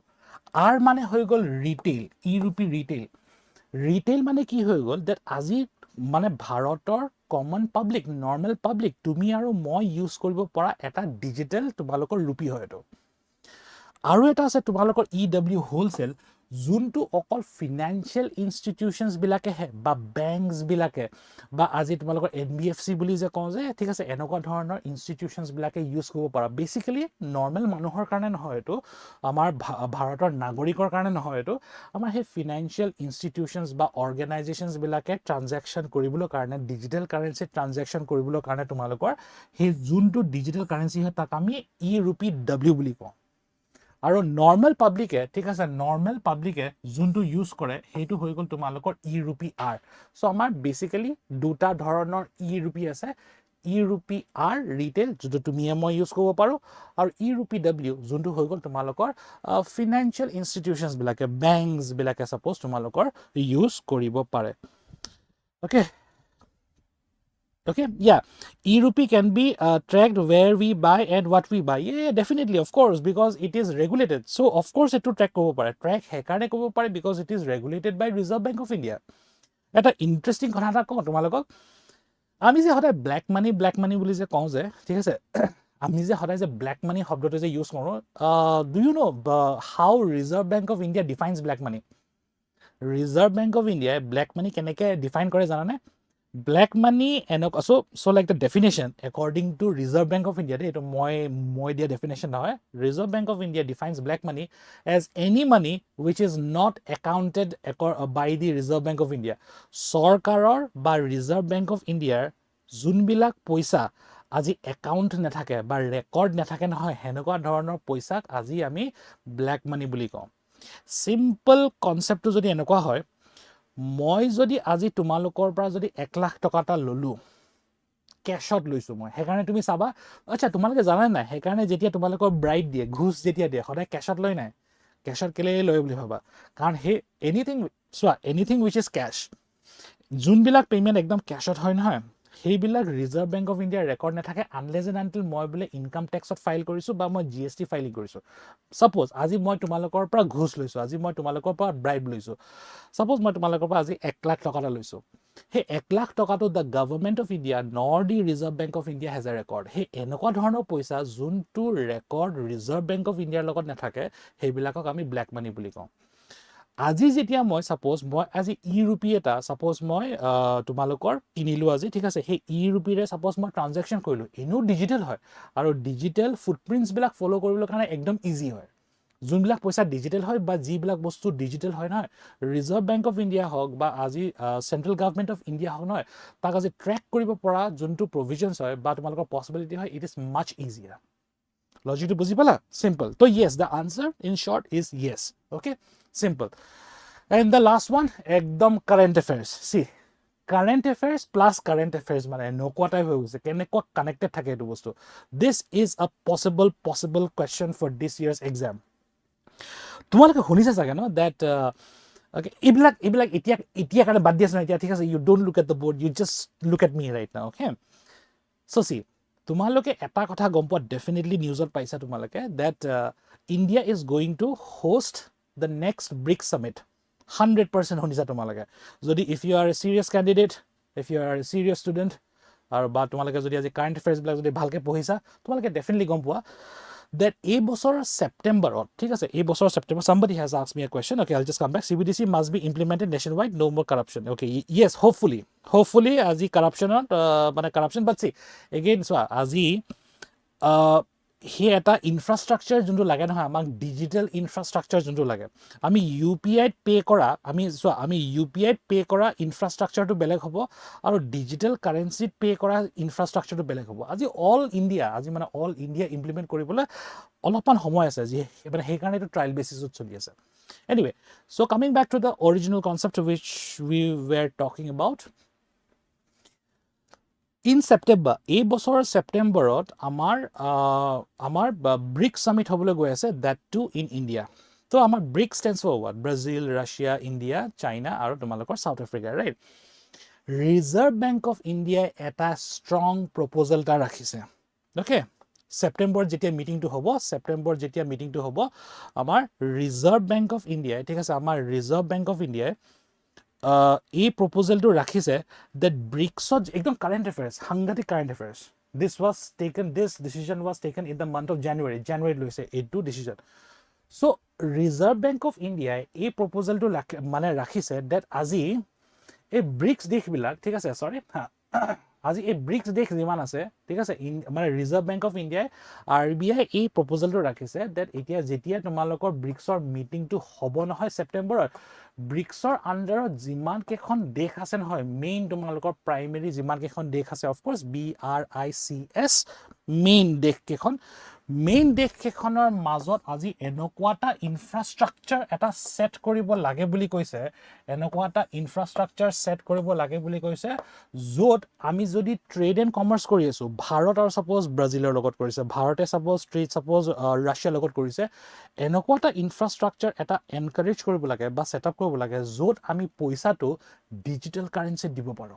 R মানে হৈ গ'ল ৰিটেইল, ই ৰুপি ৰিটেইল মানে কি হৈ গ'ল, ডেট আজি মানে ভাৰতৰ কমন পাব্লিক, নৰ্মেল পাব্লিক, তুমি আৰু মই ইউজ কৰিব পৰা এটা ডিজিটেল তোমালোকৰ ৰুপি হয় এইটো। আৰু এটা আছে তোমালোকৰ EW হোলচেল, যোনটো অকল ফিনান্সিয়েল ইনষ্টিটিউশ্যনছ বিলাকেহে বা বেংকছ বিলাকে বা আজি তোমালোকৰ NBFC বুলি যে কওঁ যে ঠিক আছে এনেকুৱা ধৰণৰ ইনষ্টিটিউশ্যনছ বিলাকে ইউজ কৰিব পাৰা বেচিকেলি নৰ্মেল মানুহৰ কাৰণে নহয় এইটো আমাৰ ভাৰতৰ নাগৰিকৰ কাৰণে নহয় এইটো আমাৰ সেই ফিনান্সিয়েল ইনষ্টিটিউশ্যনছ বা অৰ্গেনাইজেশ্যনছ বিলাকে ট্ৰানজেকশ্যন কৰিবলৈ কাৰণে ডিজিটেল কাৰেঞ্চি ট্ৰানজেকশ্যন কৰিবলৈ কাৰণে তোমালোকৰ সেই যোনটো ডিজিটেল কাৰেঞ্চি হয় তাক আমি E-Rupee বুলি কওঁ আৰু নৰ্মেল পাব্লিকে ঠিক আছে নৰ্মেল পাব্লিকে যোনটো ইউজ কৰে সেইটো হৈ গ'ল তোমালোকৰ E-Rupee R সো আমাৰ বেচিকেলি দুটা ধৰণৰ E-Rupee আছে E-Rupee R ৰিটেল যোনটো তুমি মই ইউজ কৰিব পাৰো আৰু E-Rupee যোনটো হৈ গ'ল তোমালোকৰ ফিনান্সিয়েল ইনষ্টিটিউশ্যনছ বিলাকে বেংকছ বিলাকে সাপোজ তোমালোকৰ ইউজ কৰিব পাৰে okay Okay, yeah, E-Rupee can be tracked where we buy and what we buy. Yeah, definitely, of course, because it is regulated. So, of course, it to track kobo pare. Track hekane kobo pare because it is regulated by Reserve Bank of India. Eta interesting কথা এটা কওঁ তোমালোকক আমি যে সদায় black money বুলি যে কওঁ যে ঠিক আছে আমি যে সদায় যে ব্ল্যাক মানি শব্দটো যে ইউজ কৰোঁ do you know how reserve bank of India defines black money reserve bank of ইণ্ডিয়াই ব্ল্যাক মানি কেনেকৈ ডিফাইন কৰে জানানে Black money and so like the definition according to Reserve Bank of India eto moi dia definition na hoy Reserve Bank of India defines black money as any money which is not accounted by the Reserve Bank of India sarkaror ba Reserve Bank of India jun bilak poisa আজি account নাথাকে বা record নাথাকে নহয় হেনেকুৱা ধৰণৰ পইচাক আজি আমি black money বুলি কওঁ সিম্পল কনসেপ্টটো যদি এনেকুৱা হয় মই যদি আজি তোমালোকৰ পৰা যদি 1 লাখ টকাটা ললো ক্যাশত লৈছো মই হেকাৰণে তুমি চাবা আচ্ছা তোমালোকে জানা নাই হেকাৰণে যেতিয়া তোমালোকৰ ব্ৰাইড দিয়ে ঘুষ যেতিয়া দিয়ে সদায় ক্যাশত লৈ নাই ক্যাশত কেলে লয় বুলি ভাবা কাৰণ হে এনিথিং which is cash যোনবিলাক পেমেন্ট একদম ক্যাশত হয় নহয় সেইবিলাক ৰিজাৰ্ভ বেংক অফ ইণ্ডিয়াৰ ৰেকৰ্ড নাথাকে আনলেছ এণ্ড আনটিল মই বোলে ইনকাম টেক্সত ফাইল কৰিছো বা মই GST ফাইলিং কৰিছো সাপোজ আজি মই তোমালোকৰ পৰা ঘুষ লৈছো আজি মই তোমালোকৰ পৰা ব্ৰাইব লৈছো সাপোজ মই তোমালোকৰ পৰা আজি 1 লাখ টকা লৈছো হে 1 লাখ টকাটো the government of India nor the Reserve bank of India has a record হে এনেকুৱা ধৰণৰ পইচা যোনটো ৰেকৰ্ড ৰিজাৰ্ভ বেংক অফ ইণ্ডিয়াৰ লগত নাথাকে সেইবিলাকক আমি ব্ল্যাক মানি বুলি কওঁ আজি যেতিয়া মই সাপোজ মই আজি E-Rupee এটা সাপোজ মই তোমালোকৰ কিনিলো আজি ঠিক আছে হে E-Rupee ৰে সাপোজ মই ট্ৰানজেকশ্যন কৰিলো এনো ডিজিটেল হয় আৰু ডিজিটেল ফুটপ্ৰিন্টস বিলাক ফলো কৰিবলৈ কাৰণে একদম ইজি হয় যোনবিলাক পইচা ডিজিটেল হয় বা যিবিলাক বস্তু ডিজিটেল হয় নহয় ৰিজাৰ্ভ বেংক অফ ইণ্ডিয়া হওক বা আজি সেন্ট্ৰেল গভৰ্ণমেণ্ট অফ ইণ্ডিয়া হওক নহয় তাক আজি ট্ৰেক কৰিব পৰা যোনটো প্ৰভিজনছ হয় বা তোমালোকৰ পসিবিলিটি হয় ইট ইজ মাচ ইজিয়াৰ লজিকটো বুজি পালা সিম্পল তো yes the answer in short is yes okay simple and the last one ekdom current affairs see current affairs plus current affairs mane nokwa type hoy gose kenekwa connected thake etu bostu this is a possible question for this year's exam tumaloke hunisa sage no that okay iblak etia kane bad dias na etia thik ase you don't look at the board you just look at me right now okay so see তোমালোকে এটা কথা গম পোৱা definitely নিউজত পাইছা তোমালোকে that India is going to host the next BRICS summit 100% শুনিছা তোমালোকে যদি if you are a serious candidate if you are a serious student আৰু বা তোমালোকে যদি আজি কাৰেন্ট অ্যাফেয়াৰ্স বিলাক যদি ভালকে পঢ়িছা তোমালোকে ডেফিনেটলি গম পোৱা that এই বছৰ সেপ্টেম্বৰত ঠিক আছে এই বছৰ September somebody has asked me a question okay I'll just come back CBDC must be implemented nationwide no more corruption okay yes hopefully আজি corruption মানে corruption but see again so আজি হে এটা ইনফ্ৰাষ্ট্ৰাকচাৰ যোনটো লাগে নহয় আমাক ডিজিটেল ইনফ্ৰাষ্ট্ৰাকচাৰ যোনটো লাগে আমি ইউপিআইত পে কৰা আমি ইউপিআইত পে কৰা ইনফ্ৰাষ্ট্ৰাকচাৰটো বেলেগ হ'ব আৰু ডিজিটেল কাৰেন্সিত পে কৰা ইনফ্ৰাষ্ট্ৰাকচাৰটো বেলেগ হ'ব আজি অল ইণ্ডিয়া ইমপ্লিমেন্ট কৰিবলৈ অলপমান সময় আছে যি মানে সেই কাৰণে এটা ট্ৰায়াল বেচিছত চলি আছে anyway so coming back to the original concept which we were talking about in September এই বছৰ সেপ্টেম্বৰত আমাৰ BRICS summit হ'বলৈ গৈ আছে that too in India তো আমাৰ BRICS stands for what Brazil Russia India China আৰু তোমালোকৰ South Africa right Reserve Bank of India এটা strong proposal টা ৰাখিছে okay সেপ্টেম্বৰ যেতিয়া মিটিংটো হ'ব আমাৰ Reserve Bank of India ঠিক আছে আমাৰ Reserve Bank of India এই proposal-টো ৰাখিছে that BRICS একদম current affairs সাংঘাতিক current affairs this decision was taken in the month of January লৈছে এইটো decision so reserve bank of ইণ্ডিয়াই এই প্ৰপ'জেলটো মানে ৰাখিছে ডেট আজি এই ব্ৰিক্স দেশবিলাক ঠিক আছে সৰি আজি এই ব্ৰিক্স দেশ যিমান আছে ঠিক আছে মানে ৰিজাৰ্ভ বেংক অফ ইণ্ডিয়াই RBI এই প্ৰপ'জেলটো ৰাখিছে ডেট এতিয়া যেতিয়া তোমালোকৰ ব্ৰিক্সৰ মিটিংটো হ'ব নহয় ছেপ্টেম্বৰত ব্ৰিক্সৰ আণ্ডাৰত যিমান কেইখন দেশ আছে নহয় মেইন তোমালোকৰ প্ৰাইমেৰী যিমান কেইখন দেশ আছে অফক'ৰ্ছ BRICS মেইন দেশ কেইখনৰ মাজত আজি এনেকুৱা এটা ইনফ্ৰাষ্ট্ৰাকচাৰ এটা সেট কৰিব লাগে বুলি কৈছে য'ত আমি যদি ট্ৰেড এণ্ড কমাৰ্চ কৰি আছো ভাৰত আৰু সাপোজ ব্ৰাজিলৰ লগত কৰিছে ভাৰতে সাপোজ ৰাছিয়াৰ লগত কৰিছে এনেকুৱা এটা ইনফ্ৰাষ্ট্ৰাকচাৰ এটা এনকাৰেজ কৰিব লাগে বা সেটআপ কৰিব লাগে য'ত আমি পইচাটো ডিজিটেল কাৰেন্সিত দিব পাৰো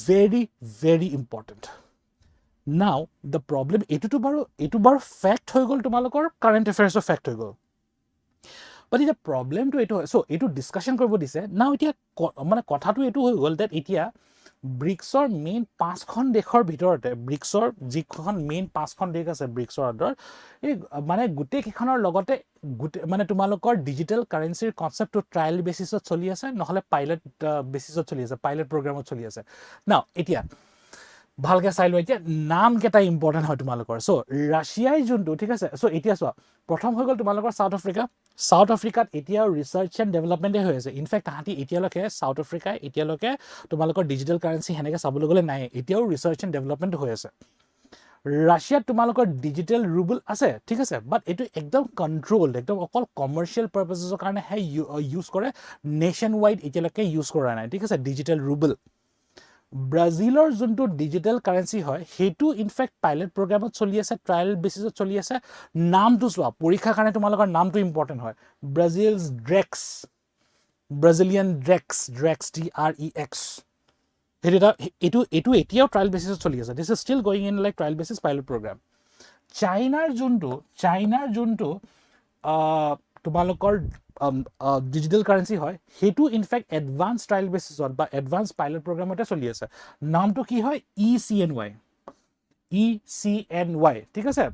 very very important. Now the problem etu bar fact hoy gol tumalokor current affairs of fact hoy gol but the problem to etu so etu discussion koribo dise now etia mane kotha tu etu hoy gol that etia ব্ৰিক্সৰ main 5খন দেশৰ ভিতৰতে ব্ৰিক্সৰ যিখন main 5খন দেশ আছে ব্ৰিক্সৰ under এই মানে গুটে কিখনৰ লগতে মানে তোমালোকৰ ডিজিটেল কাৰেন্সিৰ কনসেপ্টটো ট্ৰায়াল বেসিছত চলি আছে নহলে পাইলট বেসিছত চলি আছে পাইলট প্ৰগ্ৰামত চলি আছে নাও এতিয়া ভালকে চাই লো এতিয়া নাম কেটা ইম্পৰ্টেন্ট হয় তোমালোকৰ সো ৰাছিয়াই যোনটো ঠিক আছে সো এতিয়া চোৱা প্ৰথম হৈ গল তোমালোকৰ সাউথ আফ্ৰিকাত এতিয়া ৰিসাৰ্চ এণ্ড ডেভেলপমেন্টে হৈ আছে ইনফ্যাক্ট তাহাঁতি এতিয়ালৈকে সাউথ আফ্ৰিকাই এতিয়ালৈকে তোমালোকৰ ডিজিটেল কাৰেন্সি হেনেকে চাবলৈ গলে নাই এতিয়াও ৰিসাৰ্চ এণ্ড ডেভেলপমেন্ট হৈ আছে ৰাছিয়াত তোমালোকৰ ডিজিটেল ৰুবল আছে ঠিক আছে বাট এটো একদম কন্ট্ৰোলড একদম অকল কমাৰ্শিয়াল পাৰপাসেছৰ কাৰণে হে ইউজ কৰে নেশন ওয়াইড এতিয়ালৈকে ইউজ কৰা নাই ঠিক আছে ডিজিটেল ৰুবল ব্ৰাজিলৰ যোনটো ডিজিটেল কাৰেন্সি হয় হেতু ইনফ্যাক্ট পাইলট প্ৰগ্ৰামত চলি আছে ট্ৰায়াল বেসিছত চলি আছে নামটো চোৱা পৰীক্ষাৰ কাৰণে তোমালোকৰ নামটো ইম্পৰ্টেন্ট হয় ব্ৰাজিলিয়ান ড্ৰেক্স DREX এটো এতিয়াও ট্ৰায়াল বেসিছত চলি আছে this is still going in like trial basis pilot programme চাইনাৰ যোনটো তোমালোকৰ ডিজিটেল কারেন্সি হয় হেতু ইনফ্যাক্ট এডভান্স ট্রায়াল বেসিছত বা এডভান্স পাইলট প্রোগ্রামতে চলি আছে নামটো কি হয় ECNY ঠিক আছে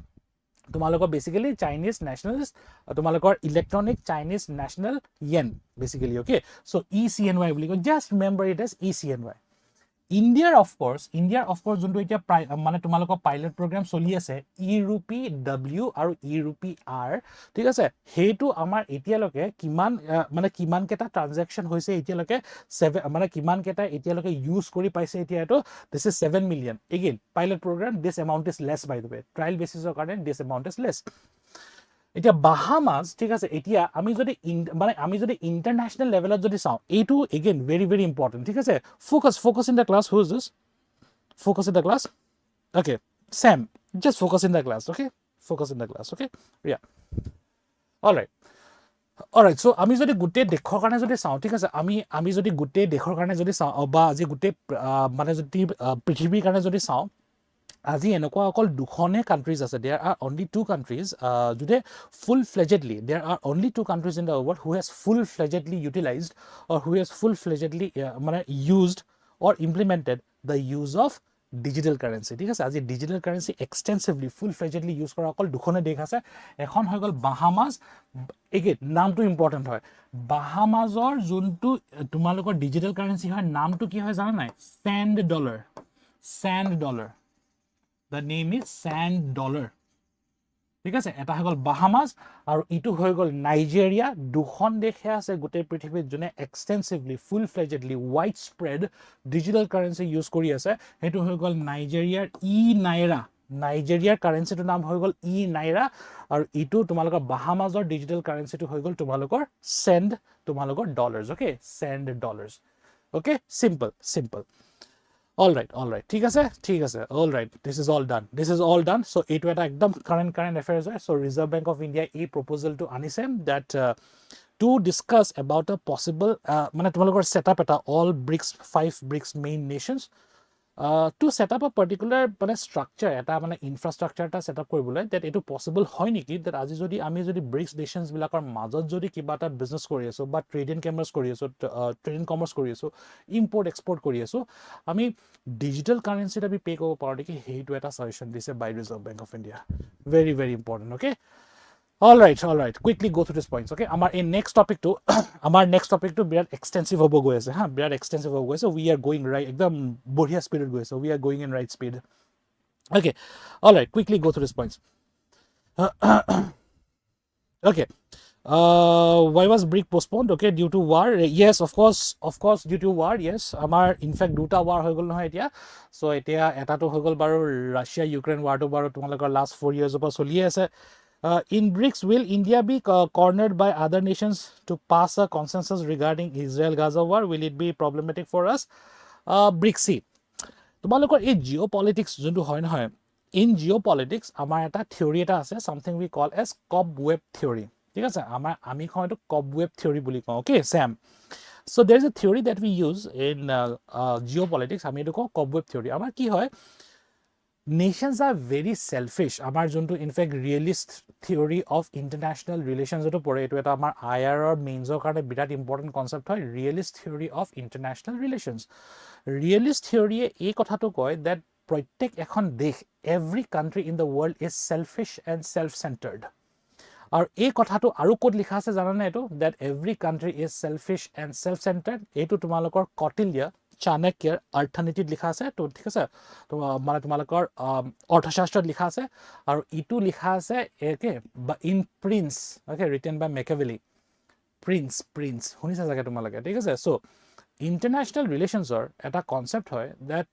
তোমালোকৰ বেসিক্যালি চাইনিজ ন্যাশনালিস্ট তোমালোকৰ electronic Chinese national yen basically okay so ECNY বুলি কয় just remember it as ECNY ইণ্ডিয়াৰ অফ কোৰ্স যোনটো এতিয়া মানে তোমালোকৰ পাইলট প্ৰগ্ৰাম চলি আছে Rupee W আৰু Rupee R ঠিক আছে হেতু আমাৰ এতিয়ালৈকে কিমান কেটা ট্ৰানজাকশন হৈছে এতিয়ালৈকে 7 মানে কিমান কেটা এতিয়ালৈকে ইউজ কৰি পাইছে এতিয়া এটো this is 7 million again pilot programme this amount is less by the way trial বেসিছৰ কাৰণে দিস এমাউন্ট ইজ লেস এতিয়া বাহামাস ঠিক আছে এতিয়া আমি যদি ইন্টারন্যাশনাল লেভেলত যদি চাও এইটো এগেইন very very important ঠিক আছে focus in the class who is this focus in the class okay Sam just focus in the class okay yeah all right so আমি যদি গুটে দেখৰ কাৰণে যদি চাও ঠিক আছে আমি যদি গুটে দেখৰ কাৰণে যদি চাও বা আজি গুটে মানে যদি পৃথিৱীৰ কাৰণে যদি চাও আজি এনেকুৱা অকল দুখনে কান্ট্ৰিজ আছে there are only two countries today full-fledgedly there are only two countries in the world who has full-fledgedly utilized or who has full-fledgedly used or implemented the use of digital currency ঠিক আছে আজি digital currency extensively full-fledgedly use কৰা অকল দুখনে দেশ আছে এখন হৈ গল বাহামাস এগেইন নামটো ইম্পৰ্টেন্ট হয় বাহামাসৰ যোনটো তোমালোকৰ digital currency হয় নামটো কি হয় জানা নাই sand dollar The name is sand dollar. ঠিক আছে এটা হৈ গল বাহামাস আৰু ইটো হৈ গল নাইজেৰিয়া দুখন দেশে আছে গোটেই পৃথিৱীত জনে extensively full fledgedly widespread digital currency use কৰি আছে হেতু হৈ গল নাইজেৰিয়াৰ নাইজেৰিয়াৰ কাৰেন্সিটোৰ নাম হৈ গল নাইৰা আৰু ইটো তোমালোকৰ বাহামাসৰ ডিজিটাল কাৰেন্সিটো হৈ গল তোমালোকৰ sand তোমালোকৰ ডলাৰ্স okay sand dollars okay simple all right ঠিক আছে all right this is all done so eto eta ekdom current affairs so Reserve Bank of India a proposal to anisem that to discuss about a possible mane tumalokor setup eta all 5 BRICS main nations to set up a particular structure eta infrastructure ta set up koribole that eto possible hoy niki that aji jodi ami jodi BRICS nations bilakor majot jodi kiba ta business kori aso ba trade and commerce kori aso import export kori aso ami digital currency ta bi pay kobo paro niki heitu eta suggestion dise by Reserve Bank of India very very important okay All right. Quickly go through these points. Okay. Next topic to birat extensive hobo go ase. Ha, birat extensive hobo go ase. We are going right. Ekdam bodhiya speed go ase. We are going in right speed. Okay. All right. Quickly go through these points. Okay. Why was BRIC postponed? Okay, due to war. Yes, of course, due to war. Yes, in fact, duta war হৈ গল নহয় এতিয়া. So এতিয়া এটাটো হৈ গল বাৰু Russia Ukraine war to বাৰু তোমালোকৰ last 4 years পৰা চলি আছে. In BRICS, will India be cornered by other nations to pass a consensus regarding Israel-Gaza war? Will it be problematic for us? BRICS. তোমালোকৰ এই geopolitics যোনটো হয় নহয়, in geopolitics আমাৰ এটা theory এটা আছে, something we call as cobweb theory. ঠিক আছে, আমি কয়তো cobweb theory বুলি কওঁ. Okay, Sam. So there is a theory that we use in geopolitics. আমি এটো কওঁ cobweb theory. আমাৰ কি হয়, nations are very selfish. Amar juntu in fact realist theory of international relations joto pore etu eta amar IR or mains or karone birat important concept hoy, realist theory of international relations. Realist theory ei kotha to koy that protek ekhon desh, every country in the world is selfish and self-centered. Ar ei kotha to aru kod likha ase janane etu, that every country is selfish and self-centered. Etu tumalokor Kautilya Chanakya অৰ্থনীতিত লিখা আছে তো, ঠিক আছে, তো মানে তোমালোকৰ অৰ্থশাস্ত্ৰত লিখা আছে, আৰু ইটো লিখা আছে একে in Prince, okay, written by Machiavelli, Prince শুনিছা চাগে তোমালোকে, ঠিক আছে. চ' ইণ্টাৰনেশ্যনেল ৰিলেশ্যনছৰ এটা কনচেপ্ট হয় that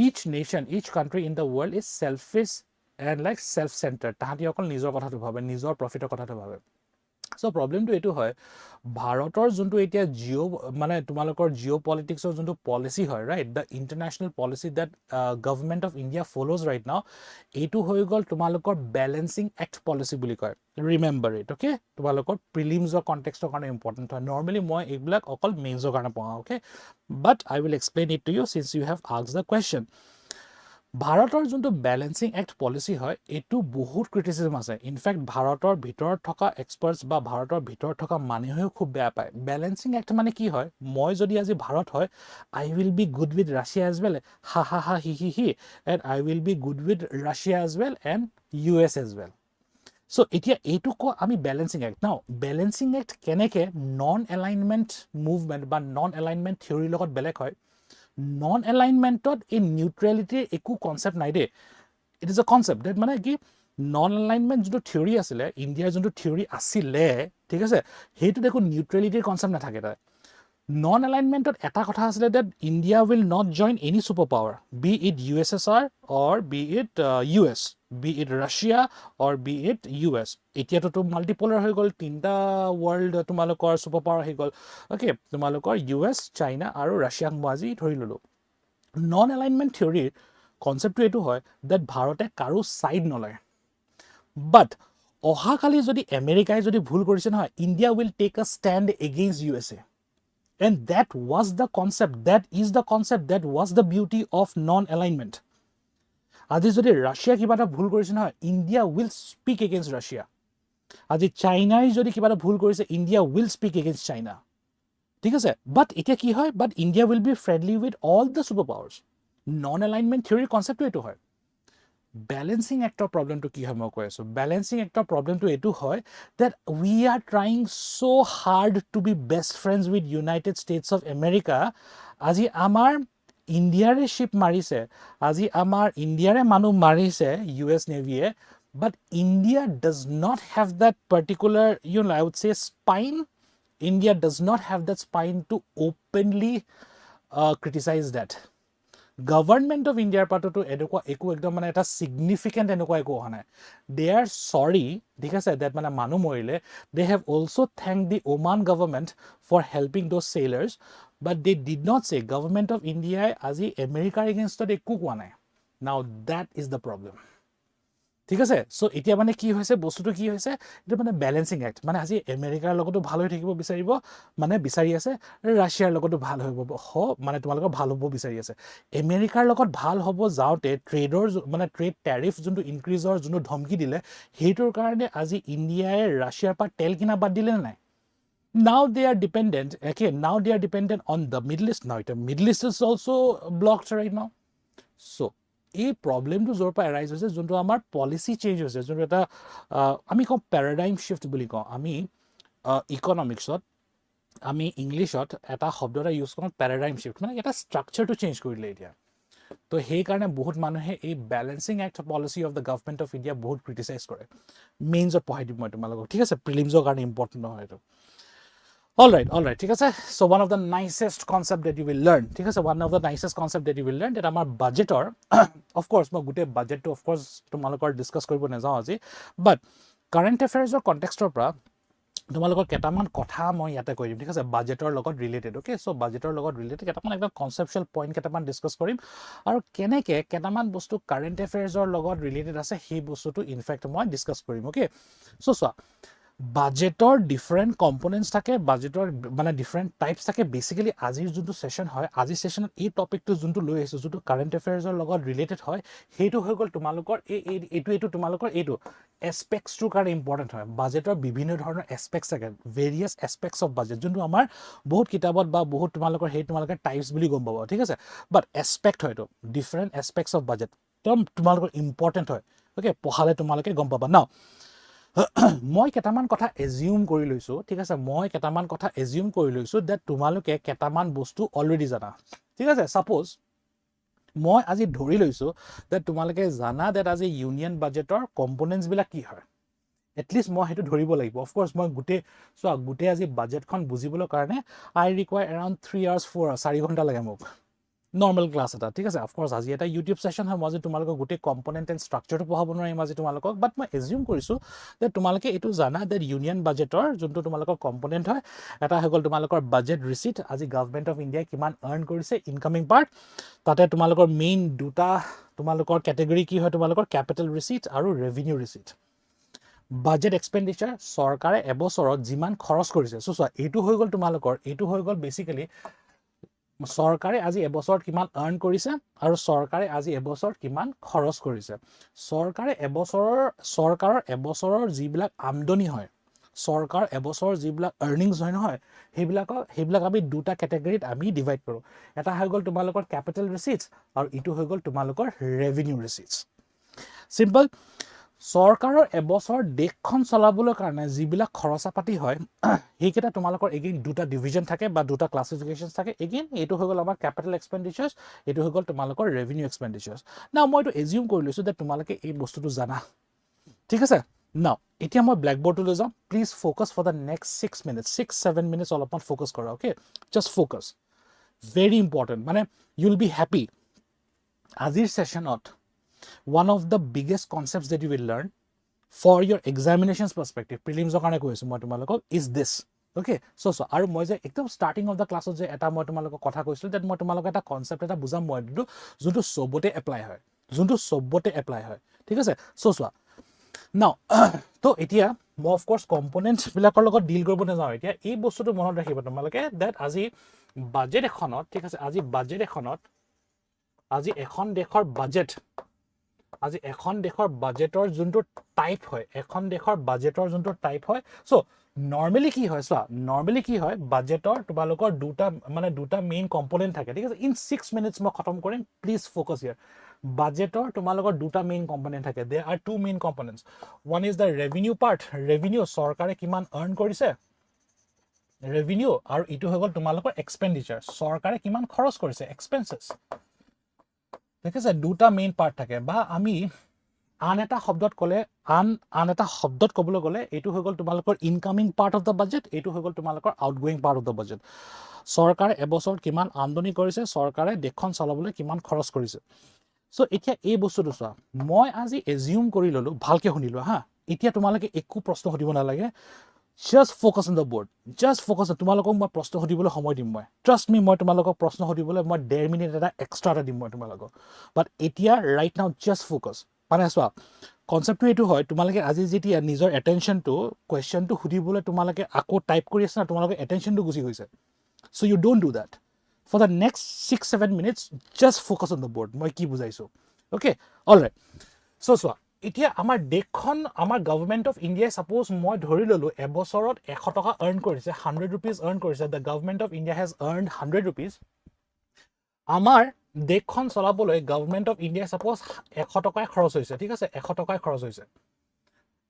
each nation, each country in the world is selfish and like self-centered. তাহাঁতি অকল নিজৰ কথাটো ভাবে, নিজৰ প্ৰফিটৰ কথাটো ভাবে. So problem to etu hoy, Bharator juntu etia মানে তোমালোকৰ geopolitics or juntu policy hoy, right? The international policy that government of India follows right now, etu hoy gol তোমালোকৰ balancing act policy বুলি কয়. Remember it, okay? তোমালোকৰ prelims or context or কাৰণে important hoy. Normally মই এইবিলাক অকল mains or কাৰণে পঢ়াও, okay? But I will explain it to you since you have asked the question. ভাৰতৰ যোনটো বেলেন্সিং এক্ট পলিচি হয় এইটো বহুত ক্ৰিটিচিজম আছে. ইনফেক্ট ভাৰতৰ ভিতৰত থকা এক্সপাৰ্টছ বা ভাৰতৰ ভিতৰত থকা মানুহেও খুব বেয়া পায়. বেলেন্সিং এক্ট মানে কি হয়, মই যদি আজি ভাৰত হয়, I will be good with Russia as well, হা he and I will be good with Russia as well and US as well. So' এতিয়া এইটো আমি balancing act now. Balancing act কেনেকৈ নন এলাইনমেণ্ট মুভমেণ্ট বা non alignment থিয়ৰীৰ লগত বেলেগ হয়. নন এলাইনমেণ্টত এই নিউট্ৰেলিটিৰ একো কনচেপ্ট নাই দেই. It is a concept that মানে কি, নন এলাইনমেণ্ট যোনটো থিয়ৰী আছিলে, ইণ্ডিয়াৰ যোনটো থিয়ৰী আছিলে, ঠিক আছে, সেইটোত একো নিউট্ৰেলিটিৰ কনচেপ্ট নাথাকে তাত. নন এলাইনমেণ্টত এটা কথা আছিলে that India will not join any super power, be it USSR or be it US, be it Russia or be it US. এতিয়াতো মাল্টিপলাৰ হৈ গ'ল, তিনিটা ৱৰ্ল্ড তোমালোকৰ ছুপাৰ পাৱাৰ হৈ গ'ল, অ'কে, তোমালোকৰ US, চাইনা আৰু ৰাছিয়াক মই আজি ধৰি ল'লোঁ. নন এলাইনমেণ্ট থিয়ৰীৰ কনচেপ্টটো এইটো হয় ডেট ভাৰতে কাৰো ছাইড নলয়. বাট অহাকালি যদি আমেৰিকাই যদি ভুল কৰিছে নহয়, India will take a stand against USA. And that was the concept, that is the concept, that was the beauty of non-alignment. আজি যদি ৰাছিয়া কিবা এটা ভুল কৰিছে নহয়, India will speak against Russia. আজি চাইনাই যদি কিবা এটা ভুল কৰিছে, India will speak against China, ঠিক আছে. বাট এতিয়া কি হয়, but India will be friendly with all the super powers. Non alignment থিয়ৰীৰ কনচেপ্টটো এইটো হয়. বেলেন্সিং এক্টৰ প্ৰব্লেমটো কি হয় মই কৈ আছোঁ. বেলেন্সিং এক্টৰ প্ৰব্লেমটো এইটো হয় that we are trying so hard to be best friends with United States of America. আজি আমাৰ ইণ্ডিয়াৰে শ্বিপ মাৰিছে, আজি আমাৰ ইণ্ডিয়াৰে মানুহ মাৰিছে US নেভিয়ে, but India does not have that particular, I would say, spine. India does not have that spine to openly criticize that. Government of ইণ্ডিয়াৰ পাততো এনেকুৱা একো একদম মানে এটা ছিগনিফিকেণ্ট এনেকুৱা একো অহা নাই. দে আৰ চৰি, ঠিক আছে, ডেট মানে মানুহ মৰিলে, they have also' thank the Oman government for helping those sailors, but they did not say government of ইণ্ডিয়াই আজি আমেৰিকাৰ এগেইনষ্টত একো কোৱা নাই. নাও দেট ইজ দ্য প্ৰব্লেম, ঠিক আছে. চ' এতিয়া মানে কি হৈছে, বস্তুটো কি হৈছে, এইটো মানে বেলেন্সিং এক্ট. মানে আজি আমেৰিকাৰ লগতো ভাল হৈ থাকিব বিচাৰিব, মানে বিচাৰি আছে, ৰাছিয়াৰ লগতো ভাল হ'ব, মানে তোমালোকৰ ভাল হ'ব বিচাৰি আছে. আমেৰিকাৰ লগত ভাল হ'ব যাওঁতে ট্ৰেডৰ মানে ট্ৰেড টেৰিফ যোনটো ইনক্ৰিজৰ যোনটো ধমকি দিলে, সেইটোৰ কাৰণে আজি ইণ্ডিয়াই ৰাছিয়াৰ পৰা তেল কিনা বাদ দিলে নাই. Now they are dependent, okay, now they are dependent on the Middle East. Now the Middle East is also blocked right now. So এই প্ৰবলেমটো জোৰ পৰা এৰাইজ হৈছে যোনটো আমাৰ পলিচি চেঞ্জ হৈছে যোনটো এটা আমি কওঁ পেৰাডাইম শিফ্ট বুলি কওঁ আমি ইকনমিক্সত আমি ইংলিছত এটা শব্দ এটা ইউজ কৰোঁ পেৰাডাইম শিফ্ট মানে এটা ষ্ট্ৰাকচাৰটো চেঞ্জ কৰিলে এতিয়া তো সেইকাৰণে বহুত মানুহে এই balancing act policy of the government of India বহুত ক্ৰিটিচাইজ কৰে মেইনছত পঢ়াই দিম মই তোমালোকক ঠিক আছে প্ৰিলিমছৰ কাৰণে ইম্পৰ্টেণ্ট নহয় এইটো all right ঠিক আছে so one of the nicest concept that you will learn ঠিক আছে one of the nicest concept that you will learn that আমাৰ বাজেটৰ of course মই গুটে বাজেটটো of course তোমালোকৰ ডিসকাস কৰিব নাযাওঁ আজি but current affairs কনটেক্সটৰ পৰা তোমালোকৰ কেটামান কথা মই ইয়াতে কৈ দিম ঠিক আছে বাজেটৰ লগত ৰিলেটেড ওকে সো বাজেটৰ লগত ৰিলেটেড কেটামান একদম কনসেপচুৱেল পইণ্ট কেটামান ডিসকাস কৰিম আৰু কেনেকে কেটামান বস্তু কাৰেন্ট এফেয়াৰ্সৰ লগত ৰিলেটেড আছে সেই বস্তুটো ইনফ্যাক্ট মই ডিসকাস কৰিম ওকে সো সো বাজেটৰ ডিফাৰেন্ট কম্পোনেন্টস থাকে বাজেটৰ মানে ডিফাৰেন্ট টাইপস থাকে বেসিক্যালি আজিৰ যোনটো সেশন হয় আজি সেশনত এই টপিকটো যোনটো লৈ আহিছো যোনটো কাৰেন্ট এফেয়াৰ্সৰ লগত ৰিলেটেড হয় হেতু হৈ গল তোমালোকৰ এইটো তোমালোকৰ এইটো এসপেক্টছৰ কাৰণে ইম্পৰ্টেন্ট হয় বাজেটৰ বিভিন্ন ধৰণৰ এসপেক্টছ থাকে ভেৰিয়াছ এসপেক্টছ অফ বাজেট যোনটো আমাৰ বহুত কিতাপত বা বহুত তোমালোকৰ তোমালোকৰ টাইপস বুলি গম পাব ঠিক আছে বাট এসপেক্ট হয়তো ডিফাৰেন্ট এসপেক্টছ অফ বাজেট তোমালোকৰ ইম্পৰ্টেন্ট হয় ওকে পঢ়ালে তোমালোকে গম পাবা নাও মই কেটামান কথা এজিউম কৰি লৈছো ঠিক আছে মই কেটামান কথা এজিউম কৰি লৈছো দ্যাট তোমালোকে কেটামান বস্তু অলৰেডি জানা ঠিক আছে সাপোজ মই আজি ধৰি লৈছো দ্যাট তোমালোকে জানা দ্যাট আজি ইউনিয়ন বাজেটৰ কম্পোনেন্টস বিলাক কি হয় এটলিষ্ট মই হেতু ধৰিব লাগিব অফ কোৰ্স মই গুটে আজি বাজেটখন বুজিবলৈ কাৰণে আই ৰিকুৱায়াৰ এৰাউণ্ড 3 আৱাৰ্স 4 আৱাৰ্স 4 ঘণ্টা লাগে মোক normal class এটা ঠিক আছে অফ কোৰ্স আজি এটা ইউটিউব সেশন হয় মই যে তোমালোকক গুটে কম্পোনেন্ট এন্ড স্ট্ৰাকচাৰটো পঢ়াব নোৱাৰিম আজি তোমালোকক বাট মই এজিউম কৰিছো যে তোমালোকে এটো জানা যে ইউনিয়ন বাজেটৰ যোনটো তোমালোকৰ কম্পোনেন্ট হয় এটা হৈ গল তোমালোকৰ বাজেট ৰিসিট আজি গভৰ্ণমেণ্ট অফ ইণ্ডিয়া কিমান আৰ্ন কৰিছে ইনকামিং পাৰ্ট তাতে তোমালোকৰ মেইন দুটা তোমালোকৰ ক্যাটেগৰি কি হয় তোমালোকৰ ক্যাপিটাল ৰিসিট আৰু ৰেভিনিউ ৰিসিট বাজেট এক্সপেন্ডিচাৰ সৰকাৰে এবছৰত যিমান খৰচ কৰিছে সো এইটো হৈ গল তোমালোকৰ এইটো হৈ গল বেসিক্যালি সৰকাৰে আজি এবছৰত কিমান আৰ্ন কৰিছে আৰু সৰকাৰে আজি এবছৰত কিমান খৰচ কৰিছে সৰকাৰৰ এবছৰৰ যিবিলাক আমদনি হয় সৰকাৰ এবছৰৰ যিবিলাক আৰ্নিংস হয় নহয় হেবিলাক আমি দুটা ক্যাটেগৰিত আমি ডিভাইড কৰো এটা হৈ গল তোমালোকৰ ক্যাপিটাল ৰিসিটস আৰু ইটো হৈ গল তোমালোকৰ ৰেভিনিউ ৰিসিটস সিম্পল সৰকাৰৰ এবছৰ দেশখন চলাবলৈ কাৰণে যিবিলাক খৰচা পাতি হয় হেকেটা তোমালোকৰ এগেইন দুটা ডিভিজন থাকে বা দুটা ক্লাসিফিকেশনস থাকে এগেইন এটো হৈ গল আমাৰ ক্যাপিটাল এক্সপেন্ডিচাৰস এটো হৈ গল তোমালোকৰ ৰেভিনিউ এক্সপেন্ডিচাৰস নাও মই এটো এজিউম কৰি লৈছো যে তোমালোকে এই বস্তুটো জানা ঠিক আছে নাও এতিয়া মই ব্ল্যাকবোৰ্ডটো লৈ যাম please focus for the next 6 minutes 6-7 minutes অলপমান ফোকাস কৰা okay just focus very important মানে ইউ উইল বি হ্যাপি আজিৰ সেশনত one of the biggest concepts that you will learn for your examinations perspective prelims কাৰণে কৈছো মই তোমালোকক is this okay so আৰু মই যে একদম starting of the class যে এটা মই তোমালোকক কথা কৈছিল that মই তোমালোকক এটা concept এটা বুজাম মই দিটো যোনটো সবতে এপ্লাই হয় ঠিক আছে so now তো এতিয়া মই of course components বিলাকৰ লগত ডিল কৰিব নাযাওঁ এতিয়া এই বস্তুটো মনত ৰাখিবা তোমালোকে that আজি বাজেট এখনত ঠিক আছে আজি এখন দেশৰ বাজেট আজি এখন দেশৰ বাজেটৰ যোনটো টাইপ হয় সো নৰমালি কি হয় বাজেটৰ তোমালোকৰ দুটা মেইন কম্পোনেন্ট থাকে ঠিক আছে ইন 6 মিনিটস মই খতম কৰিম প্লিজ ফোকাস হিয়াৰ বাজেটৰ তোমালোকৰ দুটা মেইন কম্পোনেন্ট থাকে there are two main components one is the revenue part revenue সৰকাৰে কিমান আৰ্ন কৰিছে ৰেভিনিউ আৰু ইটো হৈ গল তোমালোকৰ এক্সপেন্ডিচাৰ সৰকাৰে কিমান খৰচ কৰিছে এক্সপেন্সেস ঠিক আছে দুটা মেইন পার্ট থাকে বা আমি আন এটা শব্দত কবলৈ গলে এটো হৈ গল তোমালোকৰ incoming part of the budget এটো হৈ গল তোমালোকৰ আউটগোইং পাৰ্ট অফ দা বাজেট সৰকাৰে এবছৰত কিমান আমদনি কৰিছে সৰকাৰে দেশখন চলাবলৈ কিমান খৰচ কৰিছে সো এতিয়া এই বস্তুটো চোৱা মই আজি এজিউম কৰি ললো ভালকে শুনিলো হা এতিয়া তোমালোকে একো প্ৰশ্ন সুধিব নালাগে just focus on the board just focus তোমালোকক মই প্ৰশ্ন সুধিবলৈ সময় দিম মই trust me মই তোমালোকক প্ৰশ্ন সুধিবলৈ মই 1.5 মিনিট এটা এক্সট্ৰা দিম মই তোমালোকক but এতিয়া right now just focus মানে চোৱা কনসেপ্টটো এটো হয় তোমালোকে আজি যেতিয়া নিজৰ এটেনশনটো কোৱেশ্চনটো সুধিবলৈ তোমালোকে আকৌ টাইপ কৰি আছে না তোমালোকে এটেনশনটো গুছি গৈছে so you don't do that for the next 6-7 minutes just focus on the board মই কি বুজাইছো okay all right so এতিয়া আমাৰ দেশখন আমাৰ গভৰ্ণমেণ্ট অফ ইণ্ডিয়া সাপোজ মই ধৰি ললো এবছৰত 100 টকা আৰ্ন কৰিছে 100 rupees আৰ্ন কৰিছে the government of India has earned 100 rupees আমাৰ দেশখন চলাবলৈ গভৰ্ণমেণ্ট অফ ইণ্ডিয়া সাপোজ 100 টকাই খৰচ হৈছে ঠিক আছে 100 টকাই খৰচ হৈছে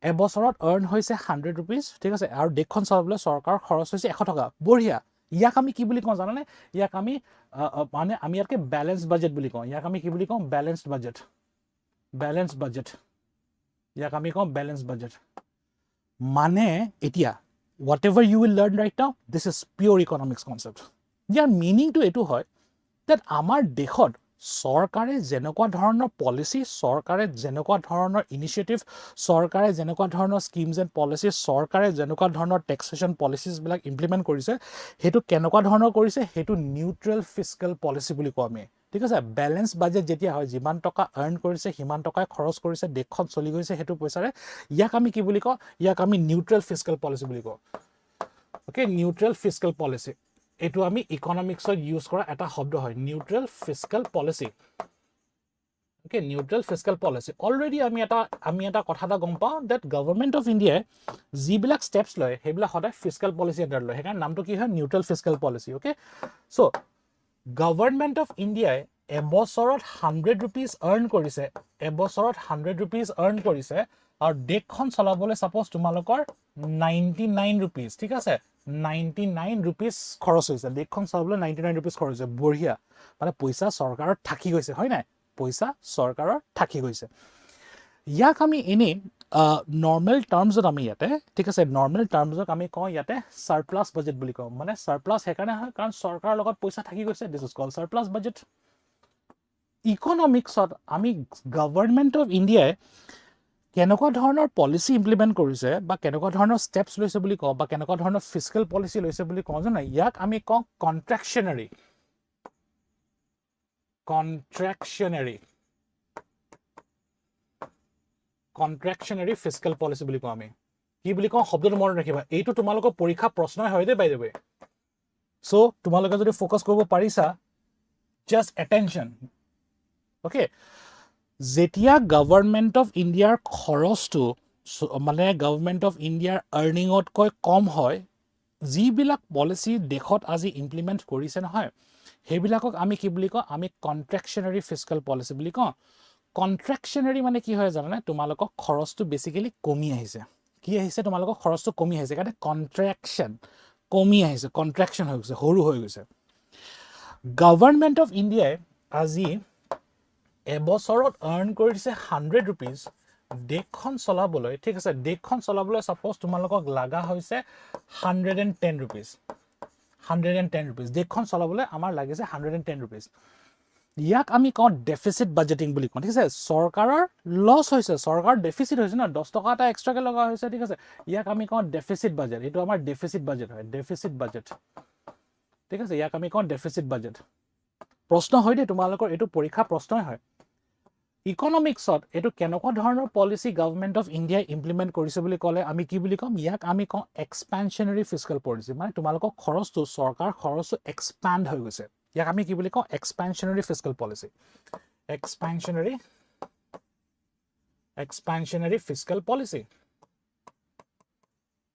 এবছৰত আৰ্ন হৈছে 100 rupees ঠিক আছে আৰু দেশখন চলাবলৈ চৰকাৰ খৰচ হৈছে 100 টকা বঢ়িয়া ইয়াক আমি কি বুলি কওঁ জানানে ইয়াক আমি মানে আমি ইয়াকে ব্যালেন্স বাজেট বুলি কওঁ ইয়াক আমি কি বুলি কওঁ ব্যালেন্সড বাজেট ইয়াক আমি কওঁ ব্যালেন্স বাজেট মানে এতিয়া whatever you will learn right now this is pure economics concept ইয়াৰ মিনিংটো এটো হয় that আমাৰ দেশত চৰকাৰে যেনেকুৱা ধৰণৰ পলিসি চৰকাৰে যেনেকুৱা ধৰণৰ ইনিশিয়েটিভ চৰকাৰে যেনেকুৱা ধৰণৰ স্কিমছ এণ্ড পলিসি চৰকাৰে যেনেকুৱা ধৰণৰ টেক্সেশন পলিসিজ বিলাক ইমপ্লিমেন্ট কৰিছে হেতু কেনেকুৱা ধৰণৰ কৰিছে হেতু নিউট্ৰেল ফিস্কেল পলিসি বুলি কওঁ আমি ঠিক আছে ব্যালেন্স বাজেট যেতিয়া হয় যিমান টকা আৰ্ন কৰিছে হিমান টকাই খৰচ কৰিছে দেশখন চলি গৈছে হেতু পইচাৰে ইয়াক আমি কি বুলি কওঁ ইয়াক আমি নিউট্ৰেল ফিস্কেল পলিসি বুলি কওঁ ওকে নিউট্ৰেল ফিস্কেল পলিসি এটো আমি ইকোনমিক্সত ইউজ কৰা এটা শব্দ হয় neutral fiscal policy okay neutral fiscal policy already আমি এটা কথা এটা গম পাওঁ that গভৰ্ণমেণ্ট অফ ইণ্ডিয়া যিবিলাক স্টেপছ লয় হেবিলাক সদায় ফিস্কেল পলিসি আন্ডাৰ লয় হেকাৰ নামটো কি হয় neutral fiscal policy okay so government of ইণ্ডিয়াই এবছৰত 100 rupees আৰ্ন কৰিছে এবছৰত 100 rupees আৰ্ন কৰিছে আৰু দেশখন চলাবলৈ সাপোজ তোমালোকৰ 99 rupees ঠিক আছে 99 rupees খৰচ হৈছে দেশখন চলাবলৈ 99 rupees খৰচ হৈছে বঢ়িয়া মানে পইচা চৰকাৰৰ থাকি গৈছে হয় নাই পইচা চৰকাৰৰ থাকি গৈছে ইয়াক আমি এনে নৰ্মেল টাৰ্মছত আমি ইয়াতে ঠিক আছে নৰ্মেল টাৰ্মছত আমি কওঁ ইয়াতে সাৰপ্লাস বাজেট বুলি কওঁ মানে সাৰপ্লাস হেকাৰণে হয় কাৰণ চৰকাৰৰ লগত পইচা থাকি গৈছে দিস ইজ কল্ড সাৰপ্লাস বাজেট ইকোনমিক্সত আমি গভৰ্ণমেণ্ট অফ ইণ্ডিয়াই কেনেকুৱা ধৰণৰ পলিসি ইমপ্লিমেন্ট কৰিছে বা কেনেকুৱা ধৰণৰ স্টেপছ লৈছে বুলি কওঁ বা কেনেকুৱা ধৰণৰ ফিস্কেল পলিসি লৈছে বুলি কওঁ জানা ইয়াক আমি কওঁ কন্ট্ৰাকশনাৰী ফিস্কেল পলিসি বুলি কওঁ আমি কি বুলি কওঁ শব্দটো মনত ৰাখিবা এইটো তোমালোকৰ পৰীক্ষা প্ৰশ্নই হয় দে বাই দ্য ৱে সো তোমালোকে যদি ফোকাস কৰিব পাৰিছা জাস্ট অ্যাটেনশন ওকে যেতিয়া গভৰ্ণমেণ্ট অফ ইণ্ডিয়াৰ খৰচটো মানে গভৰ্ণমেণ্ট অফ ইণ্ডিয়াৰ আৰ্নিঙতকৈ কম হয় যিবিলাক পলিসি দেশত আজি ইমপ্লিমেন্ট কৰিছে নহয় হেবিলাকক আমি কি বুলি কওঁ আমি কন্ট্ৰাকশনাৰী ফিস্কেল পলিসি বুলি কওঁ কন্ট্ৰাকশনাৰী মানে কি হয় জানানে তোমালোকক খৰচটো বেসিক্যালি কমি আহিছে কি আহিছে তোমালোকক খৰচটো কমি আহিছে কাৰণে কন্ট্ৰাকশন কমি আহিছে কন্ট্ৰাকশন হৈ গৈছে হৰু হৈ গৈছে গভৰ্ণমেণ্ট অফ ইণ্ডিয়াই আজি এবছৰত আৰ্ন কৰিছে 100 rupees দেশখন চলাবলৈ ঠিক আছে দেশখন চলাবলৈ সাপোজ তোমালোকক লাগা হৈছে 110 rupees 110 rupees দেশখন চলাবলৈ আমাৰ লাগিছে 110 rupees ইয়াক আমি কওঁ ডেফিসিট বাজেটিং বুলি কওঁ ঠিক আছে চৰকাৰৰ লছ হৈছে চৰকাৰ ডেফিসিট হৈছে না 10 টকা এটা এক্সট্ৰাকে লগা হৈছে ঠিক আছে ইয়াক আমি কওঁ ডেফিসিট বাজেট এটো আমাৰ ডেফিসিট বাজেট হয় ডেফিসিট বাজেট ঠিক আছে ইয়াক আমি কওঁ ডেফিসিট বাজেট প্ৰশ্ন হয় দে তোমালোকৰ এটো পৰীক্ষা প্ৰশ্নই হয় ইকোনমিক্সত এটো কেনেকুৱা ধৰণৰ policy government of India implement কৰিছে বুলি ক'লে আমি কি বুলি কম ইয়াক আমি কওঁ এক্সপেনশনাৰী ফিস্কেল পলিসি মানে তোমালোকৰ খৰচটো চৰকাৰ খৰচটো এক্সপান্ড হৈ গৈছে ইয়াক আমি কি বুলি কওঁ expansionary fiscal policy expansionary fiscal policy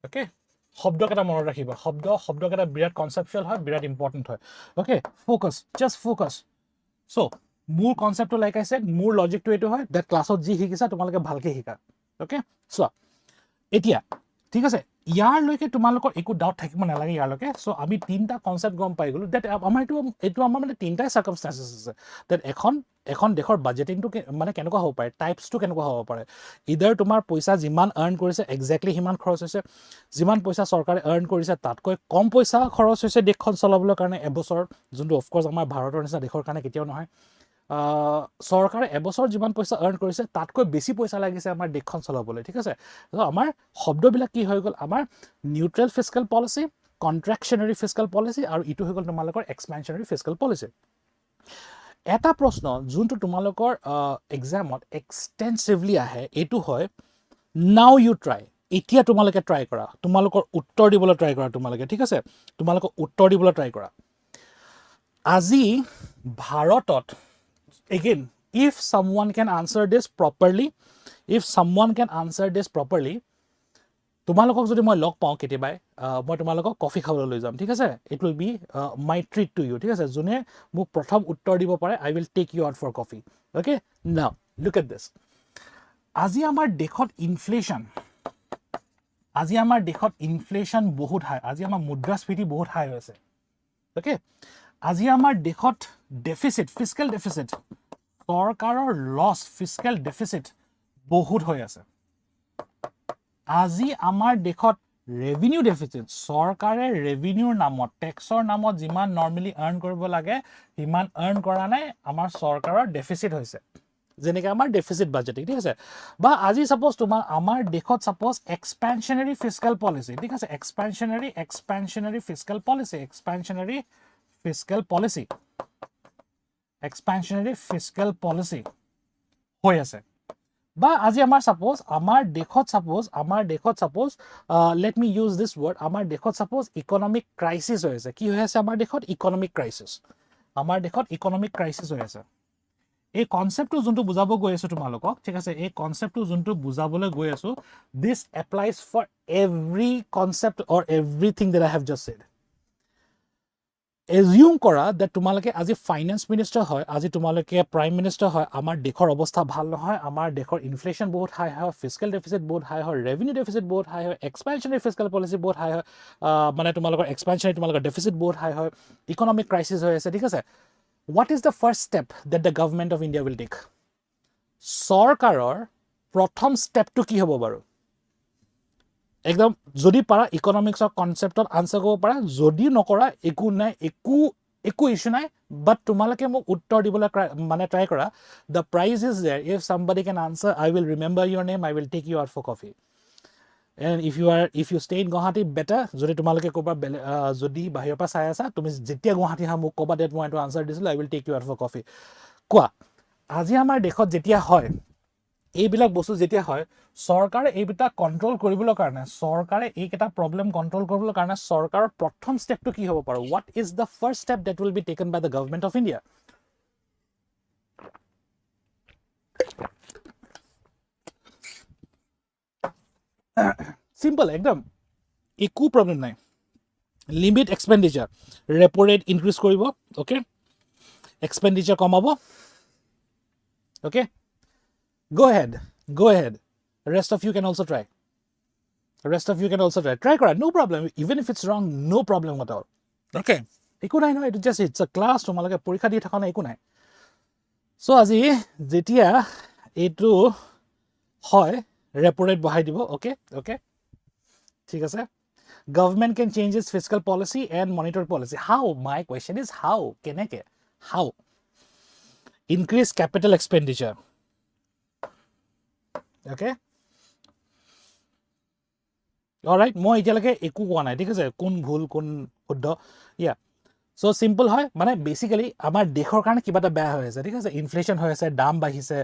okay শব্দকেইটা মনত ৰাখিবা শব্দকেইটা বিৰাট কনসেপচুৱেল হয় বিৰাট ইম্পৰ্টেন্ট হয় ওকে জাস্ট ফোকাস সো মোৰ কনসেপ্টটো লাইক আই সেড মোৰ লজিকটো এটো হয় দ্যাট ক্লাছত যি শিকিছা তোমালোকে ভালকে শিকা ওকে সো এতিয়া ঠিক আছে ইয়াৰ লৈকে তোমালোকৰ একো ডাউট থাকিব নালাগে ইয়াৰ লৈকে সো আমি তিনটা কনসেপ্ট গম পাই গলো দ্যাট আমাৰ এটো আমাৰ মানে তিনটাই সাৰ্কামস্টেন্সেস আছে দ্যাট এখন দেশৰ বাজেটিংটো মানে কেনেকুৱা হ'ব পাৰে টাইপছটো কেনেকুৱা হ'ব পাৰে ইদাৰ তোমাৰ পইচা যিমান আৰ্ন কৰিছে এক্স্যাক্টলি হিমান খৰচ হৈছে যিমান পইচা চৰকাৰে আৰ্ন কৰিছে তাতকৈ কম পইচা খৰচ হৈছে দেশখন চলাবলৈ কাৰণে এবছৰ যোনটো অফ কোৰ্স আমাৰ ভাৰতৰ নিচিনা দেশৰ কাৰণে কেতিয়াও নহয় চৰকাৰে এবছৰ যিমান পইচা আৰ্ন কৰিছে তাতকৈ বেছি পইচা লাগিছে আমাৰ দেশখন চলাবলৈ ঠিক আছে তো আমাৰ শব্দবিলাক কি হৈ গ'ল আমাৰ neutral fiscal policy contractionary fiscal policy আৰু ইটো হৈ গ'ল তোমালোকৰ এক্সপেনশনাৰী ফিস্কেল পলিসি এটা প্ৰশ্ন যোনটো তোমালোকৰ এক্সামত এক্সটেন্সিভলি আহে এটো হয় নাও ইউ ট্ৰাই এতিয়া তোমালোকে ট্ৰাই কৰা তোমালোকৰ উত্তৰ দিবলৈ ট্ৰাই কৰা তোমালোকে ঠিক আছে তোমালোকৰ উত্তৰ দিবলৈ ট্ৰাই কৰা আজি ভাৰতত again if someone can answer this properly তোমালোকক যদি মই লগ পাওঁ কেতিয়াবাই মই তোমালোকক কফি খাবলৈ লৈ যাম ঠিক আছে it will be my treat to you ঠিক আছে যোনে মোক প্ৰথম উত্তৰ দিব পাৰে I will take you out for coffee okay now look at this আজি আমাৰ দেশত ইনফ্লেশ্যন বহুত হাই আজি আমাৰ মুদ্ৰাস্ফীতি বহুত হাই হৈছে অ'কে আজি আমাৰ দেশত ডেফিচিট ফিস্কেল ডেফিচিট চৰকাৰৰ লছ ফিস্কেল ডেফিচিট বহুত হৈ আছে আজি আমাৰ দেশত ৰেভিনিউ ডেফিচিট চৰকাৰে ৰেভিনিউৰ নামত টেক্সৰ নামত যিমান নৰ্মেলি আৰ্ন কৰিব লাগে সিমান আৰ্ন কৰা নাই আমাৰ চৰকাৰৰ ডেফিচিট হৈছে যেনেকৈ আমাৰ ডেফিচিট বাজেটিং ঠিক আছে বা আজি সাপোজ তোমাৰ আমাৰ দেশত সাপোজ এক্সপেনশ্যনাৰী ফিস্কেল পলিচি ঠিক আছে এক্সপেনশ্যনাৰী ফিস্কেল পলিচি হৈ আছে বা আজি আমাৰ দেশত সাপোজ লেট মি ইউজ দিছ ৱৰ্ড আমাৰ দেশত সাপোজ ইকনমিক ক্ৰাইচিছ হৈ আছে কি হৈ আছে আমাৰ দেশত ইকনমিক ক্ৰাইচিছ হৈ আছে এই কনসেপ্টটো যোনটো বুজাব গৈ আছো তোমালোকক ঠিক আছে এই কনসেপ্টটো যোনটো বুজাবলৈ গৈ আছো this applies for every concept or everything that I have just said assume কৰা দ্যাট তোমালোকে আজি ফাইনেন্স মিনিষ্টাৰ হয় আজি তোমালোকে প্ৰাইম মিনিষ্টাৰ হয় আমাৰ দেশৰ অৱস্থা ভাল নহয় আমাৰ দেশৰ ইনফ্লেশ্যন বহুত হাই হয় ফিস্কেল ডেফিচিট বহুত হাই হয় ৰেভিনিউ ডেফিচিট বহুত হাই হয় এক্সপেনশ্যনাৰী ফিস্কেল পলিচি বহুত হাই হয় মানে তোমালোকৰ এক্সপেনশ্যনাৰী তোমালোকৰ ডেফিচিট বহুত হাই হয় ইকনমিক ক্ৰাইচিছ হৈ আছে ঠিক আছে what is the first step that the government of India will take চৰকাৰৰ প্ৰথম ষ্টেপটো কি হ'ব বাৰু একদম যদি পাৰা ইকনমিক্সৰ কনসেপ্টত আনসাৰ কৰিব পাৰা যদি নকৰা একো নাই একো ইস্যু নাই বাট তোমালোকে মোক উত্তৰ দিবলৈ মানে ট্ৰাই কৰা the prize is there if somebody can answer I will remember your name I will take you out for coffee and if you stay in Guwahati better যদি তোমালোকে কোবা যদি বাহিৰৰ পৰা চাই আছা তুমি যেতিয়া গুৱাহাটী হা মোক কোবা ডেট মই এটো আনসাৰ দিছিলো I will take you out for coffee কোৱা আজি আমাৰ দেশত যেতিয়া হয় এইবিলাক বস্তু যেতিয়া হয় চৰকাৰে এইবিটা কন্ট্ৰোল কৰিবলৈ কাৰণে চৰকাৰে এইকেটা প্ৰবলেম কন্ট্ৰোল কৰিবলৈ কাৰণে চৰকাৰৰ প্ৰথম ষ্টেপটো কি হ'ব পাৰে what is the first step that will be taken by the government of India simple একদম একো প্ৰবলেম নাই লিমিট এক্সপেন্ডিচাৰ ৰেপো ৰেট ইনক্ৰিজ কৰিব ওকে এক্সপেন্ডিচাৰ কমাব okay go ahead rest of you can also try try kora no problem even if it's wrong no problem at all okay ekku nai no it's a class tomaloke porikha di thakana ekku nai so আজি যেতিয়া etu hoy repo rate bahai dibo okay ঠিক আছে government can change its fiscal policy and monetary policy how my question is how keneke how increase capital expenditure okay all right মই এতিয়ালৈকে একো কোৱা নাই ঠিক আছে কোন ভুল কোন শুদ্ধ ইয়া সো সিম্পল হয় মানে বেসিক্যালি আমাৰ দেশৰ কাৰণে কিবা এটা বেয়া হৈ আছে ঠিক আছে ইনফ্লেশ্যন হৈ আছে দাম বাঢ়িছে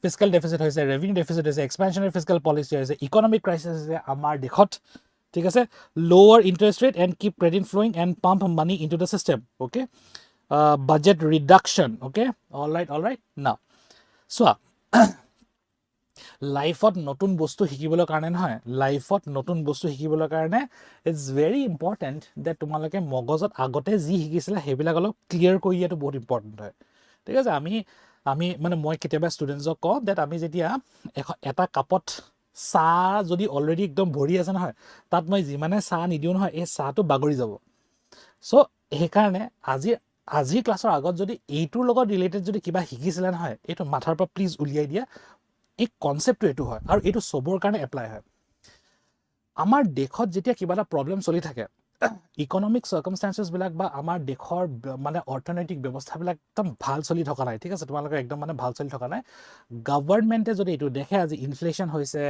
ফিস্কেল ডেফিচিট হৈছে ৰেভিনিউ ডেফিচিট হৈছে এক্সপেনশ্যনাৰী ফিস্কেল পলিচি হৈছে ইকনমিক ক্ৰাইচিছ হৈছে আমাৰ দেশত ঠিক আছে লোৱাৰ interest rate and keep credit flowing and pump money into the system okay budget reduction okay all right now so লাইফত নতুন বস্তু শিকিবলৈ কাৰণে নহয় লাইফত নতুন বস্তু শিকিবলৈ কাৰণে ইটস ভেৰি ইম্পৰ্টেন্ট দ্যাট তোমালোকে মগজত আগতে যি শিকিছিলা হেবিলাক অলপ ক্লিয়াৰ কৰি দিয়াটো বহুত ইম্পৰ্টেন্ট হয় ঠিক আছে আমি মানে মই কেতিয়াবা ষ্টুডেণ্টছক কওঁ দ্যাট আমি যেতিয়া এটা কাপত চাহ যদি অলৰেডি একদম ভৰি আছে নহয় তাত মই যিমানে চাহ নিদিওঁ নহয় এই চাহটো বাগৰি যাব সো সেইকাৰণে আজি ক্লাছৰ আগত যদি এইটোৰ লগত ৰিলেটেড যদি কিবা শিকিছিলা নহয় এইটো মাথাৰ পৰা প্লিজ উলিয়াই দিয়া এই কনসেপ্টটো এটো হয় আৰু এটো সবৰ কাৰণে এপ্লাই হয় আমাৰ দেশত যেতিয়া কিবা এটা প্ৰবলেম চলি থাকে ইকনমিক সাৰ্কামস্টেন্সেস বিলাক বা আমাৰ দেশৰ মানে অৰ্থনৈতিক ব্যৱস্থা বিলাক একদম ভাল চলি থকা নাই ঠিক আছে তোমালোকৰ একদম মানে ভাল চলি থকা নাই গভৰ্ণমেণ্টে যদি এটো দেখে আজি ইনফ্লেশ্যন হৈছে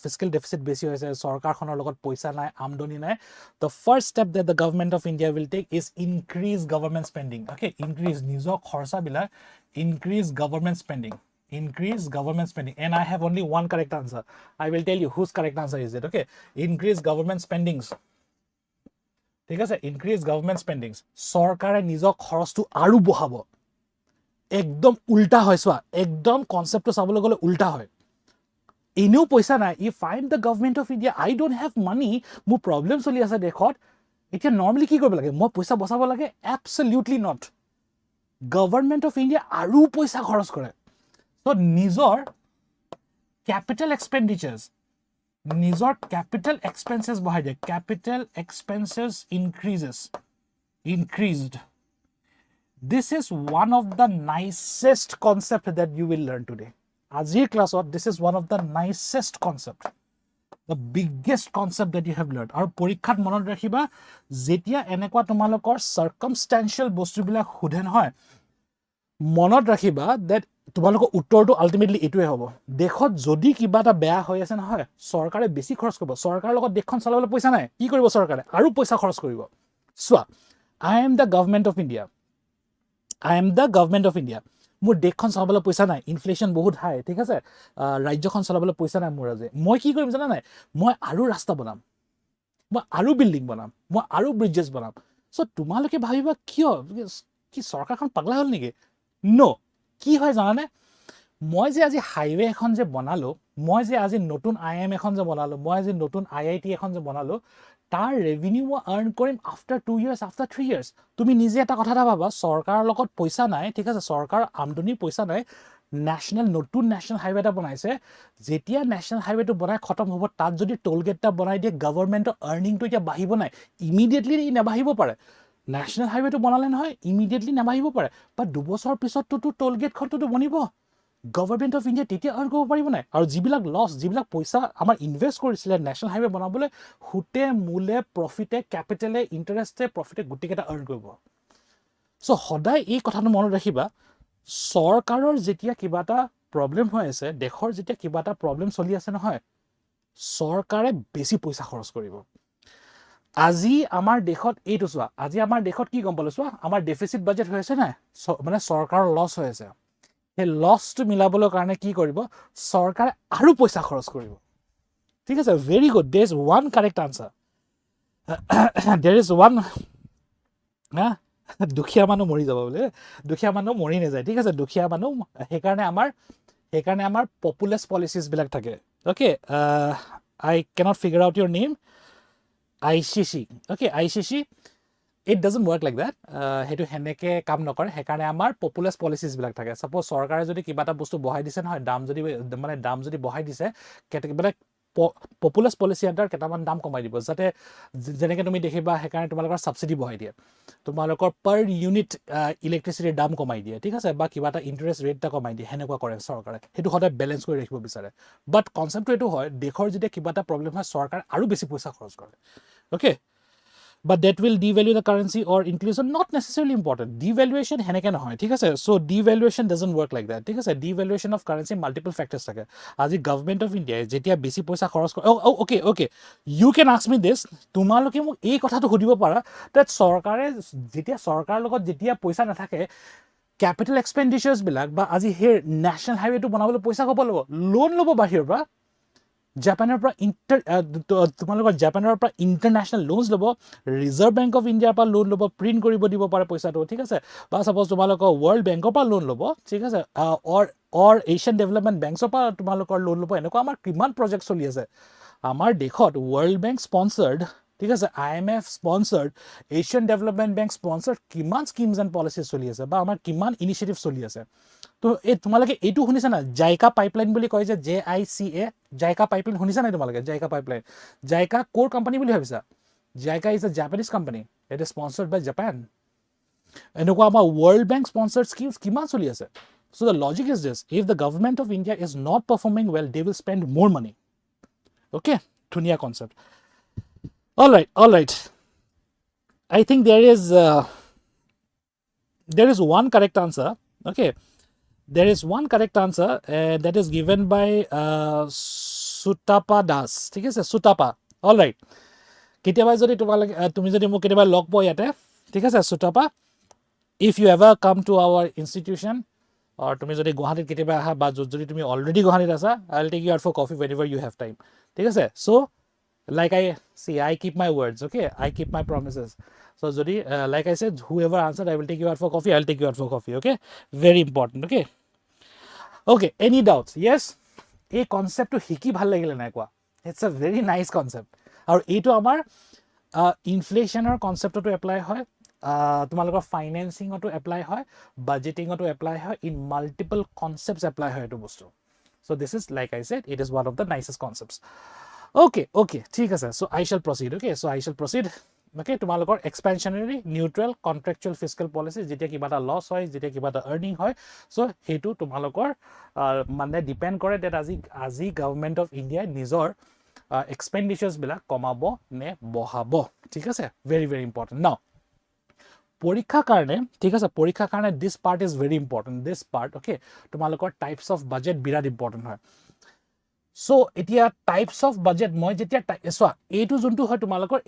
ফিস্কেল ডেফিচিট বেছি হৈছে চৰকাৰখনৰ লগত পইচা নাই আমদনি নাই the first step that the government of India will take is increase government spending okay increase নিজৰ খৰচা বিলাক increase government spending and I have only one correct answer I will tell you whose correct answer is it okay increase government spendings ঠিক আছে increase government spendings সৰকাৰে নিজৰ খৰচটো আৰু বঢ়াব একদম উল্টা হয় সোৱা একদম কনসেপ্টটো চাবলৈ গলে উল্টা হয় এনেও পইচা নাই, if I'm the government of India, I don't have money, মোৰ প্ৰব্লেম চলি আছে দেশত, এতিয়া নৰ্মেলি কি কৰিব লাগে, মই পইচা বচাব লাগে? Absolutely not. Government of India আৰু পইচা খৰচ কৰে। So নিজৰ capital expenditures, নিজৰ capital expenses বঢ়াই দিয়ে, capital expenses increased. This is one of the nicest concept that you will learn today. Azir class, this is one of the nicest concept, the biggest concept that you have learned. Aru porikhat monot rakhiba, jetia enekwa tumalokor circumstantial bostu bilak huden hoy, monot rakhiba that tumaloko uttor to ultimately etue hobo, dekhot jodi kiba ta beya hoy ase na hoy, sarkare besi khorch koribo, sarkar logot dekhon chalabole poisa nai, ki koribo sarkare? Aru poisa khorch koribo. So I am the government of India. মোৰ দেশখন চলাবলৈ পইচা নাই, inflation বহুত হাই, ঠিক আছে, ৰাজ্যখন চলাবলৈ পইচা নাই মোৰ আজি, মই কি কৰিম জানা নাই? মই আৰু ৰাস্তা বনাম, মই আৰু বিল্ডিং বনাম, মই আৰু ব্ৰিজেছ বনাম। চ' তোমালোকে ভাবিবা কিয়, কি চৰকাৰখন পাগলা হ'ল নেকি? ন' কি হয় জানানে? মই যে আজি হাইৱে এখন যে বনালোঁ, মই যে আজি নতুন IIM এখন যে বনালোঁ, মই আজি নতুন IIT এখন যে বনালোঁ, তাৰ ৰেভিনিউ মই আৰ্ণ কৰিম আফটাৰ 2 years, আফটাৰ 3 years। তুমি নিজে এটা কথা এটা ভাবা, চৰকাৰৰ লগত পইচা নাই, ঠিক আছে, চৰকাৰ আমদানিৰ পইচা নাই, নতুন নেশ্যনেল হাইৱে এটা বনাইছে, যেতিয়া নেশ্যনেল হাইৱেটো বনাই খতম হ'ব, তাত যদি টোল গেট এটা বনাই দিয়ে, গভৰ্ণমেণ্টৰ আৰ্নিংটো এতিয়া বাঢ়িব নাই, ইমিডিয়েটলি নাবাঢ়িব পাৰে। নেশ্যনেল হাইৱেটো বনালে নহয়, ইমিডিয়েটলি নাবাঢ়িব পাৰে, বা 2 বছৰ পিছততো টোল গেটখনতো বনিব, গভৰ্ণমেণ্ট অফ ইণ্ডিয়া তেতিয়া আৰ্ণ কৰিব পাৰিব নাই? আৰু যিবিলাক লছ, যিবিলাক পইচা আমাৰ ইনভেষ্ট কৰিছিলে নেশ্যনেল হাইৱে বনাবলৈ, সুতে মূলে প্ৰফিটে কেপিটেলে ইণ্টাৰেষ্টে প্ৰফিটে গোটেইকেইটা আৰ্ণ কৰিব। চ' সদায় এই কথাটো মনত ৰাখিবা, চৰকাৰৰ যেতিয়া কিবা এটা প্ৰব্লেম হৈ আছে, দেশৰ যেতিয়া কিবা এটা প্ৰব্লেম চলি আছে নহয়, চৰকাৰে বেছি পইচা খৰচ কৰিব। আজি আমাৰ দেশত এইটো চোৱা, আজি আমাৰ দেশত কি গম পালোঁ চোৱা, আমাৰ ডেফিচিট বাজেট হৈ আছে নাই, মানে চৰকাৰৰ লছ হৈ আছে, সেই লছটো মিলাবলৈ কাৰণে কি কৰিব, চৰকাৰে আৰু পইচা খৰচ কৰিব, ঠিক আছে। ভেৰি গুড, দেৰ ইজ ওৱান কাৰেক্ট আনচাৰ, দেৰ ইজ ওৱান। দুখীয়া মানুহ মৰি যাব বোলে, দুখীয়া মানুহ মৰি নাযায়, ঠিক আছে, দুখীয়া মানুহ, সেইকাৰণে আমাৰ পপুলাছ পলিচিছবিলাক থাকে। Okay, I cannot figure out your name, ICC, okay, ICC, it doesn't work like that, সেইটো সেনেকৈ কাম নকৰে, সেইকাৰণে আমাৰ পপুলাছ পলিচিছবিলাক থাকে। ছাপ'জ চৰকাৰে যদি কিবা এটা বস্তু বঢ়াই দিছে নহয়, দাম যদি বঢ়াই দিছে, মানে পপুলাছ পলিচি আণ্ডাৰ কেইটামান দাম কমাই দিব, যাতে যেনেকৈ তুমি দেখিবা, সেইকাৰণে তোমালোকৰ ছাবচিডি বঢ়াই দিয়ে, তোমালোকৰ পাৰ ইউনিট ইলেক্ট্ৰিচিটিৰ দাম কমাই দিয়ে, ঠিক আছে, বা কিবা এটা ইণ্টাৰেষ্ট ৰেট এটা কমাই দিয়ে, সেনেকুৱা কৰে চৰকাৰে, সেইটো সদায় বেলেঞ্চ কৰি ৰাখিব বিচাৰে। বাট কনচেপ্টটো এইটো হয়, দেশৰ যেতিয়া কিবা এটা প্ৰব্লেম হয়, চৰকাৰে আৰু বেছি পইচা খৰচ কৰে, okay. But that will devalue the currency or inclusion, not necessarily important. Devaluation heneke nohoy, thik ase, so devaluation doesn't work like that, thik ase, devaluation of currency multiple factors thake, aji government of India jetia besi paisa kharos kore, okay, you can ask me this, tumaloke mok ei kotha to hudibo para, that sarkare jetia sarkar logot jetia paisa na thake, capital expenditures bilak ba aji here national highway to banabole paisa kobo lobo, loan lobo bahir ba, জাপানৰ পৰা তোমালোকৰ জাপানৰ পৰা international লোনছ ল'ব, reserve bank of ইণ্ডিয়াৰ পৰা loan ল'ব, print কৰিব দিব পাৰে পইচাটো, ঠিক আছে, বা ছাপ'জ তোমালোকৰ ৱৰ্ল্ড বেংকৰ পৰা লোন ল'ব, ঠিক আছে, অৰ এছিয়ান ডেভেলপমেণ্ট বেংকৰ পৰা তোমালোকৰ লোন ল'ব। এনেকুৱা আমাৰ কিমান প্ৰজেক্ট চলি আছে আমাৰ দেশত, ৱৰ্ল্ড বেংক স্পনচাৰ্ড, ঠিক আছে, IMF স্পনচাৰ্ড, এছিয়ান ডেভেলপমেণ্ট বেংক স্পনচাৰ্ড, কিমান স্কিমছ এণ্ড পলিচিজ চলি আছে, বা আমাৰ কিমান ইনিচিয়েটিভ চলি আছে। তো তোমালোকে এইটো শুনিছা না, জাইকা পাইপলাইন বুলি কয় যে, JICA, জাইকা পাইপলাইন শুনিছা নাই তোমালোকে? জাইকা পাইপলাইন, জাইকা ক'ৰ কোম্পানী বুলি ভাবিছা? JICA is a Japanese company, it is sponsored by Japan. এনেকুৱা আমাৰ ৱৰ্ল্ড বেংক স্পনচাৰ্ড স্কিমছ কিমান চলি আছে। So' the logic is this, if the government of India is not performing well, they will spend more money. Okay, ধুনীয়া concept. All right. I think there is one correct answer. Okay, there is one correct answer that is given by Sutapa Das. ঠিক আছে, Sutapa. All right. কেতিয়াবা যদি তুমি যদি মোক কেতিয়াবা লগ পোৱা ইয়াতে, ঠিক আছে, Sutapa, if you ever come to our institution, or তুমি যদি গুৱাহাটীত কেতিয়াবা আহা, বা যদি তুমি অলৰেডি গুৱাহাটীত আছা, I'll take you out for coffee whenever you have time. ঠিক আছে, so like I keep my words, okay, I keep my promises. So jodi like I said, whoever answered, I will take you out for coffee, I'll take you out for coffee, okay, very important, okay, any doubts? Yes, এই কনসেপ্টটো শিকি ভাল লাগিলে নাই কোৱা it's a very nice concept আৰু এইটো আমাৰ ইনফ্লেশ্যনৰ কনসেপ্টটো apply হয় তোমালোকৰ ফাইনেন্সিঙতো এপ্লাই হয় বাজেটিঙতো এপ্লাই হয় ইন মাল্টিপল কনসেপ্টস এপ্লাই হয় এইটো বস্তু so this is like I said it is one of the nicest concepts okay ঠিক আছে so I shall proceed okay তোমালোকৰ এক্সপেনশনাৰী নিউট্ৰেল কন্ট্ৰাকচুৱেল ফিস্কেল পলিসি যেতিয়া কিবা এটা লছ হয় যেতিয়া কিবা এটা আৰ্নিং হয় so হেতু তোমালোকৰ মানে ডিপেন্ড কৰে that আজি গভৰ্নমেন্ট অফ ইন্ডিয়া নিজৰ এক্সপেন্ডিচাৰ্স বিলাক কমাব নে বহাব ঠিক আছে very very important now পৰীক্ষাৰ কাৰণে ঠিক আছে পৰীক্ষাৰ কাৰণে this part is very important this part okay তোমালোকৰ types of budget Virat important হয় so এতিয়া টাইপস অফ বাজেট মই যেতিয়া চোৱা এইটো যোনটো হয় তোমালোকৰ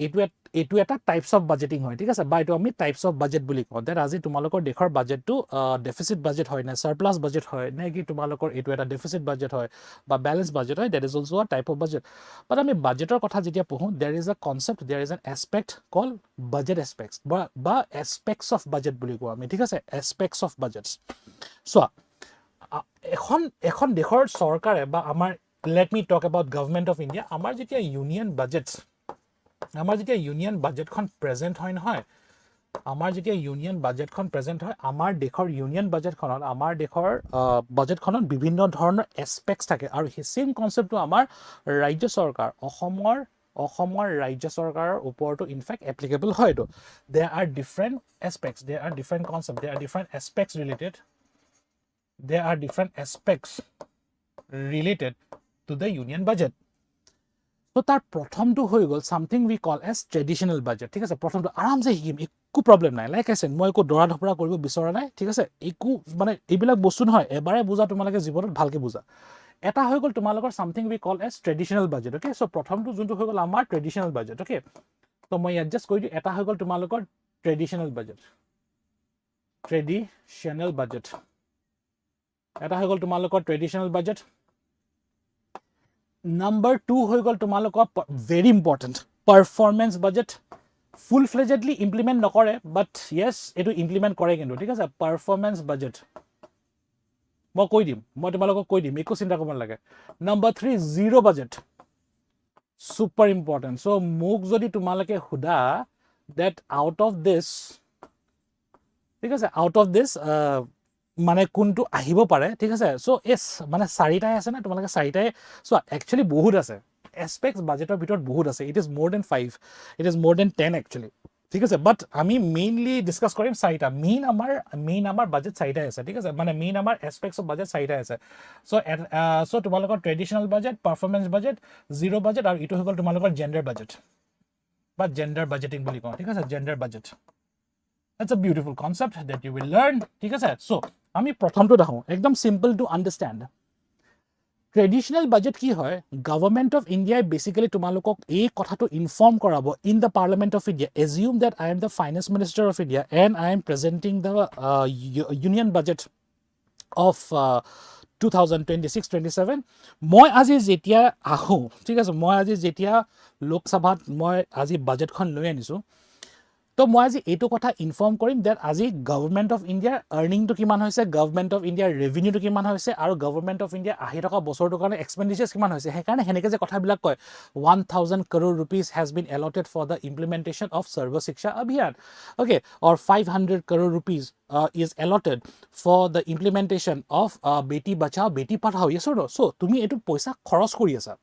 এইটো এটা টাইপস অফ বাজেটিং হয় ঠিক আছে বা এইটো আমি টাইপস অফ বাজেট বুলি কওঁ দ্যাট আজি তোমালোকৰ দেশৰ বাজেটটো ডেফিসিট বাজেট হয় না সাৰপ্লাস বাজেট হয় নে কি তোমালোকৰ এইটো এটা ডেফিসিট বাজেট হয় বা ব্যালেন্স বাজেট হয় that is also a type of budget but আমি বাজেটৰ কথা যেতিয়া পঢ়ো there is a concept there is an aspect called budget aspects বা aspects of budget বুলি কওঁ আমি ঠিক আছে aspects of budgets চোৱা এখন দেশৰ চৰকাৰে বা আমাৰ let me talk about government of India আমাৰ যেতিয়া ইউনিয়ন বাজেটখন প্ৰেজেন্ট হয় নহয় আমাৰ যেতিয়া ইউনিয়ন বাজেটখন প্ৰেজেন্ট হয় আমাৰ দেশৰ ইউনিয়ন বাজেটখনত আমাৰ দেশৰ বাজেটখনত বিভিন্ন ধৰণৰ এসপেক্টস থাকে আৰু সেম কনসেপ্টটো আমাৰ ৰাজ্য চৰকাৰ অসমৰ ৰাজ্য চৰকাৰৰ ওপৰতো ইনফ্যাক্ট এপ্লিকেবল হয়তো there are different aspects there are different concepts there are different aspects related to the union budget so tar prothomtu hoy gol something we call as traditional budget thik ase prothomtu aram se hikim ekku problem nai like I said moi ko dora dhopra koribo bisora nai thik ase ekku mane ebilak bostu noy ebare buja tumalage jiborot bhalke buja eta hoy gol tumalokor something we call as traditional budget okay so prothomtu juntu hoy gol amar traditional budget okay so moi adjust koi di eta hoy gol tumalokor traditional budget eta hoy gol tumalokor traditional budget number 2 hoy gol tumalokor very important performance budget full fledgedly implement nokore but yes etu implement kore kintu thik ase performance budget মই tumalokor koi dim ekku chinta korbo lage number 3 zero budget super important so mok jodi tumaloke huda that out of this thik ase out of this মানে কোনটো আহিব পাৰে ঠিক আছে so এস মানে চাৰিটাই আছে না তোমালোকে চাৰিটাই সো একচুয়ালি বহুত আছে এসপেক্টস বাজেটৰ ভিতৰত বহুত আছে it is more than 5 it is more than 10 actually ঠিক আছে বাট আমি মেইনলি ডিসকাস কৰিম চাৰিটা মেইন আমাৰ বাজেট চাৰিটাই আছে ঠিক আছে মানে মেইন আমাৰ এসপেক্টস অফ বাজেট চাৰিটাই আছে সো তোমালোকৰ ট্ৰেডিশনাল বাজেট পাৰফৰম্যান্স বাজেট জিৰো বাজেট আৰু ইটো হল তোমালোকৰ জেন্ডাৰ বাজেট বা জেন্ডাৰ বাজেটিং বুলি কওঁ ঠিক আছে gender budget that's a beautiful concept that you will learn ঠিক আছে সো আমি প্ৰথমটো দেখো একদম সিম্পল টু আন্ডাৰস্ট্যান্ড ট্ৰেডিশনাল বাজেট কি হয় গভৰ্নমেন্ট অফ ইন্ডিয়া বেসিক্যালি তোমালোকক এই কথাটো ইনফৰ্ম কৰাব in the parliament of India assume that I am the finance minister of India and I am presenting the union budget of 2026-27 মই আজি যেতিয়া আহো ঠিক আছে মই আজি যেতিয়া লোকসভাত মই আজি বাজেটখন লৈ আনিছো তো মই আজি এইটো কথা ইনফর্ম কৰিম that আজি গভৰ্নমেন্ট অফ ইন্ডিয়াৰ আৰ্নিংটো কিমান হৈছে গভৰ্নমেন্ট অফ ইন্ডিয়াৰ ৰেভিনিউটো কিমান হৈছে আৰু গভৰ্নমেন্ট অফ ইন্ডিয়া আহি থকা বছৰটোৰ কাৰণে এক্সপেন্ডিচাৰ্স কিমান হৈছে হেকাৰণে হেনেকে যে কথাবিলাক কয় 1000 crore rupees has been allotted for the implementation of Sarva Shiksha Abhiyan okay or 500 crore rupees is allotted for the implementation of Beti Bachao Beti Padhao yes or no so তুমি এটো পইচা খৰচ কৰি আছা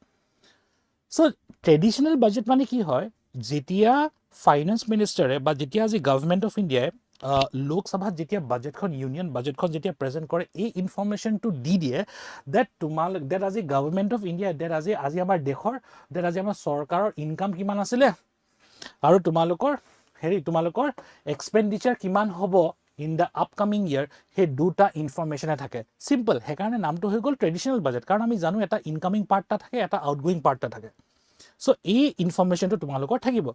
so traditional budget মানে কি হয় যেতিয়া ফাইনেন্স মিনিষ্টাৰে বা যেতিয়া আজি গভৰ্নমেন্ট অফ ইন্ডিয়াই লোকসভাত যেতিয়া বাজেটখন ইউনিয়ন বাজেটখন যেতিয়া প্ৰেজেন্ট কৰে এই ইনফৰমেশনটো দি দিয়ে দ্যাট তোমালোক দ্যাট আজি গভৰ্নমেন্ট অফ ইন্ডিয়া দ্যাট আজি আমাৰ দেশৰ দ্যাট আজি আমাৰ চৰকাৰৰ ইনকাম কিমান আছিল আৰু তোমালোকৰ এক্সপেন্ডিচাৰ কিমান হ'ব in the upcoming year he দুটা ইনফৰমেশন থাকে সিম্পল হেকাৰণে নামটো হৈ গল ট্ৰেডিশনাল বাজেট কাৰণ আমি জানো এটা ইনকামিং পাৰ্টটা থাকে এটা আউটগোইং পাৰ্টটা থাকে সো এই ইনফৰমেশনটো তোমালোকৰ থাকিব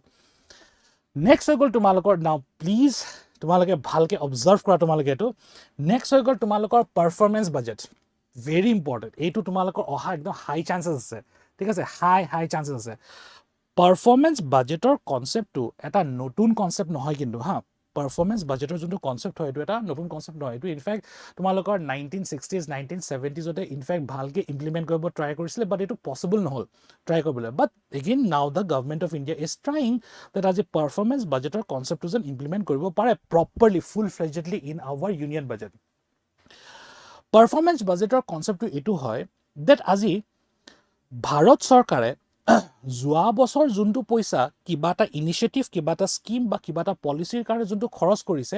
নেক্সট হৈ গল তোমালোকৰ নাও প্লিজ তোমালোকে ভালকে অবজাৰ্ভ কৰা তোমালোকে এটো নেক্সট হৈ গল তোমালোকৰ পাৰফৰম্যান্স বাজেট ভেৰি ইম্পৰ্টেন্ট এইটো তোমালোকৰ অহা একদম হাই চান্সেস আছে ঠিক আছে হাই চান্সেস আছে পারফরম্যান্স বাজেটৰ কনসেপ্টটো এটা নতুন কনসেপ্ট নহয় কিন্তু হা পাৰফৰ্মেন্স বাজেটৰ যোনটো কনসেপ্ট হয় এটো এটা নতুন কনসেপ্ট নহয় এটো ইনফ্যাক্ট তোমালোকৰ 1960s 1970s ওতে ইনফ্যাক্ট ভালকে ইমপ্লিমেন্ট কৰিব ট্ৰাই কৰিছিলে বাট এটো পসিবল নহল ট্ৰাই কৰিবলৈ but again now the government of India is trying that আজি পাৰফৰ্মেন্স বাজেটৰ কনসেপ্টটো যেন ইমপ্লিমেন্ট কৰিব পাৰে properly full fledgedly in our union budget performance বাজেটৰ কনসেপ্টটো এটো হয় দ্যাট আজি ভাৰত চৰকাৰে যোৱা বছৰ যোনটো পইচা কিবা এটা ইনিচিয়েটিভ কিবা এটা স্কিম বা কিবা এটা পলিচিৰ কাৰণে যোনটো খৰচ কৰিছে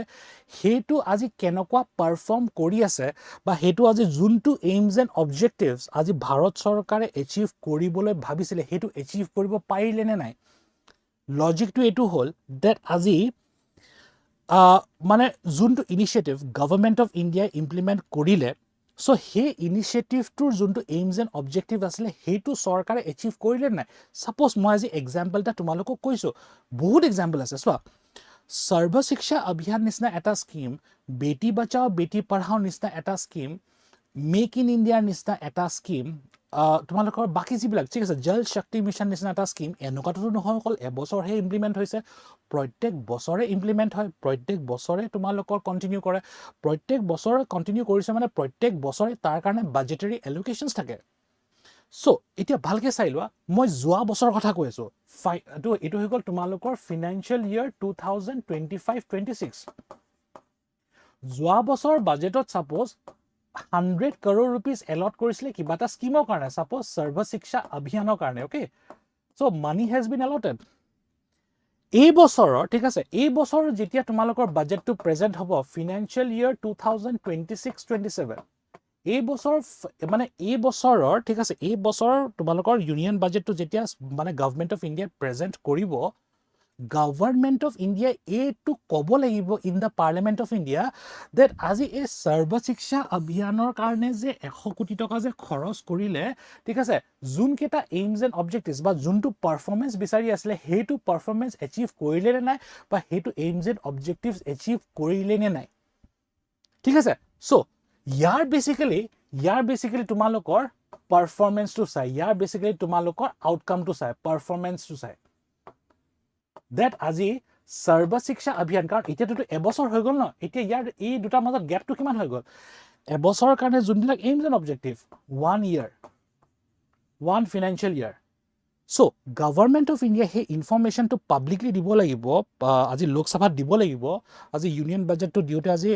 হেতু আজি কেনেকুৱা পাৰফৰ্ম কৰি আছে বা হেতু আজি যোনটো এইমছ এণ্ড অবজেক্টিভছ আজি ভাৰত চৰকাৰে এচিভ কৰিবলৈ ভাবিছিলে হেতু এচিভ কৰিব পাৰিলে নে নাই লজিকটো এটো হ'ল দ্যাট আজি মানে যোনটো initiative government of India implement কৰিলে So, he initiative to junto aims and objective asle he to sarkare achieve korile nai suppose moi as example ta tumaloko koiso bahut example ase so sarva shiksha abhiyan nisna eta scheme beti bachao beti padhao nisna eta scheme make in india nisna eta scheme tumalokor baki jibilak thik ase jal shakti mission nisna eta scheme enokato nohoy kol ebosor he implement hoise প্ৰত্যেক বছৰে implement হয় প্ৰত্যেক বছৰে তোমালোকৰ continue কৰে প্ৰত্যেক বছৰে continue কৰিছে মানে প্ৰত্যেক বছৰে তাৰ কাৰণে বাজেটাৰী এলোকেশনস থাকে সো এতিয়া ভালকে চাই লোৱা মই যোৱা বছৰ কথা কৈ আছো এটো হৈ গল তোমালোকৰ ফাইনান্সিয়াল ইয়াৰ 2025-26 যোৱা বছৰ বাজেটত সাপোজ 100 crore rupees allot কৰিছিলে কিবা এটা স্কিমৰ কাৰণে সাপোজ সৰ্ব শিক্ষা অভিযানৰ কাৰণে okay so money has been allotted এই বছৰৰ ঠিক আছে এই বছৰ যেতিয়া তোমালোকৰ বাজেটটো প্ৰেজেন্ট হ'ব ফাইনান্সিয়াল ইয়াৰ 2026-27 এই বছৰ মানে এই বছৰৰ ঠিক আছে এই বছৰ তোমালোকৰ ইউনিয়ন বাজেটটো যেতিয়া মানে গভৰ্নমেন্ট অফ ইণ্ডিয়া প্ৰেজেন্ট কৰিব গভৰ্নমেন্ট অফ ইণ্ডিয়া এটো ক'ব লাগিব in the parliament of India that আজি এই সৰ্ব শিক্ষা অভিযানৰ কাৰণে যে 100 কোটি টকা যে খৰচ কৰিলে ঠিক আছে জুন কেটা এইমছ এণ্ড অবজেক্টিভছ বা যোনটো পাৰফৰ্মেন্স বিচাৰি আছিল হেতু পাৰফৰ্মেন্স এচিভ কৰিলে নে নাই বা হেতু এইমছ এণ্ড অবজেক্টিভছ এচিভ কৰিলে নে নাই ঠিক আছে সো ইয়াৰ বেসিক্যালি তোমালোকৰ পাৰফৰ্মেন্সটো চাই ইয়াৰ বেসিক্যালি তোমালোকৰ আউটকামটো চাই পাৰফৰ্মেন্সটো চাই that আজি সৰ্ব শিক্ষা অভিযান কাৰণ এতিয়াটো এবছৰ হৈ গল ন এতিয়া ইয়াৰ এই দুটা মাজত গ্যাপটো কিমান হৈ গল এবছৰৰ কাৰণে যোনবিলাক AIIMS and objective 1 year 1 financial year so government of india হে ইনফৰমেশন টু পাবলিকলি দিব লাগিব আজি লোকসভাত দিব লাগিব আজি ইউনিয়ন বাজেটটো দিওতে আজি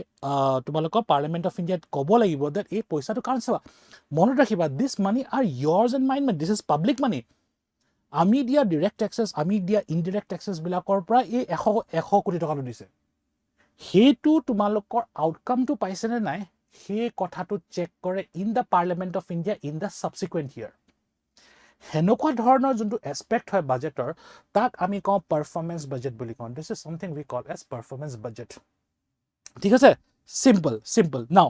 তোমালোকৰ পাৰ্লিমেন্ট অফ ইণ্ডিয়াত ক'ব লাগিব that এই পইচাটো কাৰণ চাবা মনত ৰাখিবা this money are yours and mine this is public money আমি দিয়া ডাইৰেক্ট ট্যাক্সেস আমি দিয়া ইনডাইৰেক্ট ট্যাক্সেস বিলাকৰ পৰা এই 100 কোটি টকা দিছে হেতু তোমালোকৰ আউটকামটো পাইছে নে নাই হে কথাটো চেক কৰে in the parliament of India in the subsequent year হেনকুৱা ধৰণৰ যোনটো এসপেক্ট হয় বাজেটৰ তাক আমি কওঁ পাৰফৰ্মেন্স বাজেট বুলি কওঁ this is something we call as performance budget ঠিক আছে সিম্পল নাও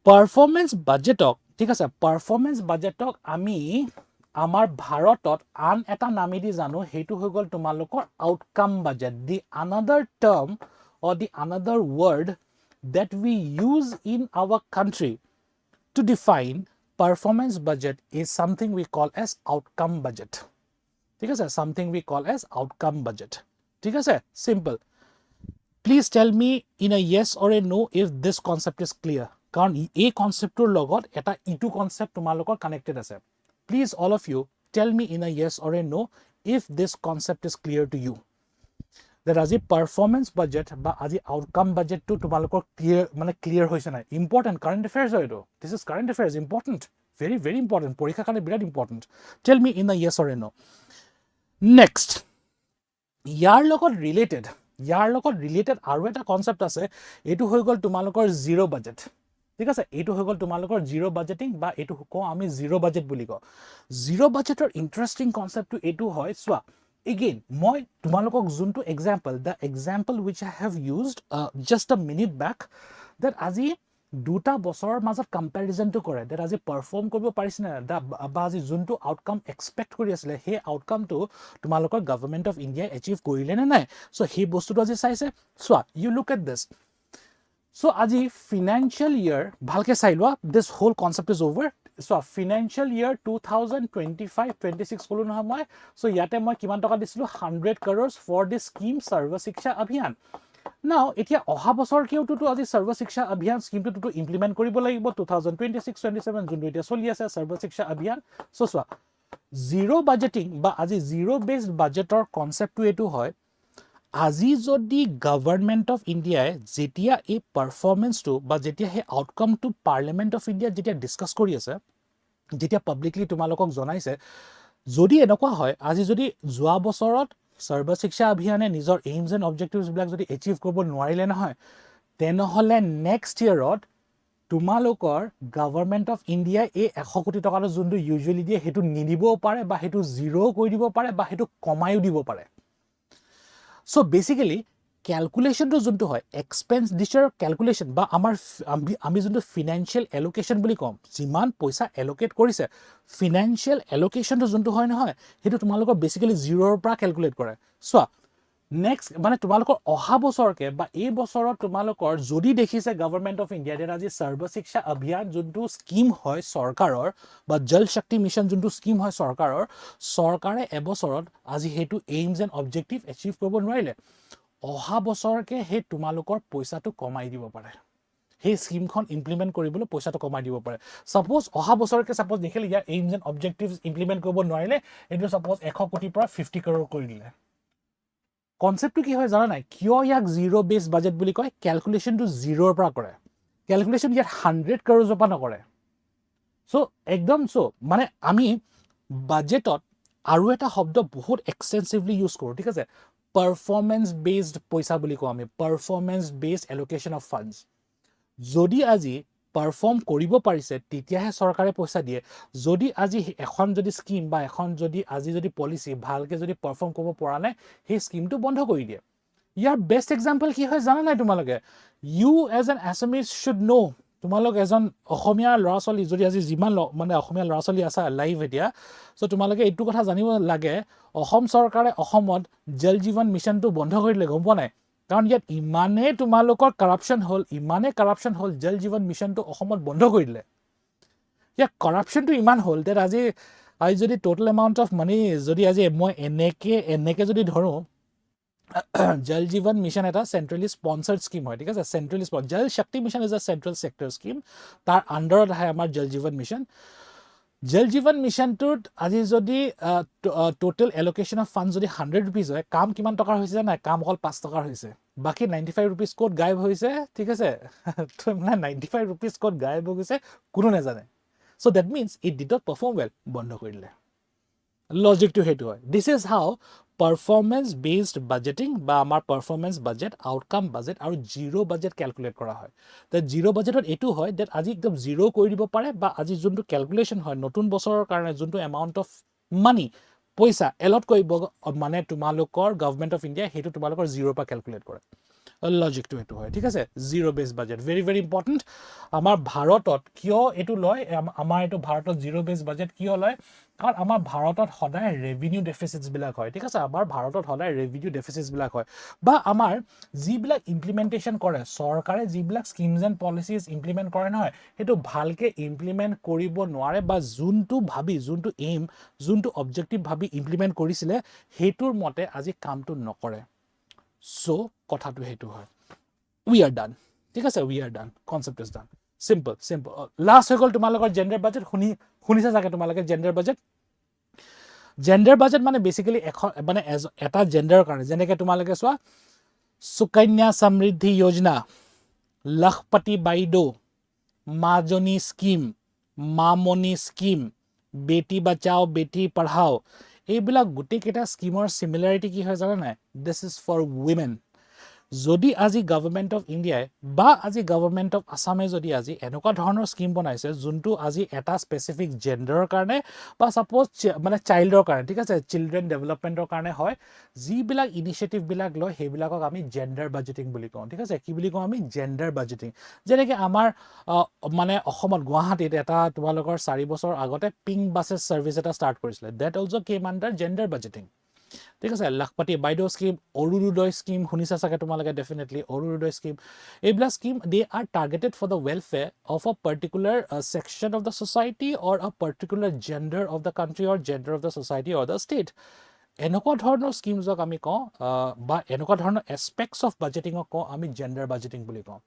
পাৰফৰ্মেন্স বাজেটক ঠিক আছে পাৰফৰ্মেন্স বাজেটক আমি আমাৰ ভাৰতত আন এটা নামি দি জানো হেতু হৈ গল তোমালোকৰ outcome budget the another term or the another word that we use in our country to define performance budget is something we call as outcome budget ঠিক আছে something we call as outcome budget ঠিক আছে simple please tell me in a yes or a no if this concept is clear কাৰণ এই কনসেপ্টৰ লগত এটা ইটো concept তোমালোকৰ কানেক্টেড আছে Please, all of you, tell me in a yes or a no if this concept is clear to you. That as a performance budget, but as a outcome budget to tumalokor clear hoise na. Important current affairs hoy do. This is current affairs, important, very very important. Porikha kane birat important. Tell me in a yes or a no. Next, yar logot related aru eta concept ase. Etu hoy gol tumalokor zero budget. ঠিক আছে এটো হৈ গল তোমালোকৰ zero budgeting বা এটো কও আমি জিৰো বাজেট বুলি কও জিৰো বাজেটৰ ইন্টাৰেস্টিং কনসেপ্টটো এটো হয় সোৱা এগেইন মই তোমালোকক যোনটো example the example which I have used just a minute back that আজি দুটা বছৰৰ মাজত কম্পাৰিজনটো কৰে that আজি পাৰফৰ্ম কৰিব পাৰিছ না বা আজি যোনটো আউটকাম এক্সপেক্ট কৰি আছিল হে আউটকামটো তোমালোকৰ গভৰ্নমেন্ট অফ ইণ্ডিয়া এচিভ কৰিলে না নাই সো হে বস্তুটো আজি চাইছে সোৱা you look at this So, aji financial year, bhalke sailwa, this whole concept is over. So, financial year 2025-26 kolu naha moi. So, yate moi kiman toka disilu 100 crores for this scheme Sarva Shiksha Abhiyan. নাও এতিয়া অহা বছৰ কেওটো আজি সৰ্ব শিক্ষা অভিযান স্কিমটো implement কৰিব লাগিব 2026-27 যোনটো এতিয়া চলি আছে সৰ্ব শিক্ষা অভিযান সো চোৱা জিৰো বাজেটিং বা আজি জিৰো বেসড বাজেটৰ কনসেপ্টটো এটো হয় আজি যদি গভৰ্নমেন্ট অফ ইণ্ডিয়াই যেতিয়া এই পাৰফৰমেন্সটো বা যেতিয়া হে আউটকামটো পাৰ্লিয়ামেন্ট অফ ইণ্ডিয়া যেতিয়া ডিসকাস কৰি আছে যেতিয়া পাব্লিকলি তোমালোকক জনাইছে যদি এনেকুৱা হয় আজি যদি যোৱা বছৰত সৰ্ব শিক্ষা অভিযানে নিজৰ এইমছ এণ্ড অবজেক্টিভছ বিলাক যদি এচিভ কৰিব নোৱাৰিলে নহয় তেনেহলে নেক্সট ইয়াৰত তোমালোকৰ গভৰ্নমেন্ট অফ ইণ্ডিয়া এই 100 কোটি টকাটো যোনটো ইউজুৱেলি দিয়ে হেতু নিদিবও পাৰে বা হেতু জিৰো কৰি দিব পাৰে বা হেতু কমাইও দিব পাৰে সো বেসিক্যালি ক্যালকুলেশনটো যোনটো হয় এক্সপেন্ডিচাৰ ক্যালকুলেশন বা আমি যোনটো ফিনান্সিয়াল এলোকেশন বুলি কম যিমান পইচা এলোকেট কৰিছে ফিনান্সিয়াল এলোকেশনটো যোনটো হয় নহয় হেতু তোমালোকৰ বেসিক্যালি জিৰোৰ পৰা ক্যালকুলেট কৰে সো নেক্সট মানে তোমালোকৰ অহা বছৰকে বা এই বছৰত তোমালোকৰ যদি দেখিছে গভৰ্নমেন্ট অফ ইণ্ডিয়া যে আজি সৰ্ব শিক্ষা অভিযান যোনটো স্কিম হয় চৰকাৰৰ বা জল শক্তি মিছন যোনটো স্কিম হয় চৰকাৰৰ চৰকাৰে এবছৰত আজি হেতু এইমছ এণ্ড অবজেক্টিভ এচিভ কৰিব নোৱাৰিলে অহা বছৰকে হে তোমালোকৰ পইচাটো কমাই দিব পাৰে হে স্কিমখন ইমপ্লিমেন্ট কৰিবলৈ পইচাটো কমাই দিব পাৰে সাপোজ অহা বছৰকে সাপোজ দেখিলে ইয়াৰ এইমছ এণ্ড অবজেক্টিভছ ইমপ্লিমেন্ট কৰিব নোৱাৰিলে এটো সাপোজ 100 কোটিৰ পৰা 50 কৰোৰ কৰি দিলে কনসেপ্টটো কি হয় জানা নাই কিয় ইয়াক জিৰো বেস বাজেট বুলি কয় ক্যালকুলেশনটো জিৰোৰ পৰা কৰে ক্যালকুলেশন ইয়াত 100 কৰোৰৰ পৰা নকৰে সো একদম সো মানে আমি বাজেটত আৰু এটা শব্দ বহুত এক্সটেন্সিভলি ইউজ কৰো ঠিক আছে পাৰফৰমেন্স বেসড পয়সা বুলি কও আমি performance based allocation of funds যদি আজি পাৰফৰ্ম কৰিব পাৰিছে তেতিয়াহে চৰকাৰে পইচা দিয়ে যদি আজি এখন যদি স্কিম বা এখন যদি আজি যদি পলিসি ভালকে যদি পারফর্ম কৰিব পৰা নাই হে স্কিমটো বন্ধ কৰি দিয়ে ইয়াৰ বেস্ট এক্সাম্পল কি হয় জানা নাই তোমালোকে you as an Assamese should know তোমালোক এজন অসমীয়া লৰাছলি যদি আজি যিমান মানে অসমীয়া লৰাছলি আছে লাইভ এতিয়া সো তোমালোকে এইটো কথা জানিব লাগে অসম চৰকাৰে অসমত জল জীবন মিছনটো বন্ধ কৰি দিলে গম পোৱা নাই কাৰণ ইয়াত ইমানে তোমালোকৰ কৰাপশন হল জল জীবন মিছনটো অসমত বন্ধ কৰি দিলে ইয়া কৰাপশনটো ইমান হল যে আজি যদি টোটাল এমাউন্ট অফ মানি যদি আজি মই এনেকে যদি ধৰো जल जीवन मिशन এটা সেন্ট্রালি স্পন্সর্ড স্কিম হয় ঠিক আছে সেন্ট্রালি জল শক্তি mission is a central sector scheme তার আন্ডারত আহে আমাৰ জল জীवन মিশনটোত আজি যদি টোটাল এলোকেশন অফ ফান্ড যদি 100 रुपीस হয় কাম কিমান টকাৰ হৈছে না কাম অকল 5 টকাৰ হৈছে বাকি 95 रुपीस কোড গায়ব হৈছে ঠিক আছে মানে 95 रुपीस কোড গায়ব হৈ গৈছে কোনো নাজানে so that means it did not perform well বন্ধ কৰি দিলে লজিক টু হেতু হয় this is how performance based budgeting বা আমাৰ পাৰফৰমেন্স বাজেট আউটকাম বাজেট আৰু জিৰো বাজেট ক্যালকুলেট কৰা হয় তে জিৰো বাজেটত এটো হয় দ্যাট আজি একদম জিৰো কৰি দিব পাৰে বা আজি যোনটো ক্যালকুলেশন হয় নতুন বছৰৰ কাৰণে যোনটো এমাউন্ট অফ মানি পইচা এলট কৰিব মানে তোমালোকৰ গভৰ্নমেন্ট অফ ইণ্ডিয়া হেতু তোমালোকৰ জিৰো পৰা ক্যালকুলেট কৰে লজিক টু হেতু হয় ঠিক আছে zero base budget very very important আমাৰ ভাৰতত কিয় এটো লয় আমাৰ এটো ভাৰতত জিৰো বেস বাজেট কিয় লয় কাৰণ আমাৰ ভাৰতত সদায় ৰেভিনিউ ডেফিসিটস বিলাক হয় ঠিক আছে আমাৰ ভাৰতত সদায় ৰেভিনিউ ডেফিসিটস বিলাক হয় বা আমাৰ যিবিলাক ইমপ্লিমেন্টেশন কৰে চৰকাৰে যিবিলাক স্কিমস এণ্ড পলিচিজ ইমপ্লিমেন্ট কৰে নহয় হেতু ভালকে ইমপ্লিমেন্ট কৰিব নোৱাৰে বা যোনটো ভাবি যোনটো এইম যোনটো অবজেক্টিভ ভাবি ইমপ্লিমেন্ট কৰিছিলে হেতুৰ মতে আজি কামটো নকৰে সো কথাটো হেতু হয় we are done ঠিক আছে we are done concept is done simple last হৈ গল তোমালোকৰ জেন্ডাৰ বাজেট শুনিছা জাগে তোমালোকে জেন্ডাৰ বাজেট মানে বেসিক্যালি মানে এটা জেন্ডাৰৰ কাৰণে যেনেকৈ তোমালোকে চোৱা সুকন্যা সমৃদ্ধি যোজনা লখপতি বাইদো মাজনী স্কিম মামনি স্কিম বেটি বাঁচাও বেটি পঢ়াও এইবিলাক গুটেকেটা স্কিমৰ সিমিলাৰিটি কি হয় জানা নাই দিস ইজ ফৰ উইমেন যদি আজি গভৰ্নমেন্ট অফ ইণ্ডিয়াই বা আজি গভৰ্নমেন্ট অফ আসামে যদি আজি এনেকুৱা ধৰণৰ স্কিম বনাইছে যোনটো আজি এটা স্পেসিফিক জেন্ডাৰৰ কাৰণে বা সাপোজ মানে চাইল্ডৰ কাৰণে ঠিক আছে চিলড্ৰেন ডেভেলপমেন্টৰ কাৰণে হয় যিবিলাক ইনিশিয়েটিভ বিলাক লয় সেইবিলাকক আমি জেন্ডাৰ বাজেটিং বুলি কওঁ ঠিক আছে কি বুলি কওঁ আমি জেন্ডাৰ বাজেটিং যেনেকৈ আমাৰ মানে অসমত গুৱাহাটীত এটা তোমালোকৰ 4 বছৰ আগতে পিংক বাসেছ সাৰ্ভিস এটা ষ্টাৰ্ট কৰিছিলে that also came under gender budgeting ঠিক আছে লাখপতি বাইদো স্কিম অৰুণোদয় স্কিম শুনিছা চাগে তোমালোকে ডেফিনেটলি অৰুণোদয় স্কিম এইবিলাক scheme they are targeted for the welfare of a particular section of the society or a particular gender of the country or gender of the society or the state এনেকুৱা ধৰণৰ স্কিমছক আমি কওঁ বা এনেকুৱা ধৰণৰ aspects of বাজেটিঙক কওঁ আমি gender budgeting বুলি কওঁ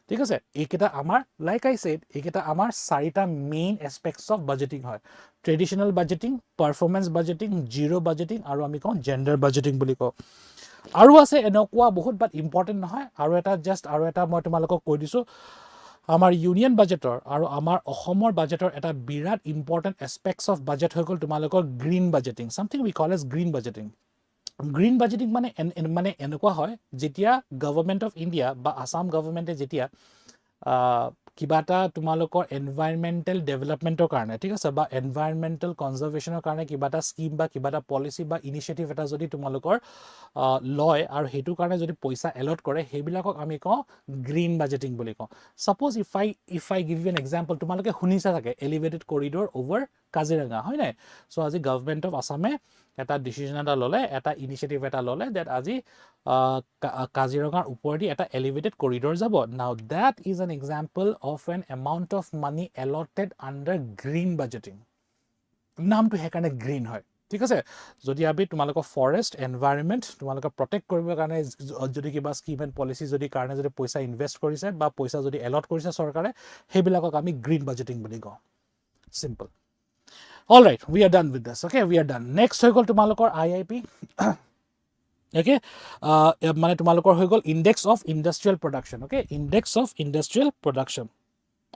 ঠিক আছে এইকেইটা আমাৰ লাইক আই সেড এইকেইটা আমাৰ চাৰিটা মেইন এছপেক্টছ অফ বাজেটিং হয় traditional budgeting performance budgeting zero' budgeting আৰু আমি কওঁ জেণ্ডাৰ বাজেটিং বুলি কওঁ আৰু আছে এনেকুৱা বহুত বাট ইম্পৰ্টেণ্ট নহয় আৰু এটা মই তোমালোকক কৈ দিছোঁ আমাৰ ইউনিয়ন বাজেটৰ আৰু আমাৰ অসমৰ বাজেটৰ এটা বিৰাট ইম্পৰ্টেণ্ট এছপেক্টছ অফ বাজেট হৈ গ'ল তোমালোকৰ green budgeting something we call as green budgeting green budgeting মানে এনেকুৱা হয় যেতিয়া গভৰ্ণমেণ্ট অফ ইণ্ডিয়া বা আছাম গভৰ্ণমেণ্টে যেতিয়া কিবা এটা তোমালোকৰ এনভাইৰমেণ্টেল ডেভেলপমেণ্টৰ কাৰণে ঠিক আছে বা এনভাইৰমেণ্টেল কনজাৰ্ভেশ্যনৰ কাৰণে কিবা এটা স্কিম বা কিবা এটা পলিচি বা ইনিচিয়েটিভ এটা যদি তোমালোকৰ লয় আৰু সেইটোৰ কাৰণে যদি পইচা এলট কৰে সেইবিলাকক আমি কওঁ গ্ৰীণ বাজেটিং বুলি কওঁ suppose if I give you an example তোমালোকে শুনিছা থাকে এলিভেটেড কৰিডৰ অভাৰ কাজিৰঙা হয় নাই চ' আজি গভৰ্ণমেণ্ট অফ আছামে এটা ডিচিজন এটা ল'লে এটা ইনিচিয়েটিভ এটা ল'লে ডেট আজি কাজিৰঙাৰ ওপৰেদি এটা এলিভেটেড কৰিডৰ যাব now that is an example of an amount of money allotted under green budgeting নামটো সেইকাৰণে গ্ৰীণ হয় ঠিক আছে যদি আমি তোমালোকৰ ফৰেষ্ট এনভাইৰনমেণ্ট তোমালোকে প্ৰটেক্ট কৰিবৰ কাৰণে যদি কিবা স্কিম এণ্ড পলিচি যদি কাৰণে যদি পইচা ইনভেষ্ট কৰিছে বা পইচা যদি এলট কৰিছে চৰকাৰে সেইবিলাকক আমি গ্ৰীণ বাজেটিং বুলি কওঁ simple All right, we are done with this. Okay, we are done. Next হৈ গ'ল তোমালোকৰ IIP. Okay, মানে তোমালোকৰ হৈ গ'ল Index of Industrial Production. Okay, Index of Industrial Production.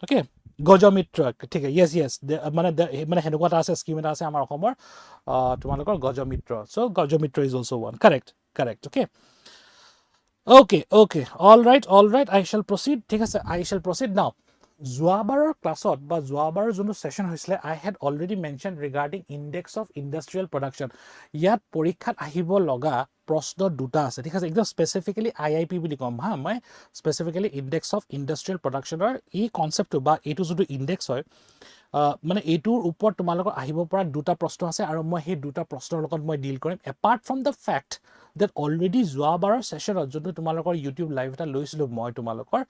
Okay, গজমিত্ৰ ঠিক আছে yes মানে সেনেকুৱা এটা আছে স্কিম এটা আছে আমাৰ অসমৰ তোমালোকৰ গজমিত্ৰ so গজমিত্ৰ is also one correct okay all right I shall proceed ঠিক আছে I shall proceed now যোৱাবাৰৰ ক্লাছত বা যোৱাবাৰৰ যোনটো সেশন হৈছিলে I had already mentioned regarding Index of Industrial Production ইয়াত পৰীক্ষাত আহিব লগা প্ৰশ্ন দুটা আছে ঠিক আছে একদম স্পেসিফিক্যালি IIP বুলি কম হা মই স্পেসিফিক্যালি Index of Industrial Productionৰ এই কনসেপ্টটো বা এইটো যোনটো ইনডেক্স হয় মানে এইটোৰ ওপৰত তোমালোকৰ আহিব পৰা দুটা প্ৰশ্ন আছে আৰু মই সেই দুটা প্ৰশ্নৰ লগত মই ডিল কৰিম apart from the fact that already যোৱাবাৰৰ সেশনত যোনটো তোমালোকৰ ইউটিউব লাইভ এটা লৈছিলো মই তোমালোকৰ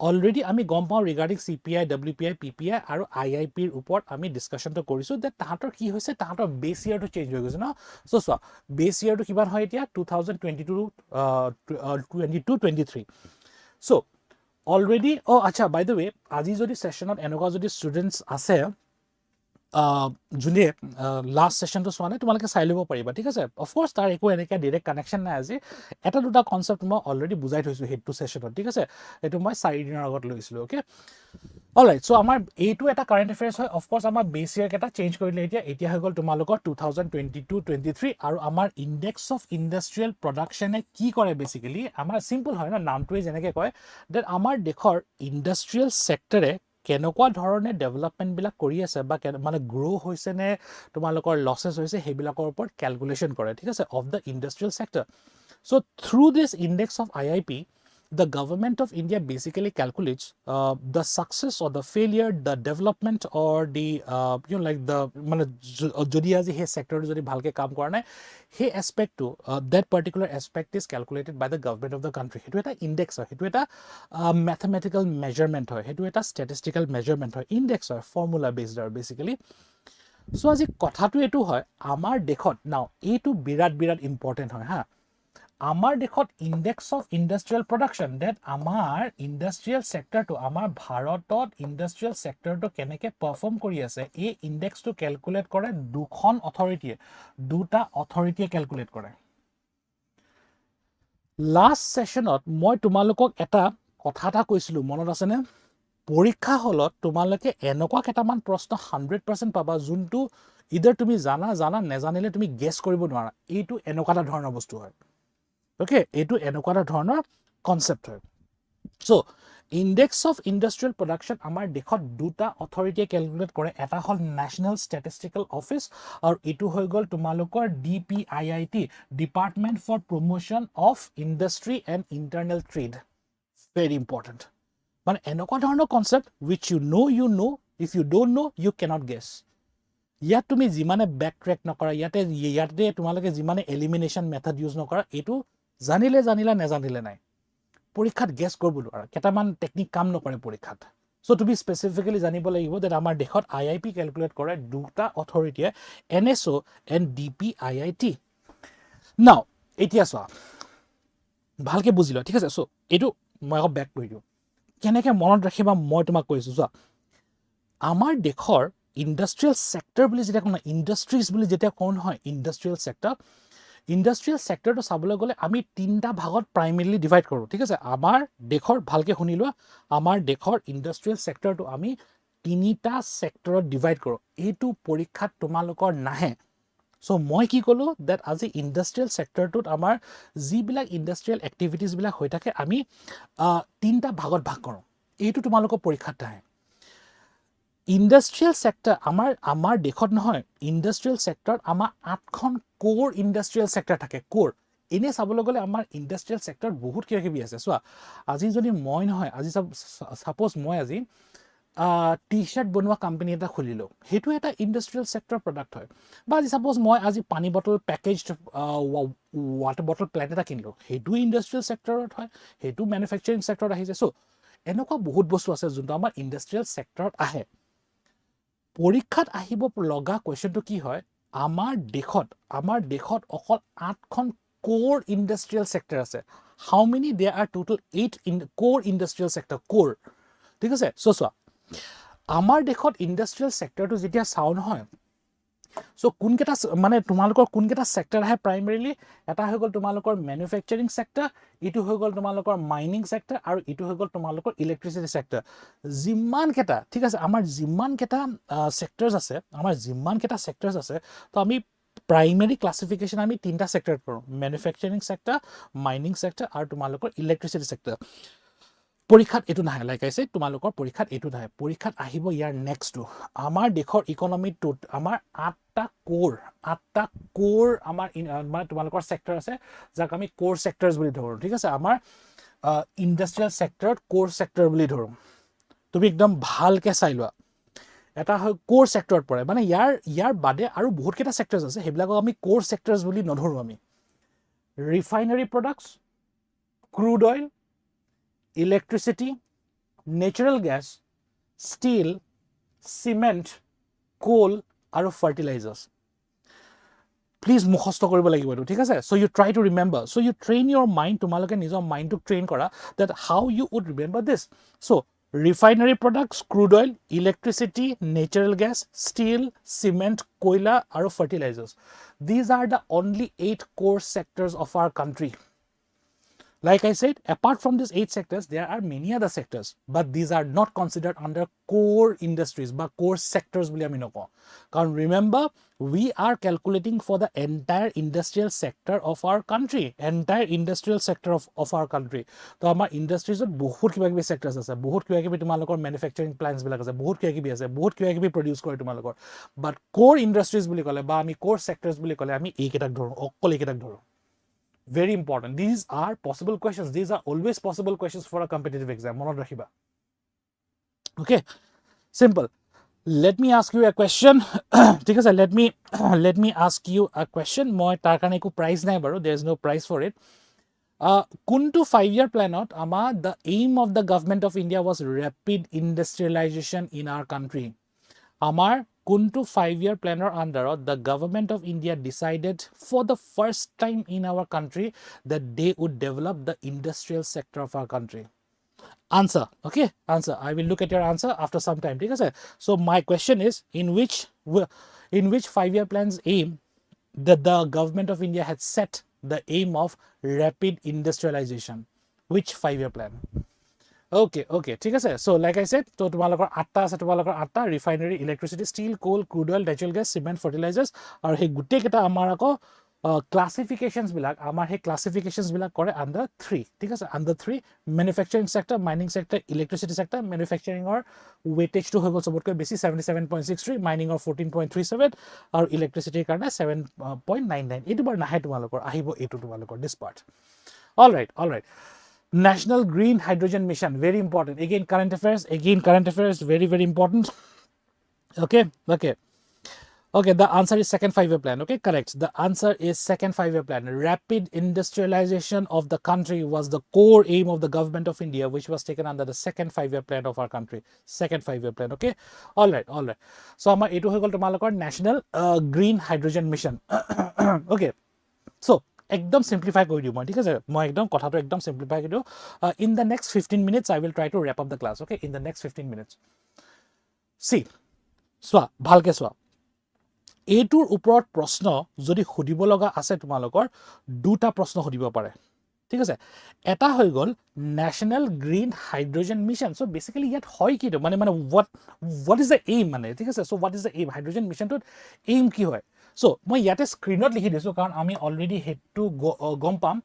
অলৰেডি আমি গম পাওঁ ৰিগাৰ্ডিং CPI WPI PPI আৰু IIP ৰ ওপৰত আমি ডিসকাশনটো কৰিছো যে তাহাতৰ কি হৈছে তাহাতৰ বেস ইয়াৰটো চেঞ্জ হৈ গৈছে ন সো সো বেস ইয়াৰটো কিমান হয় এতিয়া 2022-23 সো অলৰেডি আচ্ছা বাই দ্য ৱে আজি যদি সেশনত এনেকুৱা যদি ষ্টুডেন্টস আছে যোনে লাষ্ট সেশনটো চোৱা নাই তোমালোকে চাই ল'ব পাৰিবা ঠিক আছে অফকোৰ্স তাৰ একো এনেকা ডাইৰেক্ট কানেকশন নাই আজি এটা দুটা কনসেপ্ট মই অলৰেডি বুজাই থৈছো হেতু সেশনত ঠিক আছে এটো মই 4 দিনৰ আগত লৈছিলো ওকে অলৰাইট সো আমাৰ এইটো এটা কাৰেন্ট এফেয়াৰ্স হয় অফকোৰ্স আমাৰ বেস ইয়াৰ কেটা চেঞ্জ কৰিলে এতিয়া হৈ গল তোমালোকৰ 2022-23 আৰু আমাৰ ইনডেক্স অফ ইন্ডাষ্ট্ৰিয়েল প্ৰডাকশনে কি কৰে বেসিক্যালি আমাৰ সিম্পল হয় না নামটোৱে যেনেকৈ কয় দ্যাট আমাৰ দেশৰ ইন্ডাষ্ট্ৰিয়েল সেক্টৰে কেনেকুৱা ধৰণে ডেভেলপমেন্ট বিলাক কৰি আছে বা মানে গ্ৰো হৈছে নে তোমালোকৰ লসেস হৈছে হেবিলাকৰ ওপৰত ক্যালকুলেশন কৰে ঠিক আছে of the industrial sector so through this index of IIP the government of India basically calculates the success or the failure the development or the like the মানে যদি আজি হে সেক্টৰ যদি ভালকে কাম কৰা নাই হে aspect to that particular aspect is calculated by the government of the country হেতু এটা ইনডেক্স হয় হেতু এটা mathematical measurement হয় হেতু এটা statistical measurement হয় ইনডেক্স হয় formula based are basically so আজি কথাটো এটো হয় আমাৰ দেখত নাও এইটো বিৰাট ইম্পৰ্টেন্ট হয় হা আমাৰ দেখত index of industrial production that আমাৰ ইন্ডাষ্ট্ৰিয়েল সেক্টৰটো আমাৰ ভাৰতত ইন্ডাষ্ট্ৰিয়েল সেক্টৰটো কেনেকে পাৰফৰ্ম কৰি আছে এই ইনডেক্সটো ক্যালকুলেট কৰে দুটা অথৰিটিয়ে ক্যালকুলেট কৰে লাষ্ট সেশনত মই তোমালোকক এটা কথা এটা কৈছিলো মনত আছে নে পৰীক্ষা হলত তোমালোকে এনেকুৱা কেটামান প্ৰশ্ন 100% পাবা যোনটো ইদাৰ তুমি জানা নেজানিলে তুমি গেছ কৰিব নোৱাৰা এইটো এনেকুৱা এটা ধৰণৰ বস্তু হয় Okay, এইটো এনেকুৱা এটা ধৰণৰ কনসেপ্ট হয় so index of industrial production আমাৰ দেখত দুটা অথৰিটিয়ে ক্যালকুলেট কৰে এটা হল ন্যাশনাল ষ্টেটিষ্টিকেল অফিস আৰু এটো হৈ গল তোমালোকৰ DPIIT department for promotion of industry and internal trade very important মানে এনেকুৱা ধৰণৰ concept which you know if you don't know you cannot guess ইয়াত তুমি জিমানে ব্যাক ট্ৰেক নকৰা ইয়াতে তোমালোকে জিমানে এলিমিনেশন মেথড ইউজ নকৰা এটো জানিলে নেজানিলে নাই পৰীক্ষাত গেছ কৰিব নোৱাৰা কেটামান টেকনিক কাম নকৰে পৰীক্ষাত সো তুমি স্পেসিফিক্যালি জানিব লাগিব যে আমাৰ দেখত IIP ক্যালকুলেট কৰে দুটা অথৰিটিয়ে NSO and DPIIT নাও এতিয়া চোৱা ভালকে বুজি লোৱা ঠিক আছে চ' এইটো মই আকৌ বেক কৰি দিওঁ কেনেকৈ মনত ৰাখিবা মই তোমাক কৈছোঁ চোৱা আমাৰ দেশৰ ইণ্ডাষ্ট্ৰিয়েল ছেক্টৰ বুলি যেতিয়া কওঁ ইণ্ডাষ্ট্ৰিজ বুলি যেতিয়া কওঁ নহয় ইণ্ডাষ্ট্ৰিয়েল ছেক্টৰটো চাবলৈ গ'লে আমি তিনিটা ভাগত প্ৰাইমেৰীলি ডিভাইড কৰোঁ ঠিক আছে আমাৰ দেশৰ ভালকৈ শুনি লোৱা আমাৰ দেশৰ ইণ্ডাষ্ট্ৰিয়েল ছেক্টৰটো আমি তিনিটা ছেক্টৰত ডিভাইড কৰোঁ এইটো পৰীক্ষাত তোমালোকৰ নাহে চ' মই কি ক'লোঁ ডেট আজি ইণ্ডাষ্ট্ৰিয়েল ছেক্টৰটোত আমাৰ যিবিলাক ইণ্ডাষ্ট্ৰিয়েল এক্টিভিটিজবিলাক হৈ থাকে আমি তিনিটা ভাগত ভাগ কৰোঁ এইটো তোমালোকৰ পৰীক্ষাত নাহে ইণ্ডাষ্ট্ৰিয়েল ছেক্টৰ আমাৰ দেশত নহয় ইণ্ডাষ্ট্ৰিয়েল ছেক্টৰত আমাৰ 8খন কোৰ ইণ্ডাষ্ট্ৰিয়েল ছেক্টৰ থাকে কোৰ এনে চাবলৈ গ'লে আমাৰ ইণ্ডাষ্ট্ৰিয়েল ছেক্টৰত বহুত কিবা কিবি আছে চোৱা আজি যদি মই নহয় আজি ছাপ'জ মই আজি টি শ্বাৰ্ট বনোৱা কোম্পানী এটা খুলিলোঁ সেইটো এটা ইণ্ডাষ্ট্ৰিয়েল ছেক্টৰ প্ৰডাক্ট হয় বা আজি ছাপ'জ মই আজি পানী bottle packaged water bottle plant এটা কিনিলোঁ সেইটো ইণ্ডাষ্ট্ৰিয়েল ছেক্টৰত হয় সেইটো মেনুফেকচাৰিং ছেক্টৰত আহিছে চ' এনেকুৱা বহুত বস্তু আছে যোনটো আমাৰ ইণ্ডাষ্ট্ৰিয়েল ছেক্টৰত আহে পৰীক্ষাত আহিব লগা কুৱেশ্যনটো কি হয় আমাৰ দেশত অকল 8খন কোৰ ইণ্ডাষ্ট্ৰিয়েল ছেক্টৰ আছে হাউ মেনি দেয়াৰ আৰ টোটেল 8 কোৰ ইণ্ডাষ্ট্ৰিয়েল ছেক্টৰ কোৰ ঠিক আছে চোৱা আমাৰ দেশত ইণ্ডাষ্ট্ৰিয়েল ছেক্টৰটো যেতিয়া চাওঁ নহয় চ' কোনকেইটা মানে তোমালোকৰ কোনকেইটা ছেক্টৰ আহে প্ৰাইমেৰীলি এটা হৈ গ'ল তোমালোকৰ মেনুফেকচাৰিং ছেক্টৰ ইটো হৈ গ'ল তোমালোকৰ মাইনিং ছেক্টৰ আৰু ইটো হৈ গ'ল তোমালোকৰ ইলেক্ট্ৰিচিটি ছেক্টৰ যিমানকেইটা ঠিক আছে আমাৰ যিমানকেইটা ছেক্টৰছ আছে তো আমি প্ৰাইমেৰী ক্লাছিফিকেশ্যন আমি তিনিটা ছেক্টৰত কৰোঁ মেনুফেকচাৰিং ছেক্টৰ মাইনিং ছেক্টৰ আৰু তোমালোকৰ ইলেক্ট্ৰিচিটি ছেক্টৰ পৰীক্ষাত এইটো নাহে লাইক আই ছেড তোমালোকৰ পৰীক্ষাত এইটো নাহে পৰীক্ষাত আহিব ইয়াৰ নেক্সটটো আমাৰ দেশৰ ইকনমিটোত আমাৰ 8টা কোৰ আমাৰ মানে তোমালোকৰ ছেক্টৰ আছে যাক আমি কোৰ ছেক্টৰছ বুলি ধৰোঁ ঠিক আছে আমাৰ ইণ্ডাষ্ট্ৰিয়েল ছেক্টৰত কোৰ ছেক্টৰ বুলি ধৰোঁ তুমি একদম ভালকৈ চাই লোৱা এটা হয় কোৰ ছেক্টৰত পৰে মানে ইয়াৰ বাদে আৰু বহুতকেইটা ছেক্টৰছ আছে সেইবিলাকক আমি কোৰ ছেক্টৰছ বুলি নধৰোঁ আমি refinery products crude oil electricity natural gas steel cement coal আৰু ফাৰ্টিলাইজাৰ্ছ প্লিজ মুখস্থ কৰিব লাগিব এইটো ঠিক আছে so' you try to remember so' you train your mind তোমালোকে নিজৰ মাইণ্ডটোক ট্ৰেইন কৰা that how you would remember this so' refinery products crude oil electricity natural gas steel cement কয়লা আৰু fertilisers these are the only 8 core sectors of our country. Like I said, apart from these 8 sectors, there are many other sectors, but these are not considered under core industries, but core sectors. Because remember, we are calculating for the entire industrial sector of our country, of our country. So, our industries are बहुत किबा sectors আছে, बहुत किबा তোমালোকৰ manufacturing plants বিলাক আছে, বহুত কিবा আছে, बहुत किबा produce কৰে তোমালোকৰ. But core industries বুলি ক'লে বা আমি core sectors বুলি ক'লে আমি এইকেইটাক ধৰো, অকল এইকেইটাক ধৰো. Very important. These are possible questions. These are always possible questions for a competitive exam. Monot rakhiba. Okay, simple. Let me ask you a question. ঠিক আছে, let me ask you a question. মই তাৰ কাৰণে একো prize নাই বাৰু. There is no prize for it. কোনটো 5-year planot আমাৰ the aim of the government of India was rapid industrialization in our country. Our Kuntu 5-year planner under the government of India decided for the first time in our country that they would develop the industrial sector of our country. Answer. Okay, answer. I will look at your answer after some time. So my question is, in which 5-year plan's aim that the government of India had set the aim of rapid industrialization? Which 5-year plan? Okay, ঠিক আছে so like I said তো তোমালোকৰ 8টা আছে তোমালোকৰ 8টা refinery electricity steel coal crude oil natural gas cement fertilisers আৰু সেই গোটেইকেইটা আমাৰ আকৌ ক্লাছিফিকেশ্যনছ বিলাক আমাৰ সেই ক্লাছিফিকেশ্যনছ বিলাক কৰে আণ্ডাৰ 3 ঠিক আছে under 3 manufacturing sector mining sector electricity sector মেনুফেকচাৰিঙৰ ৱেটেজটো হৈ গ'ল চবতকৈ বেছি 77.63 মাইনিঙৰ 14.37 আৰু ইলেক্ট্ৰিচিটিৰ কাৰণে 7.99 এইটো বাৰু নাহে তোমালোকৰ আহিব এইটো তোমালোকৰ দিছ part all right National Green Hydrogen Mission, very important. Again, current affairs, very, very important. Okay. The answer is second 5-year plan. Okay, correct. The answer is second 5-year plan. Rapid industrialization of the country was the core aim of the government of India, which was taken under the second 5-year plan of our country. Second 5-year plan. Okay. All right. So, our National Green Hydrogen Mission. Okay. So, একদম simplify কৰি দিওঁ মই ঠিক আছে মই একদম কথাটো একদম সিম্পলিফাই কৰি দিওঁ in the next 15 minutes I will try to wrap up the class okay in the next 15 minutes see চোৱা ভালকে চোৱা এইটোৰ ওপৰত প্ৰশ্ন যদি সুধিব লগা আছে তোমালোকৰ দুটা প্ৰশ্ন সুধিব পাৰে ঠিক আছে এটা হৈ গল national green hydrogen mission so basically ইয়াত হয় কি মানে মানে what is the aim মানে ঠিক আছে so what is the aim hydrogen মিশনটোত aim কি হয় সো মই ইয়াতে স্ক্ৰিনত লিখি দিছো কাৰণ আমি অলৰেডি হেতু গম পাম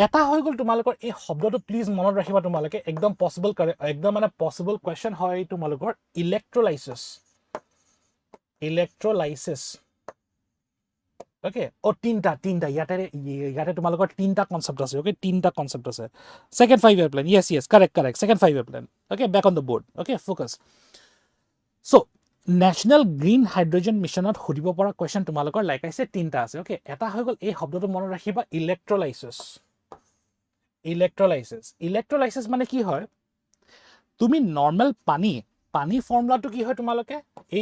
এটা হৈ গল তোমালোকৰ এই শব্দটো প্লিজ মনত ৰাখিবা তোমালোকে একদম পসিবল কৰে একদম মানে পসিবল কোৱেশ্চন হয় তোমালোকৰ ইলেক্ট্ৰোলাইসিস okay or tinta yate tumalokor tinta concept ase okay tinta concept ase second 5 year plan yes correct second 5 year plan okay back on the board okay focus so national green hydrogen mission ot hodibo pora question tumalokor like I said tinta ase okay eta hoy gol ei shobdoto monot rakhiba electrolysis mane ki hoy tumi normal পানী ফৰ্মুলাটো কি হয় তোমালোকে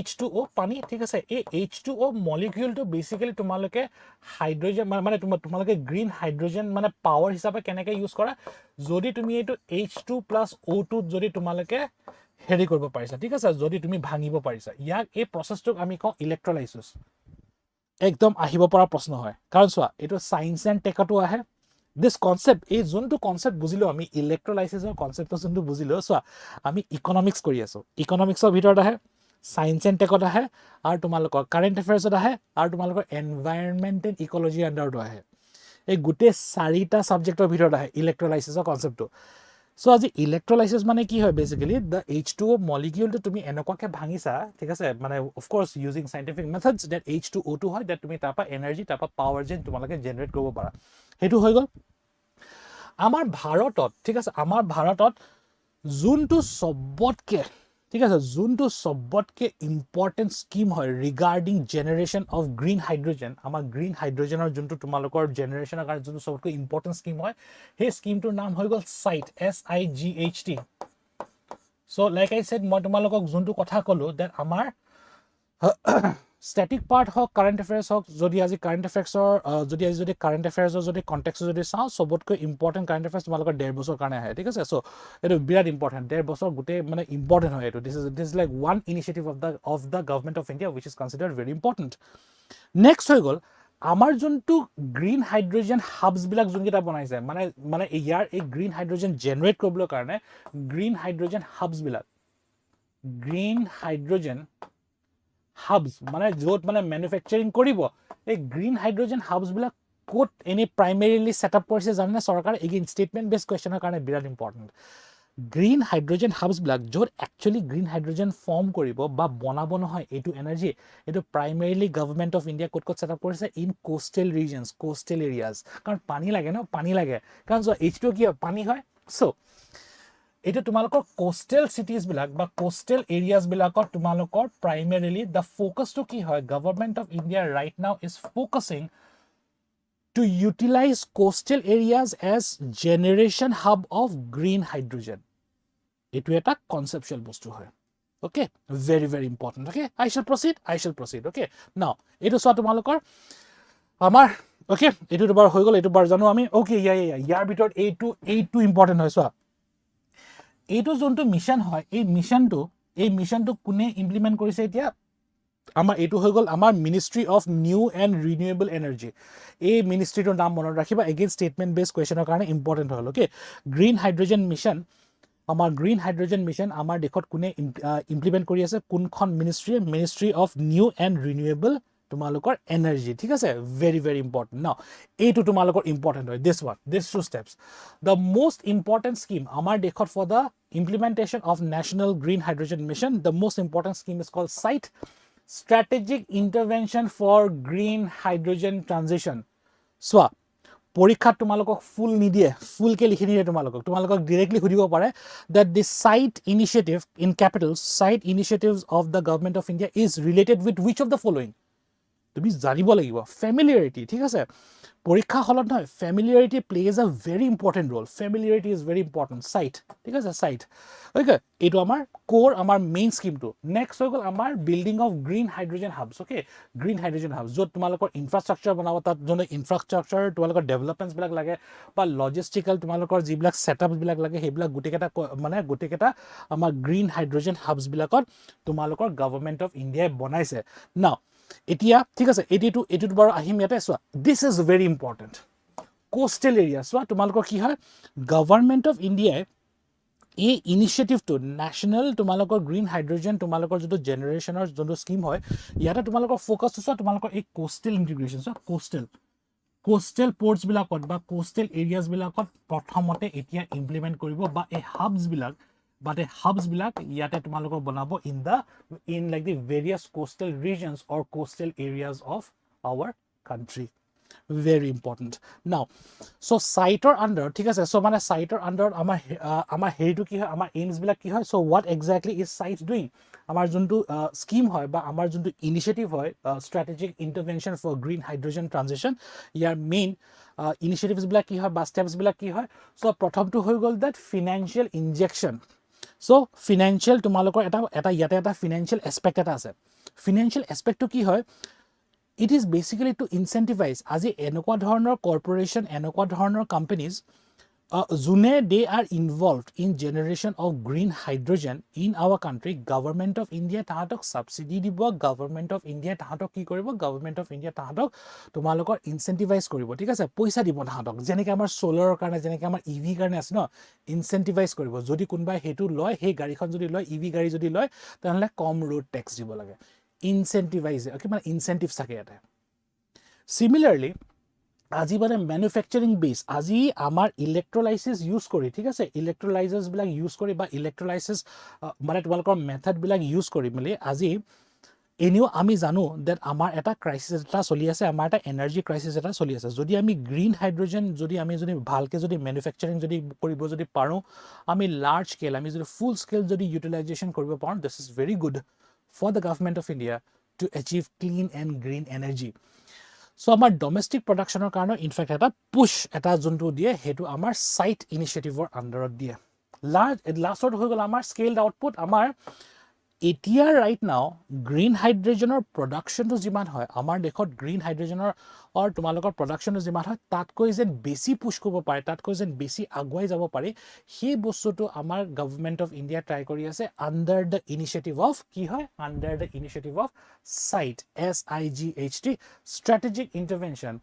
H2O পানী ঠিক আছে এই H2O মলিকিউলটো basically তোমালোকে hydrogen মানে তোমালোকে গ্ৰীণ হাইড্ৰোজেন মানে পাৱাৰ হিচাপে কেনেকৈ ইউজ কৰা যদি তুমি এইটো H2 + O2 যদি তোমালোকে হেৰি কৰিব পাৰিছা ঠিক আছে যদি তুমি ভাঙিব পাৰিছা ইয়াক এই প্ৰসেছটোক আমি কওঁ ইলেক্ট্ৰোলাইসিস একদম আহিব পৰা প্ৰশ্ন হয় কাৰণ চোৱা এইটো সায়েন্স এণ্ড টেকটো আহে this concept এই যোনটো কনসেপ্ট বুজিলো আমি ইলেক্ট্ৰোলাইসিসৰ কনসেপ্টটো যোনটো বুজিলো সো আমি ইকোনমিক্স কৰি আছো ইকোনমিক্সৰ ভিতৰত আহে সায়েন্স এণ্ড টেকত আহে আৰু তোমালোকৰ কাৰেন্ট এফেয়াৰ্ছত আহে আৰু তোমালোকৰ এনভায়ৰনমেন্ট এণ্ড ইকোলজি আন্ডাৰটো আহে এই গুটে চাৰিটা সাবজেক্টৰ ভিতৰত আহে ইলেক্ট্ৰোলাইসিসৰ কনসেপ্টটো সো আজি ইলেক্ট্ৰোলাইসিস মানে কি হয় বেসিক্যালি দ্য H2O মলিকিউলটো তুমি এনেকুৱাকে ভাঙিছা ঠিক আছে মানে of course using scientific methods that H2O2 হয় দ্যাট তুমি তাৰপা এনাৰ্জি তাৰপা পাৱাৰ যেন তোমালোকে জেনাৰেট কৰিব পাৰা হেতু হৈ গল আমাৰ ভাৰতত ঠিক আছে আমাৰ ভাৰতত যোনটো সবতকে ঠিক আছে যোনটো সবতকে ইম্পৰ্টেন্ট স্কিম হয় regarding generation of green hydrogen আমাৰ গ্ৰীণ হাইড্ৰোজেনৰ যোনটো তোমালোকৰ জেনাৰেশনৰ কাৰণে যোনটো সবতকে ইম্পৰ্টেন্ট স্কিম হয় সেই স্কিমটোৰ নাম হৈ গল sight SIGHT so like I said মই তোমালোকক যোনটো কথা কলো দ্যাট আমাৰ static part হক কাৰেন্ট এফেয়াৰ্স হক যদি আজি কাৰেন্ট এফেয়াৰ্সৰ যদি কাৰেন্ট এফেয়াৰ্সৰ যদি কনটেক্সট যদি চাও সবতকৈ ইম্পৰ্টেন্ট কাৰেন্ট এফেয়াৰ্স তোমালোকৰ 1.5 বছৰ কাৰণে আহে ঠিক আছে সো এটো বিৰাট ইম্পৰ্টেন্ট 1.5 বছৰ গুটে মানে ইম্পৰ্টেন্ট হয় এটো this is like one initiative of the government of India which is considered very important next হৈ গল আমাৰ যোনটো গ্ৰীণ হাইড্ৰোজেন হাবস বিলাক যোনকেইটা বনাইছে মানে মানে ইয়াৰ এই গ্ৰীণ হাইড্ৰোজেন জেনাৰেট কৰিবলৈ কাৰণে গ্ৰীণ হাইড্ৰোজেন হাবস বিলাক গ্ৰীণ হাইড্ৰোজেন হাবস মানে যত মানে ম্যানুফ্যাকচাৰিং কৰিব এই গ্ৰীণ হাইড্ৰোজেন হাবস বিলাক কোট এনি প্ৰাইমাৰিলি সেটআপ কৰিছে জানে সৰকাৰ এগেইন স্টেটমেন্ট বেস কোৱেশ্চনৰ কাৰণে বিৰাট ইম্পৰ্টেন্ট গ্ৰীণ হাইড্ৰোজেন হাবস বিলাক যত একচুয়ালি গ্ৰীণ হাইড্ৰোজেন ফৰ্ম কৰিব বা বনাব নহয় এটো এনাৰ্জি এটো primarily government of India got set up কৰিছে in coastal regions coastal areas কাৰণ পানী লাগে ন পানী লাগে কাৰণ H2 কি পানী হয় সো এটা তোমালোকৰ কোস্টেল সিটিজ বিলাক বা কোস্টেল এৰিয়াজ বিলাকৰ তোমালোকৰ প্ৰাইমাৰিলি দা ফোকাস টু কি হয় government of India right now is focusing to utilize coastal areas as generation hub of green hydrogen এটো এটা কনসেপচুৱেল বস্তু হয় okay very very important okay I shall proceed okay now এটো so তোমালোকৰ আমাৰ okay এটো দুবাৰ হৈ গল এটো বাৰ জানো আমি ওকে ইয়াৰ ভিতৰত এইটো ইম্পৰ্টেন্ট হয় সো এইটো যোনটো মিশন হয় এই মিশনটো কোনে ইমপ্লিমেন্ট কৰিছে এতিয়া আমাৰ এইটো হৈ গল আমাৰ ministry of new and renewable energy এই মিনিষ্ট্ৰিটোৰ নাম মনত ৰাখিবা এগেইন স্টেটমেন্ট বেস কোৱেশ্চনৰ কাৰণে ইম্পৰ্টেন্ট হ'ল ওকে গ্ৰীণ হাইড্ৰোজেন মিশন আমাৰ দেশত কোনে ইমপ্লিমেন্ট কৰি আছে কোনখন ministry of new and renewable তোমালোকৰ এনাৰ্জি ঠিক আছে ভেৰি ভেৰি ইম্পৰ্টেন্ট নাও এইটো তোমালোকৰ ইম্পৰ্টেন্ট হয় this two steps the most important scheme আমাৰ দেশত for the implementation of national green hydrogen mission the most important scheme is called SIGHT strategic intervention for green hydrogen transition so পৰীক্ষাত তোমালোকক ফুল নিদিয়ে ফুলকে লিখি নিদিয়ে তোমালোকক ডাইৰেক্টলি সুধিব পাৰে that the SIGHT initiative in capitals SIGHT initiatives of the government of India is related with which of the following তুমি জানিব লাগিব ফ্যামিলিয়াৰিটি ঠিক আছে পৰীক্ষা হলত নহয় familiarity plays a very important role familiarity is very important sight ঠিক আছে চাইট অ'কে এইটো আমাৰ কোৰ আমাৰ মেইন স্কিমটো নেক্সট হৈ গ'ল আমাৰ building of green hydrogen hubs okay green hydrogen hubs য'ত তোমালোকৰ ইনফ্ৰাষ্ট্ৰাকচাৰ বনাব তাত যোনটো ইনফ্ৰাষ্ট্ৰাকচাৰ তোমালোকৰ ডেভেলপমেণ্টছবিলাক লাগে বা লজিষ্টিকেল তোমালোকৰ যিবিলাক ছেটআপছবিলাক লাগে সেইবিলাক গোটেইকেইটা মানে গোটেইকেইটা আমাৰ গ্ৰীণ হাইড্ৰজেন হাবছবিলাকত তোমালোকৰ গভৰ্ণমেণ্ট অফ ইণ্ডিয়াই বনাইছে নাও এতিয়া ঠিক আছে এইটোত বাৰু আহিম ইয়াতে চোৱা this is very important coastal area চোৱা তোমালোকৰ কি হয় গভৰ্ণমেণ্ট অফ ইণ্ডিয়াই এই ইনিচিয়েটিভটো নেশ্যনেল তোমালোকৰ গ্ৰীণ হাইড্ৰজেন তোমালোকৰ যোনটো জেনেৰেশ্যনৰ যোনটো স্কিম হয় ইয়াতে তোমালোকৰ ফ'কাছটো চোৱা তোমালোকৰ এই কোষ্টেল ইণ্টিগ্ৰেশ্যন চোৱা কোষ্টেল পৰ্টছবিলাকত বা কোষ্টেল এৰিয়াজবিলাকত প্ৰথমতে এতিয়া ইমপ্লিমেণ্ট কৰিব বা এই হাবছবিলাক ইয়াতে তোমালোকৰ বনাব in like the various coastal regions or coastal areas of our country. Very important. Now, so site under, ঠিক আছে, so মানে site under আমাৰ হেৰিটো কি হয়, আমাৰ aims বিলাক কি হয়, so what exactly is site doing? আমাৰ যোনটো scheme হয় বা আমাৰ যোনটো initiative হয়, strategic intervention for green hydrogen transition, year main initiatives বিলাক কি হয় বা steps বিলাক কি হয়, so প্ৰথমটো হৈ গ'ল that financial injection. So financial তোমালোকৰ এটা ইয়াতে এটা financial aspect এটা আছে. Financial aspect to কি হয়, it is basically to incentivize আজি এনেকুৱা ধৰণৰ corporation এনেকুৱা ধৰণৰ companies যোনে they are involved in generation of green hydrogen in our country government of India তাহাঁতক subsidy দিব government of India তাহাঁতক কি কৰিব government of India তাহাঁতক তোমালোকৰ incentivize কৰিব ঠিক আছে পইচা দিব তাহাঁতক যেনেকৈ আমাৰ সোলাৰৰ কাৰণে যেনেকৈ আমাৰ EV কাৰণে আছে ন incentivize কৰিব যদি কোনোবাই হেতু লয় হে গাড়ীখন যদি লয় EV গাড়ী যদি লয় তেনলে কম road tax দিব লাগে incentivize okay মানে incentives থাকে ইয়াতে similarly আজি মানে ম্যানুফ্যাকচাৰিং বেস আজি আমাৰ ইলেক্ট্ৰোলাইসিস ইউজ কৰি ঠিক আছে ইলেক্ট্ৰোলাইজাৰ্স বিলাক ইউজ কৰি বা ইলেক্ট্ৰোলাইসিস মানে তোমালোকৰ মেথড বিলাক ইউজ কৰি মিলি আজি এনেও আমি জানো দ্যাট আমাৰ এটা ক্ৰাইসিস এটা চলি আছে আমাৰ এটা এনাৰ্জি ক্ৰাইসিস এটা চলি আছে যদি আমি গ্ৰীণ হাইড্ৰোজেন যদি ভালকে যদি ম্যানুফ্যাকচাৰিং যদি কৰিব যদি পাৰো আমি লাৰ্জ স্কেল আমি যদি ফুল স্কেল যদি ইউটিলাইজেশন কৰিব পাৰো this is very good for the government of India to achieve clean and green energy So আমাৰ ডমেষ্টিক প্ৰডাকশনৰ কাৰণে ইনফ্যাক্ট এটা পুশ এটা যোনটো দিয়ে হেতু আমাৰ সাইট ইনিশিয়েটিভৰ আন্ডাৰত দিয়ে লাষ্টত হৈ গ'ল আমাৰ স্কেলড আউটপুট আমাৰ এতিয়া ৰাইট নাও গ্ৰীণ হাইড্ৰোজেনৰ প্ৰডাকশনটো যিমান হয় আমাৰ দেশত গ্ৰীণ হাইড্ৰোজেনৰ তোমালোকৰ প্ৰডাকশনটো যিমান হয় তাতকৈ যেন বেছি পুশ কৰিব পাৰে তাতকৈ যেন বেছি আগুৱাই যাব পাৰে সেই বস্তুটো আমাৰ গভৰ্ণমেণ্ট অফ ইণ্ডিয়া ট্ৰাই কৰি আছে আন্ডাৰ দ্য ইনিশিয়েটিভ অফ কি হয় under the initiative of SIGHT SIGHT strategic intervention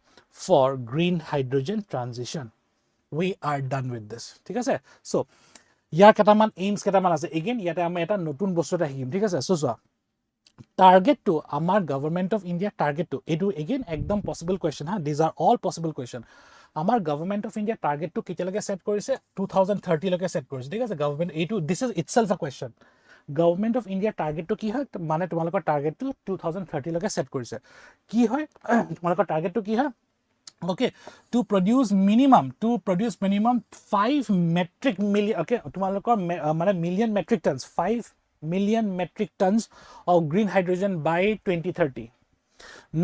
for green hydrogen transition we are done with this ঠিক আছে so ইয়াৰ কেটামান এইমছ কেটামান আছে এগেইন ইয়াতে আমি এটা নতুন বস্তু এটা শিকিম ঠিক আছে সো টার্গেট টু আমাৰ government of India target to এটো এগেইন একদম পসিবল কোৱেশ্চন হা this are all possible question আমাৰ government of India target to কেতিয়ালৈকে সেট কৰিছে 2030 লৈকে সেট কৰিছে ঠিক আছে গভৰ্ণমেণ্ট এটো this is itself a question government of India target to কি হয় মানে তোমালোকৰ টাৰ্গেট টু 2030 লৈকে সেট কৰিছে কি হয় তোমালোকৰ টার্গেট টু কি হয় okay to produce minimum 5 metric million okay তোমালোকৰ মানে million metric tons 5 million metric tons of green hydrogen by 2030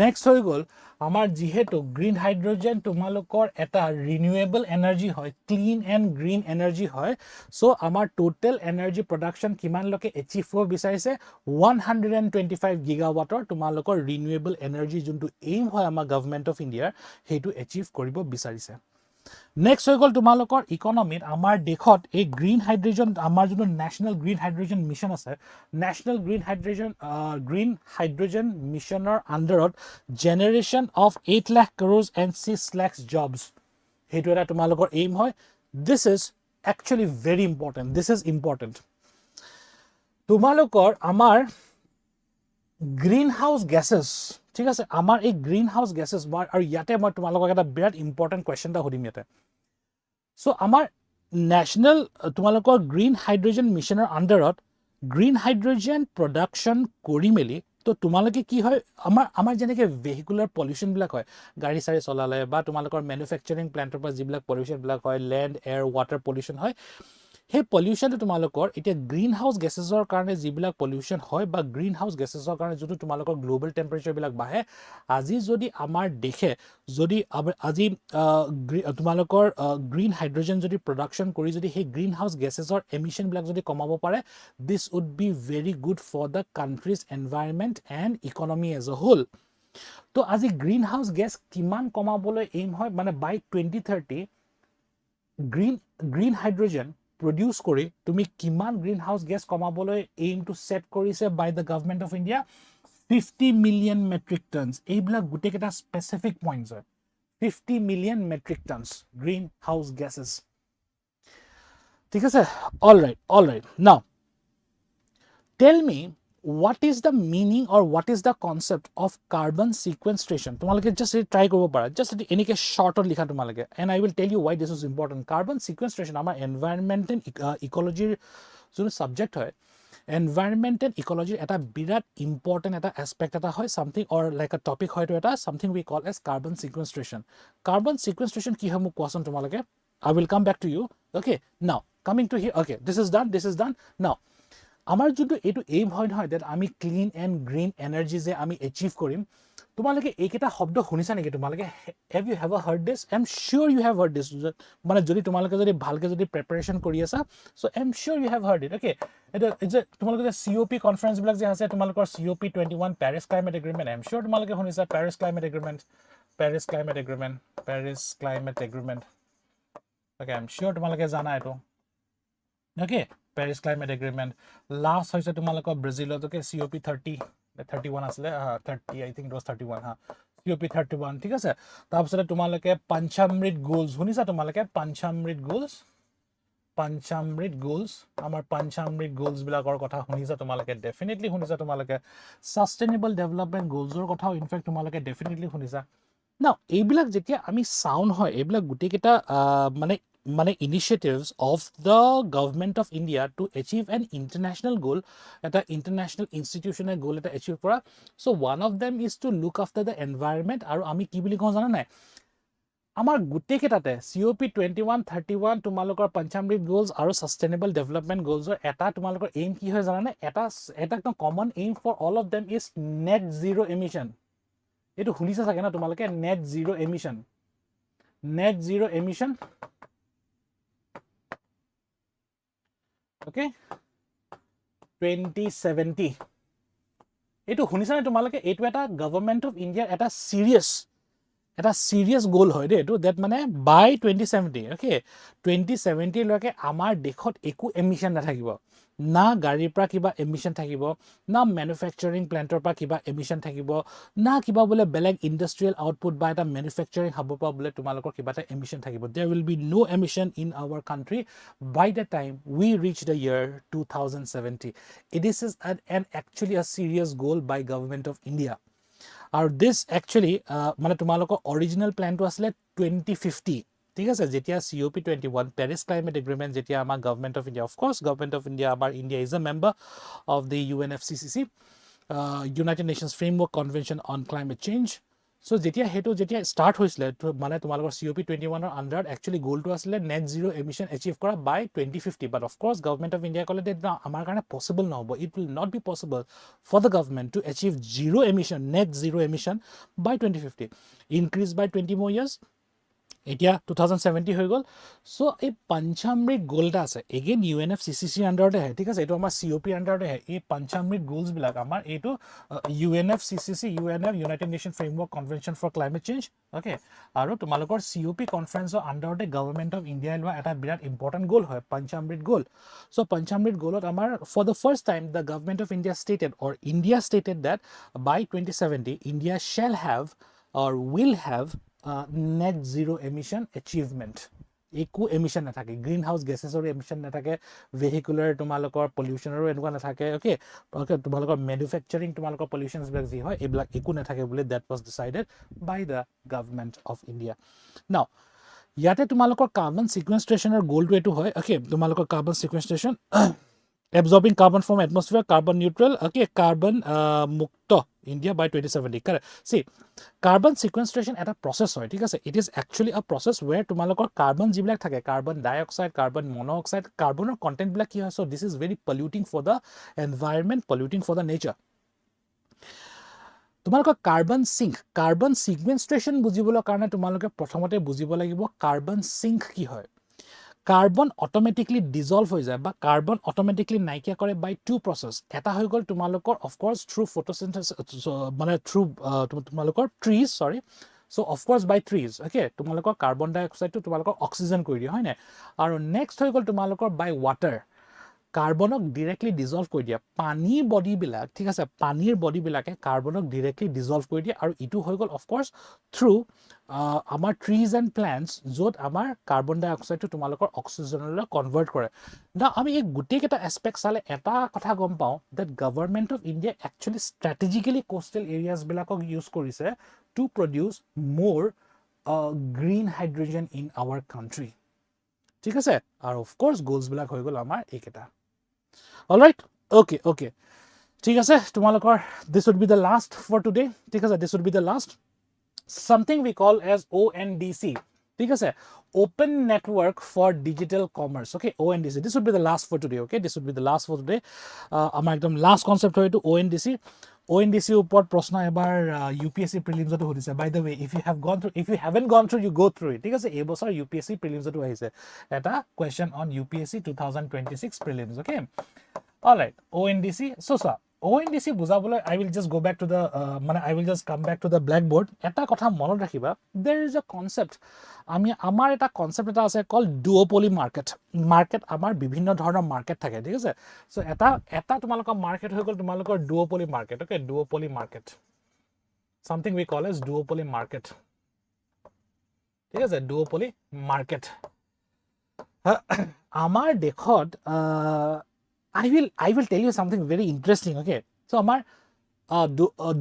next হৈ গ'ল আমাৰ যেহেতু গ্ৰীণ হাইড্ৰোজেন তোমালোকৰ এটা ৰিনিউৱেবল এনাৰ্জি হয় ক্লিন এণ্ড গ্ৰীণ এনাৰ্জি হয় সো আমাৰ টোটাল এনাৰ্জি প্ৰডাকশন কিমান লকে এচিভ হ'ব বিচাৰিছে 125 গিগাৱাটৰ তোমালোকৰ ৰিনিউৱেবল এনাৰ্জি যোনটো এইম হয় আমাৰ গভৰ্ণমেণ্ট অফ ইণ্ডিয়াৰ হেতু এচিভ কৰিব বিচাৰিছে নেক্সট হৈ গ'ল তোমালোকৰ ইকনমিত আমাৰ দেশত এই গ্ৰীণ হাইড্ৰোজেন আমাৰ যোনটো নেশ্যনেল গ্ৰীণ হাইড্ৰোজেন মিছন আছে নেশ্যনেল গ্ৰীণ হাইড্ৰোজেন মিছনৰ আন্ডাৰত generation of 8 lakh crores and 6 lakhs jobs হেতু এটা তোমালোকৰ এইম হয় this is actually very important this is important তোমালোকৰ আমাৰ গ্ৰীণ হাউস গেছেছ ঠিক আছে আমাৰ এই গ্ৰীণ হাউস গেছেছ আৰু ইয়াতে মই তোমালোকক এটা বিৰাট ইম্পৰ্টেণ্ট কোৱেশ্চন এটা সুধিম ইয়াতে সো আমাৰ নেশ্যনেল তোমালোকৰ গ্ৰীণ হাইড্ৰোজেন মিছনৰ আন্ডাৰত গ্ৰীণ হাইড্ৰোজেন প্ৰডাকশন কৰি মেলি তো তোমালোকে কি হয় আমাৰ যেনেকৈ ভেহিকুলাৰ পলিউশ্যন বিলাক হয় গাড়ী চাৰি চলালে বা তোমালোকৰ ম্যানুফ্যাকচাৰিং প্লান্টৰ পৰা যিবিলাক পলিউশ্যন বিলাক হয় ল্যান্ড এয়াৰ ওৱাটাৰ পলিউশ্যন হয় সেই পলিউশ্যনটো তোমালোকৰ এতিয়া গ্ৰীণ হাউচ গেছেছৰ কাৰণে যিবিলাক পলিউশ্যন হয় বা গ্ৰীণ হাউচ গেছেছৰ কাৰণে যোনটো তোমালোকৰ গ্লোবেল টেম্পাৰেচাৰবিলাক বাঢ়ে আজি যদি আমাৰ দেশে যদি আজি তোমালোকৰ গ্ৰীণ হাইড্ৰজেন যদি প্ৰডাকশ্যন কৰি যদি সেই গ্ৰীণ হাউচ গেছেছৰ এমিশ্যনবিলাক যদি কমাব পাৰে this would be very good for the country's environment and economy as a whole তো আজি গ্ৰীণ হাউচ গেছ কিমান কমাবলৈ এইম হয় মানে বাই 2030 গ্ৰীণ হাইড্ৰজেন প্ৰডিউচ কৰি তুমি কিমান গ্ৰীণ হাউচ গেছ কমাবলৈ এইমটো ছেট কৰিছে by the government of India 50 million metric tons এইবিলাক গোটেইকেইটা স্পেচিফিক পইণ্টছ হয় 50 million metric tons greenhouse gases ঠিক আছে all right now tell me what is the meaning or what is the concept of carbon sequestration তোমালোকে just try কৰিব পাৰা just এনেকে shortত লিখা তোমালোকে and I will tell you why this is important carbon sequestration আমাৰ environment and ecology যোনটো subject হয় environment and ecology এটা বিৰাট important এটা aspect এটা হয় something or like a topic হয়তো এটা something we call as carbon sequestration কি হয় মোক কোৱাচোন তোমালোকে I will come back to you okay now coming to here okay this is done now আমাৰ যোনটো এইটো এইম হয় নহয় that আমি ক্লিন এণ্ড গ্ৰীণ এনাৰ্জি যে আমি এচিভ কৰিম তোমালোকে এইকেইটা শব্দ শুনিছা নেকি তোমালোকে have you ever heard this I'm sure you have heard this মানে যদি তোমালোকে যদি ভালকে যদি প্ৰিপাৰেচন কৰি আছা so I'm sure you have heard it okay এটা যে তোমালোকে যে COP কনফাৰেন্স বিলাক যে আছে তোমালোকৰ COP 21 Paris Climate Agreement I'm sure তোমালোকে শুনিছা Paris Climate Agreement okay I'm sure তোমালোকে জানা এটো okay Paris Climate Agreement last hoise tumaloko Brazil okay COP 31 asle 30 I think it was 31 ha COP 31 ঠিক আছে তাৰপিছত তোমালোকে পাঞ্চামৃত গোলস শুনিছা তোমালোকে পাঞ্চামৃত গোলস আমাৰ পাঞ্চামৃত গোলস বিলাকৰ কথা শুনিছা তোমালোকে ডেফিনেটলি শুনিছা তোমালোকে সাস্টেইনেবল ডেভেলপমেন্ট গোলসৰ কথাও ইনফেক্ট তোমালোকে ডেফিনেটলি শুনিছা নাও এইবিলাক যেতিয়া আমি সাউন্ড হয় এইবিলাক গুটেকেটা মানে initiatives of the government of India to achieve an international goal at an international institutional goal at achieve kora so one of them is to look after the environment aru ami ki boli kon jana nai amar gutte ketate COP 21 31 tumalokor panchamrit goals aru sustainable development goals or eta tumalokor aim ki hoy jana nai eta ekdom common aim for all of them is net zero emission etu hunisa sage na tumaloke net zero emission okay 2070 etu hunisa na tumalake etu eta government of India eta serious goal hoy de etu that mane by 2070 okay 2070 loke amar dekhot eku emission na thakibo না গাড়ীৰ পৰা কিবা emission থাকিব না ম্যানুফ্যাকচাৰিং প্ল্যান্টৰ পৰা কিবা emission থাকিব না কিবা বলে বেলেগ ইন্ডাস্ট্ৰিয়েল আউটপুট বা এটা ম্যানুফ্যাকচাৰিং হাবৰ পৰা বলে তোমালোকৰ কিবা এটা এমিশন থাকিব there will be no emission in our country by the time we reach the year 2070 it is an actually a serious goal by government of India আৰু this actually মানে তোমালোকৰ অৰিজিনাল প্ল্যানটো আছিল 2050 ঠিক আছে যেতিয়া COP 21 Paris Climate Agreement যেতিয়া আমাৰ government of India of course government of India আমাৰ India is a member of the UNFCCC United Nations Framework Convention on Climate Change so যেতিয়া start হৈছিল মানে তোমালোকৰ COP 21 ৰ আন্ডাৰত actually goal টো আছিল net zero emission achieve কৰা by 2050 but of course government of India কলে that আমাৰ কাৰণে possible নহব it will not be possible for the government to achieve net zero emission by 2050 increase by 20 more years এতিয়া 2070 হৈ গল so এই পাঞ্চামৃত গোলটা আছে এগেইন UNFCCC আন্ডাৰতে হয় ঠিক আছে এটো আমাৰ COP আন্ডাৰতে হয় এই পাঞ্চামৃত গোলস বিলাক আমাৰ এটো UNFCCC United Nations Framework Convention for Climate Change okay আৰু তোমালোকৰ COP কনফাৰেন্সৰ আন্ডাৰতে গভৰ্ণমেণ্ট অফ ইণ্ডিয়া লোৱা এটা বিৰাট ইম্পৰ্টেন্ট গোল হয় পাঞ্চামৃত গোল সো পাঞ্চামৃত গোলত আমাৰ for the first time the government of India stated that by 2070 India shall have or will have net zero emission achievement eku emission na thake greenhouse gases or emission na thake vehicular tumalokor pollution or enwa na thake okay tumalokor manufacturing tumalokor pollutions blak ji hoy eblak eku na thake bole that was decided by the government of India now yate tumalokor carbon sequestration or goal to etu hoy okay tumalokor carbon sequestration absorbing carbon from atmosphere carbon neutral okay carbon mukto India by 2070. Correct. See, carbon sequestration at a process hoy, thik ase. It is actually a process where tumalokor carbon jibilak thake, carbon dioxide, carbon monoxide, carbon content bilak ki hoy. So this is very polluting for the environment, polluting for the nature. তোমালোকৰ carbon সিকুৱেন্সট্ৰেশ্যন বুজিবলৈ কাৰণে তোমালোকে প্ৰথমতে বুজিব লাগিব carbon sync কি হয় carbon automatically dissolved হৈ যায় বা কাৰ্বন অটোমেটিকলি নাইকিয়া কৰে বাই টু প্ৰসেস এটা হৈ গল তোমালোকৰ অফ কোৰ্স থ্ৰু ফটোসিনথেসিস মানে থ্ৰু তোমালোকৰ ট্ৰিজ সৰি So of course by trees, okay, তোমালোকৰ কাৰ্বন ডাইঅক্সাইড টো তোমালোকৰ অক্সিজেন কৰি দিয়ে হয় না আৰু নেক্সট হৈ গল তোমালোকৰ বাই ওয়াটাৰ কাৰ্বনক ডাইৰেক্টলি ডিজলভ কৰি দিয়া পানী বডি বিলাক ঠিক আছে পানীৰ বডি বিলাকে কাৰ্বনক ডাইৰেক্টলি ডিজলভ কৰি দিয়ে আৰু ইটো হৈ গল অফ কোৰ্স থ্ৰু আমাৰ ট্ৰিজ এণ্ড প্লান্টস য'ত আমাৰ কাৰ্বন ডাইঅক্সাইডটো তোমালোকৰ অক্সিজেনলৈ কনভাৰ্ট কৰে না আমি এই গোটেইকেইটা এছপেক্ট চালে এটা কথা গম পাওঁ that government of India actually strategically coastal areas বিলাকক ইউজ কৰিছে to produce more green hydrogen in our country ঠিক আছে আৰু অফ কোৰ্স গোলস বিলাক হৈ গল আমাৰ এইকেইটা অলৰাইট okay ঠিক আছে তোমালোকৰ this would be the last for today ঠিক আছে this would be the last something we call as ONDC ঠিক আছে open network for digital commerce okay ONDC this would be the last for today okay this would be the last for today আমাৰ একদম last concept হয় এটো ONDC উপর প্রশ্ন এবার UPSC prelims তো হইছে by the way if you haven't gone through you go through it ঠিক আছে এই বছর UPSC prelims তো আহিছে এটা question on UPSC 2026 prelims okay all right ONDC so ONDC বুজাবলৈ I will just go back to the I will just come back to the blackboard এটা কথা মনত ৰাখিবা there is a concept আমাৰ এটা কনসেপ্ট এটা আছে কল duopoly market আমাৰ বিভিন্ন ধৰণৰ মাৰ্কেট থাকে ঠিক আছে সো এটা তোমালোকৰ মাৰ্কেট হৈ গল তোমালোকৰ duopoly market okay duopoly market something we call as duopoly market ঠিক আছে duopoly market আমাৰ দেখত I will tell you something very interesting okay so amar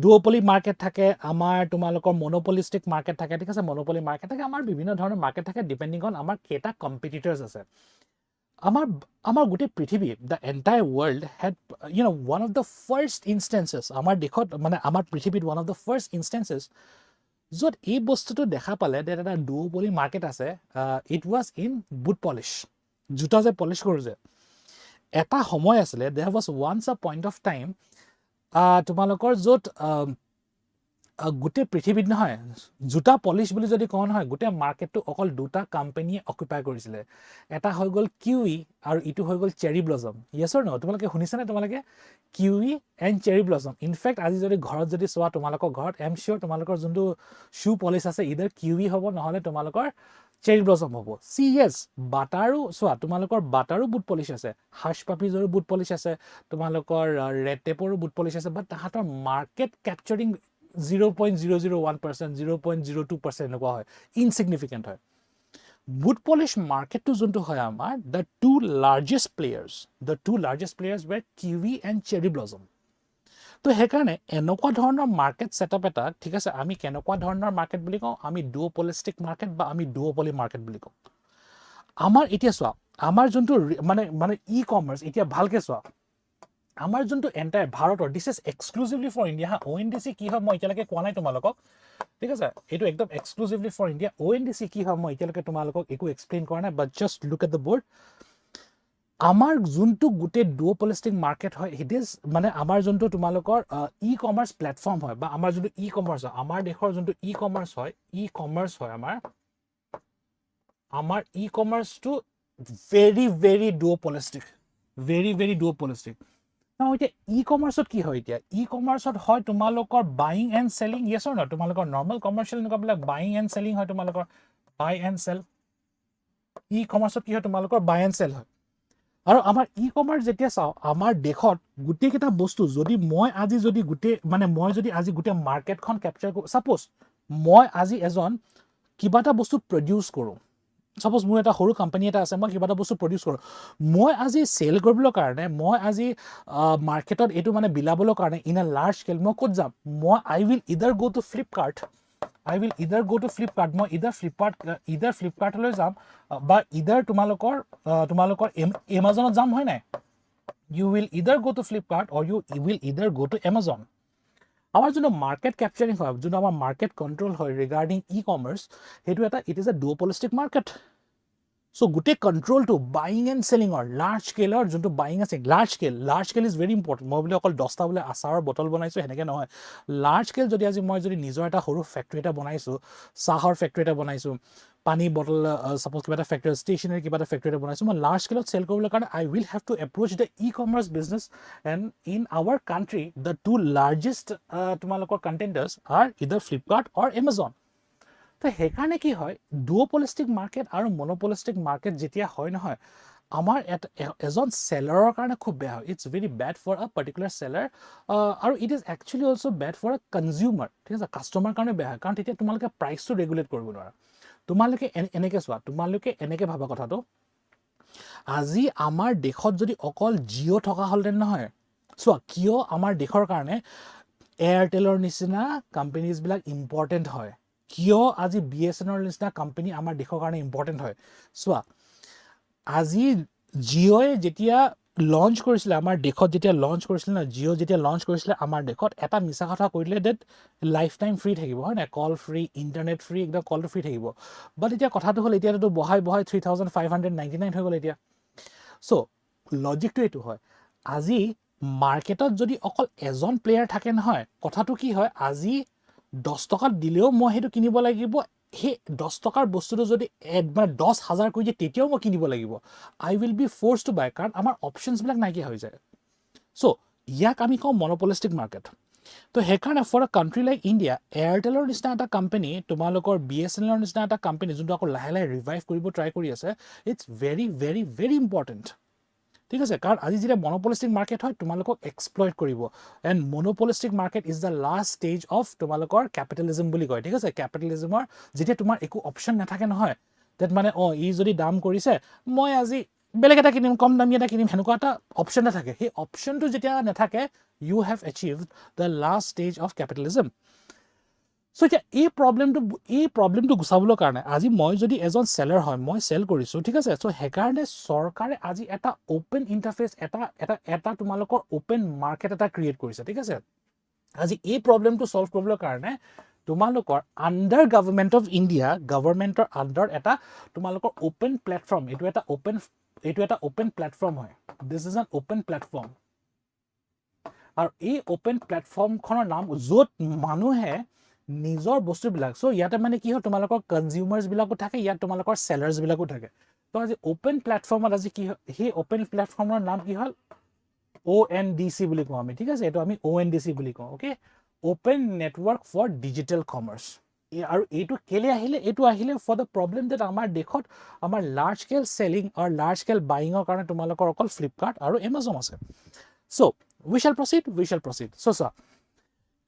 duopoly market thake amar tumalokor monopolistic market thake thik ase monopoly market thake amar bibhinno dhoroner market thake depending on amar keta competitors ase amar gote prithibi the entire world had one of the first instances amar dekhot amar prithibit one of the first instances jot ei bostu to dekha pale that eta duopoly market ase it was in boot polish juta je polish korje এটা সময় আছিল there was once a point of time তোমালোকৰ যত গুটে পৃথিৱীত নহয় জুতা polish বুলি যদি কোন হয় গুটে মাৰ্কেটটো অকল দুটা কোম্পানী অকুপাই কৰিছিল এটা হৈ গল কিউই আৰু ইটো হৈ গল চেৰি ব্লসম yes or no তোমালোকে শুনিছানে তোমালোকে kiwi and cherry blossom in fact আজি যদি ঘৰত যদি সোৱা তোমালোকৰ ঘৰত এম শিওৰ তোমালোকৰ যোনটো শু পলিশ আছে ইদাৰ কিউই হ'ব নহলে তোমালোকৰ চেৰি ব্লসম হ'ব সিএস বাটাৰো সোৱা তোমালোকৰ বাটাৰো বুট পলিশ আছে হাশ পাপিজৰো বুট পলিশ আছে তোমালোকৰ ৰেড টেপৰো বুট পলিশ আছে বাট তাহাতৰ মাৰ্কেট ক্যাপচাৰিং 0.001% 0.02% এনেকুৱা হয় ইনসিগনিফিকেন্ট হয় বুট পলিশ মাৰ্কেট টু যোনটো হয় আমাৰ the two largest players were kiwi and cherry blossom তো হেকাৰণে এনেকুৱা ধৰণৰ মাৰ্কেট সেটআপ এটা ঠিক আছে আমি কেনেকুৱা ধৰণৰ মাৰ্কেট বুলি কওঁ আমি duopolistic মাৰ্কেট বা আমি duopoly মাৰ্কেট বুলি কওঁ আমাৰ এতিয়া সোৱা আমাৰ যোনটো মানে ই-কমাৰ্স এতিয়া ভালকে সোৱা আমাৰ যোনটো এন্টায়াৰ ভাৰতৰ this is exclusively for India ONDC কি হয় মই এতিয়ালৈকে কোৱা নাই তোমালোকক ঠিক আছে এটো একদম এক্সক্লুসিভলি ফৰ ইন্ডিয়া ONDC কি হয় মই এতিয়ালৈকে তোমালোকক একো এক্সপ্লেইন কৰা নাই but just look at the board আমাৰ যোনটো গুটে duopolistic মাৰ্কেট হয় ইট ইজ আমাৰ যোনটো তোমালোকৰ ই-কমাৰ্স প্ল্যাটফৰ্ম হয় বা আমাৰ যোনটো ই-কমাৰ্স হয় আমাৰ দেশৰ যোনটো ই-কমাৰ্স হয় আমাৰ ই-কমাৰ্স two very duopolistic very duopolistic now এতিয়া ই-কমাৰ্সত কি হয় এতিয়া ই-কমাৰ্সত হয় তোমালোকৰ buying and selling yes or no তোমালোকৰ নৰমাল কমাৰ্শিয়াল নকবিলাক বাইং এণ্ড সেলিং হয় তোমালোকৰ বাই এণ্ড সেল ই-কমাৰ্সত কি হয় তোমালোকৰ বাই এণ্ড সেল হয় আৰু আমাৰ ই-কমাৰ্স যেতিয়া চাও আমাৰ দেখত গুটে কেটা বস্তু যদি মই আজি যদি গুটে মই যদি আজি গুটে মাৰ্কেটখন ক্যাপচাৰ কৰো সাপোজ মই আজি এজন কিবাটা বস্তু প্ৰডিউস কৰো সাপোজ মোৰ এটা সৰু কোম্পানী এটা আছে মই কিবাটা বস্তু প্ৰডিউস কৰো মই আজি সেল কৰিবলৈ কাৰণে মই আজি মাৰ্কেটত এটো বিলাবলৈ কাৰণে ইন আ লাৰ্জ স্কেল মই কত যাম মই I will either go to Flipkart মই either Flipkart লৈ যাম বা either তোমালোকৰ Amazonত যাম হয় নাই you will either go to Flipkart or you will either go to Amazon আমাৰ যোনটো মাৰ্কেট কেপচাৰিং হয়, যোনটো আমাৰ মাৰ্কেট কণ্ট্ৰল হয় ৰিগাৰ্ডিং ই-কমাৰ্চ, সেইটো এটা ইট ইজ এ ডুঅপলিষ্টিক মাৰ্কেট। চ' গোটেই কণ্ট্ৰলটো বাইং এণ্ড চেলিঙৰ লাৰ্জ স্কেলৰ যোনটো বাইং আছে, large scale is very important. মই বোলে অকল 10টা বোলে আচাৰৰ বটল বনাইছোঁ সেনেকৈ নহয়। লাৰ্জ স্কেল যদি আজি মই যদি নিজৰ এটা সৰু ফেক্টৰী এটা বনাইছোঁ, চাহৰ ফেক্টৰী এটা বনাইছোঁ, পানী বটল ছাপ'জ কিবা এটা ফেক্টৰী, ষ্টেচনাৰী কিবা এটা ফেক্টৰী এটা বনাইছোঁ, মই লাৰ্জ স্কেলত চেল কৰিবলৈ কাৰণে I will have to approach the e-commerce business. And in our country the two largest তোমালোকৰ contenders are either Flipkart or Amazon. তো সেইকাৰণে কি হয়, ডুঅপলিষ্টিক মাৰ্কেট আৰু মনোপলিষ্টিক মাৰ্কেট যেতিয়া হয় নহয়, আমাৰ এজন চেলাৰৰ কাৰণে খুব বেয়া হয়। It's very bad for a particular seller আৰু it is actually also' bad for a consumer, ঠিক আছে, কাষ্টমাৰ কাৰণে বেয়া হয়। কাৰণ তেতিয়া তোমালোকে প্ৰাইচটো ৰেগুলেট কৰিব নোৱাৰা। তোমালোকে এনেকৈ চোৱা, তোমালোকে এনেকৈ ভাবা কথাটো, আজি আমাৰ দেশত যদি অকল জিঅ' থকা হ'লহেঁতেন নহয়, চোৱা কিয় আমাৰ দেশৰ কাৰণে এয়াৰটেলৰ নিচিনা কোম্পেনীজবিলাক ইম্পৰ্টেণ্ট হয়, কিয় আজি BSNৰ নিচিনা কোম্পানী আমাৰ দেশৰ কাৰণে ইম্পৰ্টেণ্ট হয়। চোৱা আজি জিঅ'য়ে যেতিয়া লঞ্চ কৰিছিলে আমাৰ দেশত, যেতিয়া লঞ্চ কৰিছিলে ন, জিঅ' যেতিয়া লঞ্চ কৰিছিলে আমাৰ দেশত, এটা মিছা কথা কৈ দিলে ডেট লাইফ টাইম ফ্ৰী থাকিব, হয় নাই, কল ফ্ৰী, ইণ্টাৰনেট ফ্ৰী, একদম কলটো ফ্ৰী থাকিব। বাট এতিয়া কথাটো হ'ল এতিয়াতো বঢ়াই 3,599 হৈ গ'ল এতিয়া। চ' লজিকটো এইটো হয়, আজি মাৰ্কেটত যদি অকল এজন প্লেয়াৰ থাকে নহয়, কথাটো কি হয়, আজি 10 টকাত দিলেও মই সেইটো কিনিব লাগিব। সেই 10 টকাৰ বস্তুটো যদি মানে 10,000 কৰি দিয়ে তেতিয়াও মই কিনিব লাগিব। আই উইল বি ফ'ৰ্চ টু বাই, কাৰণ আমাৰ অপশ্যনছবিলাক নাইকিয়া হৈ যায়। চ' ইয়াক আমি কওঁ মনোপলিষ্টিক মাৰ্কেট। তো সেইকাৰণে ফৰ আ কাণ্ট্ৰি লাইক ইণ্ডিয়া, এয়াৰটেলৰ নিচিনা এটা কোম্পানী, তোমালোকৰ BSNৰ নিচিনা এটা কোম্পানী যোনটো আকৌ লাহে লাহে ৰিভাইভ কৰিব ট্ৰাই কৰি আছে, it's very very very important, ঠিক আছে। কাৰণ আজি যেতিয়া মনোপলিষ্টিক মাৰ্কেট হয়, তোমালোকক এক্সপ্লইট কৰিব। And monopolistic market is the last stage of তোমালোকৰ কেপিটেলিজম বুলি কয়, ঠিক আছে। কেপিটেলিজমৰ যেতিয়া তোমাৰ একো অপশ্যন নাথাকে নহয়, ডেট মানে ই যদি দাম কৰিছে, মই আজি বেলেগ এটা কিনিম, কম দামী এটা কিনিম, সেনেকুৱা এটা অপশ্যন নাথাকে। সেই অপশ্যনটো যেতিয়া নাথাকে, you have achieved the last stage of capitalism. So' এতিয়া এই প্ৰব্লেমটো গুচাবলৈ কাৰণে আজি মই যদি এজন চেলাৰ হয়, মই চেল কৰিছোঁ, ঠিক আছে। চ' সেইকাৰণে চৰকাৰে আজি এটা অ'পেন ইণ্টাৰফেচ, এটা তোমালোকৰ অ'পেন মাৰ্কেট এটা ক্ৰিয়েট কৰিছে, ঠিক আছে। আজি এই প্ৰব্লেমটো চল্ভ কৰিবলৈ কাৰণে তোমালোকৰ আণ্ডাৰ গভৰ্ণমেণ্ট অফ ইণ্ডিয়া, গভৰ্ণমেণ্টৰ আণ্ডাৰ এটা তোমালোকৰ অ'পেন প্লেটফৰ্ম, এইটো এটা অ'পেন প্লেটফৰ্ম হয়। This is an open platform. আৰু এই অ'পেন প্লেটফৰ্মখনৰ নাম, য'ত মানুহে নিজৰ বস্তুবিলাক, চ' ইয়াতে মানে কি হয়, তোমালোকৰ কনজিউমাৰ্ছবিলাকো থাকে, ইয়াত তোমালোকৰ চেলাৰ্ছবিলাকো থাকে। তো আজি অ'পেন প্লেটফৰ্মত আজি কি হয়, সেই অ'পেন প্লেটফৰ্মৰ নাম কি হ'ল, ONDC বুলি কওঁ আমি, ঠিক আছে। এইটো আমি ONDC বুলি কওঁ, okay, open network for digital commerce. আৰু এইটো কেলে আহিলে, এইটো আহিলে ফৰ দ্য প্ৰব্লেম ডেট আমাৰ দেশত আমাৰ লাৰ্জ স্কেল চেলিং আৰু লাৰ্জ স্কেল বাইঙৰ কাৰণে তোমালোকৰ অকল ফ্লিপকাৰ্ট আৰু এমাজন আছে। চ' উই শ্বেল প্ৰচিড। চ' চোৱা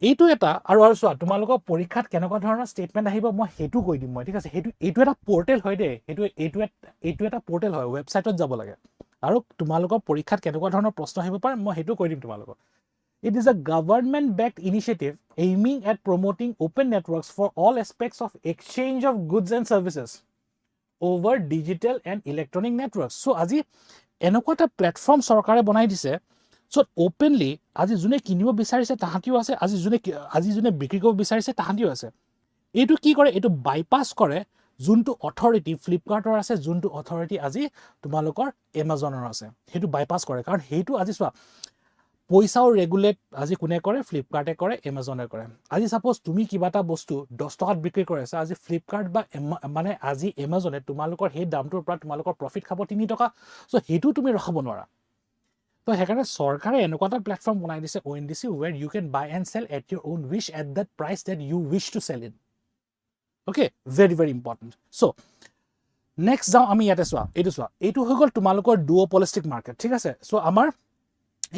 এইটো এটা আৰু চোৱা তোমালোকৰ পৰীক্ষাত কেনেকুৱা ধৰণৰ ষ্টেটমেণ্ট আহিব মই সেইটো কৈ দিম মই, ঠিক আছে। এইটো এটা পৰ্টেল হয় দেই, এইটো এটা পৰ্টেল হয়, ৱেবছাইটত যাব লাগে। আৰু তোমালোকৰ পৰীক্ষাত কেনেকুৱা ধৰণৰ প্ৰশ্ন আহিব পাৰে মই সেইটো কৈ দিম তোমালোকক। It is a government-backed initiative aiming at promoting open networks for all aspects of exchange of goods and services over digital and electronic networks. So আজি এনেকুৱা এটা প্লেটফৰ্ম চৰকাৰে বনাই দিছে, চ' অ'পেনলি আজি যোনে কিনিব বিচাৰিছে তাহাঁতিও আছে, আজি যোনে বিক্ৰী কৰিব বিচাৰিছে তাহাঁতিও আছে। এইটো কি কৰে, এইটো বাইপাছ কৰে যোনটো অথৰিটি ফ্লিপকাৰ্টৰ আছে, যোনটো অথৰিটি আজি তোমালোকৰ এমাজনৰ আছে, সেইটো বাইপাছ কৰে। কাৰণ সেইটো আজি চোৱা, পইচাও ৰেগুলেট আজি কোনে কৰে, ফ্লিপকাৰ্টে কৰে, এমাজনে কৰে। আজি ছাপ'জ তুমি কিবা এটা বস্তু 10 টকাত বিক্ৰী কৰি আছা, আজি ফ্লিপকাৰ্ট বা মানে আজি এমাজনে তোমালোকৰ সেই দামটোৰ পৰা তোমালোকৰ প্ৰফিট খাব 3 টকা। চ' সেইটো তুমি ৰখাব নোৱাৰা। তো সেইকাৰণে চৰকাৰে এনেকুৱা এটা প্লেটফৰ্ম বনাই দিছে ONDC, where you can buy and sell at your own wish at that price that you wish to sell in. Okay, very very important. So' next যাওঁ আমি ইয়াতে, চোৱা এইটো হৈ গ'ল তোমালোকৰ ডুঅপলিষ্টিক মাৰ্কেট, ঠিক আছে। চ' আমাৰ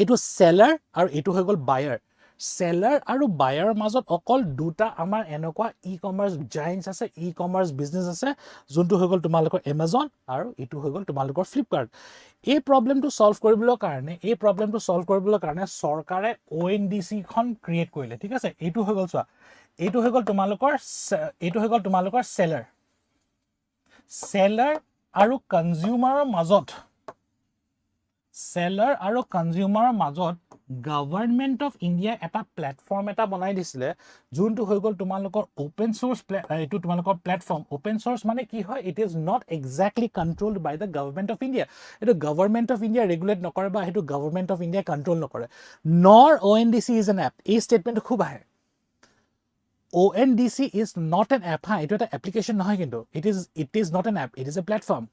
এইটো চেলাৰ আৰু এইটো হৈ গ'ল বায়াৰ। চেলাৰ আৰু বায়াৰৰ মাজত অকল দুটা আমাৰ এনেকুৱা ই-কমাৰ্চ জায়েণ্টছ আছে, ই-কমাৰ্চ বিজনেছ আছে, যোনটো হৈ গ'ল তোমালোকৰ এমাজন আৰু এইটো হৈ গ'ল তোমালোকৰ ফ্লিপকাৰ্ট। এই প্ৰব্লেমটো চল্ভ কৰিবলৈ কাৰণে চৰকাৰে ONDC খন ক্ৰিয়েট কৰিলে, ঠিক আছে। এইটো হৈ গ'ল চোৱা, এইটো হৈ গ'ল তোমালোকৰ চেলাৰ আৰু কনজিউমাৰৰ মাজত সেলাৰ আৰু কনজিউমাৰৰ মাজত গভৰ্ণমেণ্ট অফ ইণ্ডিয়া এটা প্লেটফৰ্ম এটা বনাই দিছিলে যোনটো হৈ গ'ল তোমালোকৰ অপেন চ'ৰ্চ এইটো তোমালোকৰ প্লেটফৰ্ম অপেন চ'ৰ্চ মানে কি হয় it is not exactly controlled by the government of India এইটো গভৰ্ণমেণ্ট অফ ইণ্ডিয়া ৰেগুলেট নকৰে বা সেইটো গভৰ্ণমেণ্ট অফ ইণ্ডিয়া কণ্ট্ৰল নকৰে নৰ ONDC ইজ এন এপ এই ষ্টেটমেণ্টটো খুব আহে ONDC is not an app হা এইটো এটা এপ্লিকেশ্যন নহয় কিন্তু it is not an app it is A platform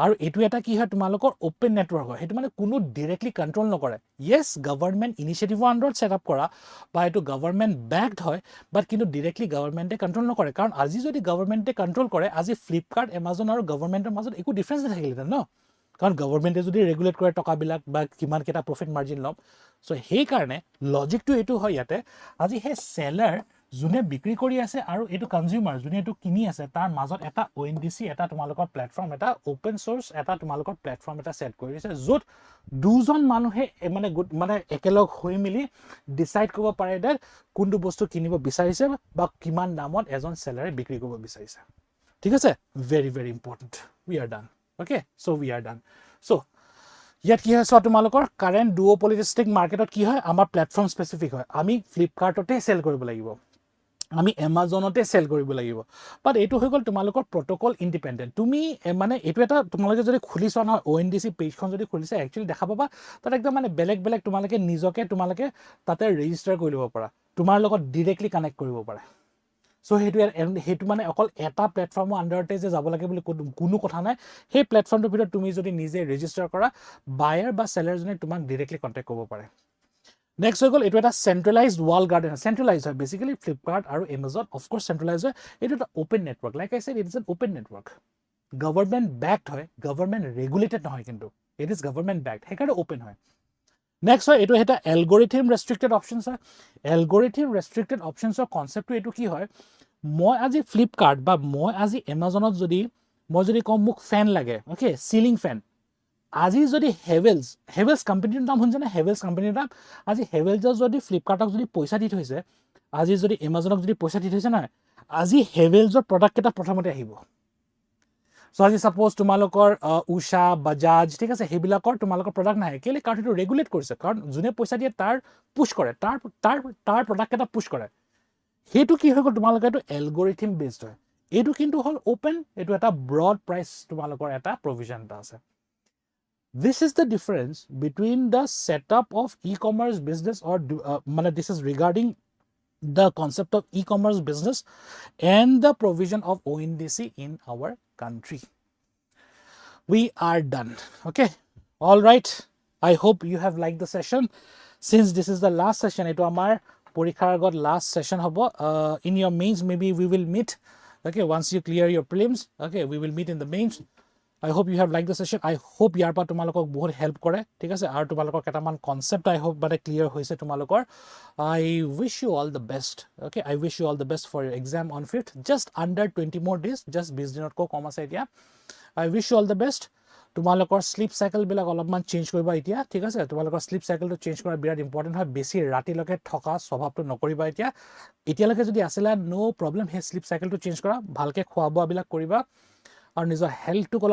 আৰু এইটো এটা কি হয় তোমালোকৰ ওপেন নেটৱৰ্ক হয় সেইটো মানে কোনো ডাইৰেক্টলি কণ্ট্ৰল নকৰে ইয়েছ গভৰ্ণমেণ্ট ইনিচিয়েটিভৰ আণ্ডাৰত ছেটআপ কৰা বা এইটো গভৰ্ণমেণ্ট বেকড হয় বাট কিন্তু ডাইৰেক্টলি গভৰ্ণমেণ্টে কণ্ট্ৰল নকৰে কাৰণ আজি যদি গভৰ্ণমেণ্টে কণ্ট্ৰল কৰে আজি ফ্লিপকাৰ্ট এমাজন আৰু গভৰ্ণমেণ্টৰ মাজত একো ডিফাৰেঞ্চ নাথাকিলেহেঁতেন ন কাৰণ গভৰ্ণমেণ্টে যদি ৰেগুলেট কৰে টকাবিলাক বা কিমানকেইটা প্ৰফিট মাৰ্জিন ল'ম চ' সেইকাৰণে লজিকটো এইটো হয় ইয়াতে আজি সেই চেলাৰ যোনে বিক্ৰী কৰি আছে আৰু এইটো কনজিউমাৰ যোনে এইটো কিনি আছে তাৰ মাজত এটা ONDC এটা তোমালোকৰ প্লেটফৰ্ম এটা ওপেন চ'ৰ্চ এটা তোমালোকৰ প্লেটফৰ্ম এটা ছেট কৰি দিছে য'ত দুজন মানুহে মানে একেলগ হৈ মিলি ডিচাইড কৰিব পাৰে যে কোনটো বস্তু কিনিব বিচাৰিছে বা কিমান দামত এজন চেলাৰে বিক্ৰী কৰিব বিচাৰিছে ঠিক আছে very very important we are done okay so' we are done so' ইয়াত কি হয় চোৱা তোমালোকৰ কাৰেণ্ট ডুঅ'পলিষ্টিক মাৰ্কেটত কি হয় আমাৰ প্লেটফৰ্ম স্পেচিফিক হয় আমি ফ্লিপকাৰ্টতে চেল কৰিব লাগিব আমি এমাজনতে চেল কৰিব লাগিব বাট এইটো হৈ গ'ল তোমালোকৰ প্ৰট'কল ইণ্ডিপেণ্ডেণ্ট তুমি মানে এইটো এটা তোমালোকে যদি খুলি চোৱা নহয় ONDC পেজখন যদি খুলিছে একচুৱেলি দেখা পাবা তাত একদম মানে বেলেগ তোমালোকে নিজকে তোমালোকে তাতে ৰেজিষ্টাৰ কৰি ল'ব পাৰা তোমাৰ লগত ডিৰেক্টলি কানেক্ট কৰিব পাৰা চ' সেইটো মানে অকল এটা প্লেটফৰ্মৰ আণ্ডাৰতে যে যাব লাগে বুলি কোনো কথা নাই সেই প্লেটফৰ্মটোৰ ভিতৰত তুমি যদি নিজে ৰেজিষ্টাৰ কৰা বায়াৰ বা চেলাৰজনে তোমাক ডিৰেক্টলি কণ্টেক্ট কৰিব পাৰে নেক্সট হৈ গ'ল এইটো এটা চেণ্ট্ৰেলাইজড ৱাল গাৰ্ডেন চেণ্ট্ৰেলাইজ হয় বেচিকেলি ফ্লিপকাৰ্ট আৰু এমাজন অফক'ৰ্ছ চেণ্ট্ৰেলাইজ হয় এইটো এটা open network like I said it is an open network government baked হয় গভৰ্ণমেণ্ট ৰেগুলেটেড নহয় কিন্তু ইট ইজ গভৰ্ণমেণ্ট বেকড সেইকাৰণে অ'পেন হয় নেক্সট হয় এইটো এটা এলগৰিথিম ৰেষ্ট্ৰিক্টেড অপশ্যনছ হয় এলগৰিথিম ৰেষ্ট্ৰিক্টেড অপশ্যনছৰ কনচেপ্টটো এইটো কি হয় মই আজি ফ্লিপকাৰ্ট বা মই আজি এমাজনত মই যদি কওঁ মোক ফেন লাগে অ'কে চিলিং ফেন আজি যদি হেভেলছ কোম্পানীৰ নাম শুনিছেনে হেভেলছ কোম্পানীৰ নাম আজি হেভেলছৰ যদি ফ্লিপকাৰ্টক যদি পইচা দি থৈছে আজি যদি এমাজনক যদি পইচা দি থৈছে নহয় আজি হেভেলছৰ প্ৰডাক্টকেইটা প্ৰথমতে আহিব চ' আজি ছাপ'জ তোমালোকৰ উষা বাজাজ ঠিক আছে সেইবিলাকৰ তোমালোকৰ প্ৰডাক্ট নাহে কেলৈ কাৰণ সেইটো ৰেগুলেট কৰিছে কাৰণ যোনে পইচা দিয়ে তাৰ পুছ কৰে তাৰ প্ৰডাক্টকেইটা পুছ কৰে সেইটো কি হৈ গ'ল তোমালোকৰ এইটো এলগৰিথিম বেছড হয় এইটো কিন্তু হ'ল অ'পেন এইটো এটা ব্ৰড প্ৰাইচ তোমালোকৰ এটা প্ৰভিজন এটা আছে This is the difference between the setup of e-commerce business or this is regarding the concept of e-commerce business and the provision of ONDC in our country. We are done. Okay. All right. I hope you have liked the session. Since this is the last session, ito amar porikar agot last session hobo. In your mains, maybe we will meet. Okay. Once you clear your prelims, okay, we will meet in the mains. I hope you have liked the session. I hope ইয়াৰ পৰা তোমালোকক বহুত help কৰে ঠিক আছে আৰু তোমালোকৰ কেইটামান concept আই hope মানে ক্লিয়াৰ হৈছে তোমালোকৰ I wish you all the best. Okay, I wish you all the best for your exam on 5th. Just under 20 more days. Just 20 দিনতকৈ কম আছে এতিয়া I wish you all the best. তোমালোকৰ slip চাইকেলবিলাক অলপমান change কৰিবা এতিয়া ঠিক আছে তোমালোকৰ শ্লিপ চাইকেলটো চেঞ্জ কৰা বিৰাট ইম্পৰ্টেণ্ট হয় বেছি ৰাতিলৈকে থকা স্বভাৱটো নকৰিবা এতিয়ালৈকে যদি আছিলে নো প্ৰব্লেম সেই শ্লিপ চাইকেলটো চেঞ্জ কৰা ভালকৈ খোৱা বোৱাবিলাক কৰিবা আৰু নিজৰ হেল্থটোক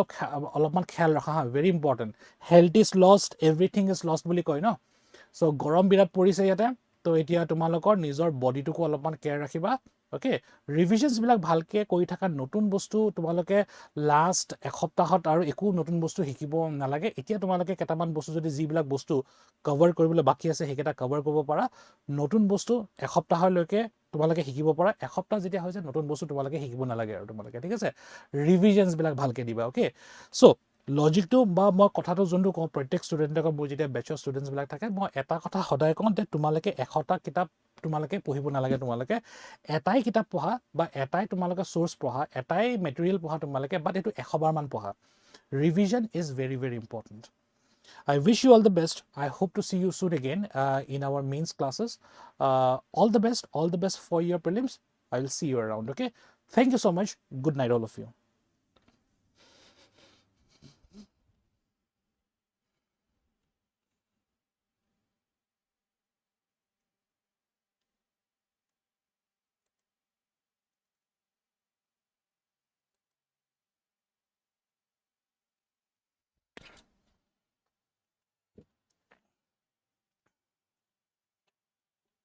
অলপমান খেয়াল ৰখা হা very important health is lost everything is lost বুলি কয় ন চ' গৰম বিৰাট পৰিছে ইয়াতে তো এতিয়া তোমালোকৰ নিজৰ বডিটোকো অলপমান কেয়াৰ ৰাখিবা অ'কে ৰিভিজনছবিলাক ভালকৈ কৰি থকা নতুন বস্তু তোমালোকে লাষ্ট এসপ্তাহত আৰু একো নতুন বস্তু শিকিব নালাগে এতিয়া তোমালোকে কেইটামান বস্তু যদি যিবিলাক বস্তু কভাৰ কৰিবলৈ বাকী আছে সেইকেইটা কভাৰ কৰিব পাৰা নতুন বস্তু এসপ্তাহলৈকে তোমালোকে শিকিব পাৰা এসপ্তাহ যেতিয়া হৈছে নতুন বস্তু তোমালোকে শিকিব নালাগে আৰু তোমালোকে ঠিক আছে ৰিভিজনছবিলাক ভালকৈ দিবা অ'কে চ' লজিকটো বা মই কথাটো যোনটো কওঁ প্ৰত্যেক ষ্টুডেণ্টক মোৰ যেতিয়া বেচৰ ষ্টুডেণ্টছবিলাক থাকে মই এটা কথা সদায় কওঁ যে তোমালোকে 100টা কিতাপ তোমালোকে পঢ়িব নালাগে তোমালোকে এটাই কিতাপ পঢ়া বা এটাই তোমালোকে চ'ৰ্চ পঢ়া এটাই মেটেৰিয়েল পঢ়া তোমালোকে বাট এইটো 100 বাৰমান পঢ়া revision is very very important I wish you all the best. I hope to see you soon again in our mains classes. All the best for your prelims. I will see you around. Okay. Thank you so much. Good night, all of you.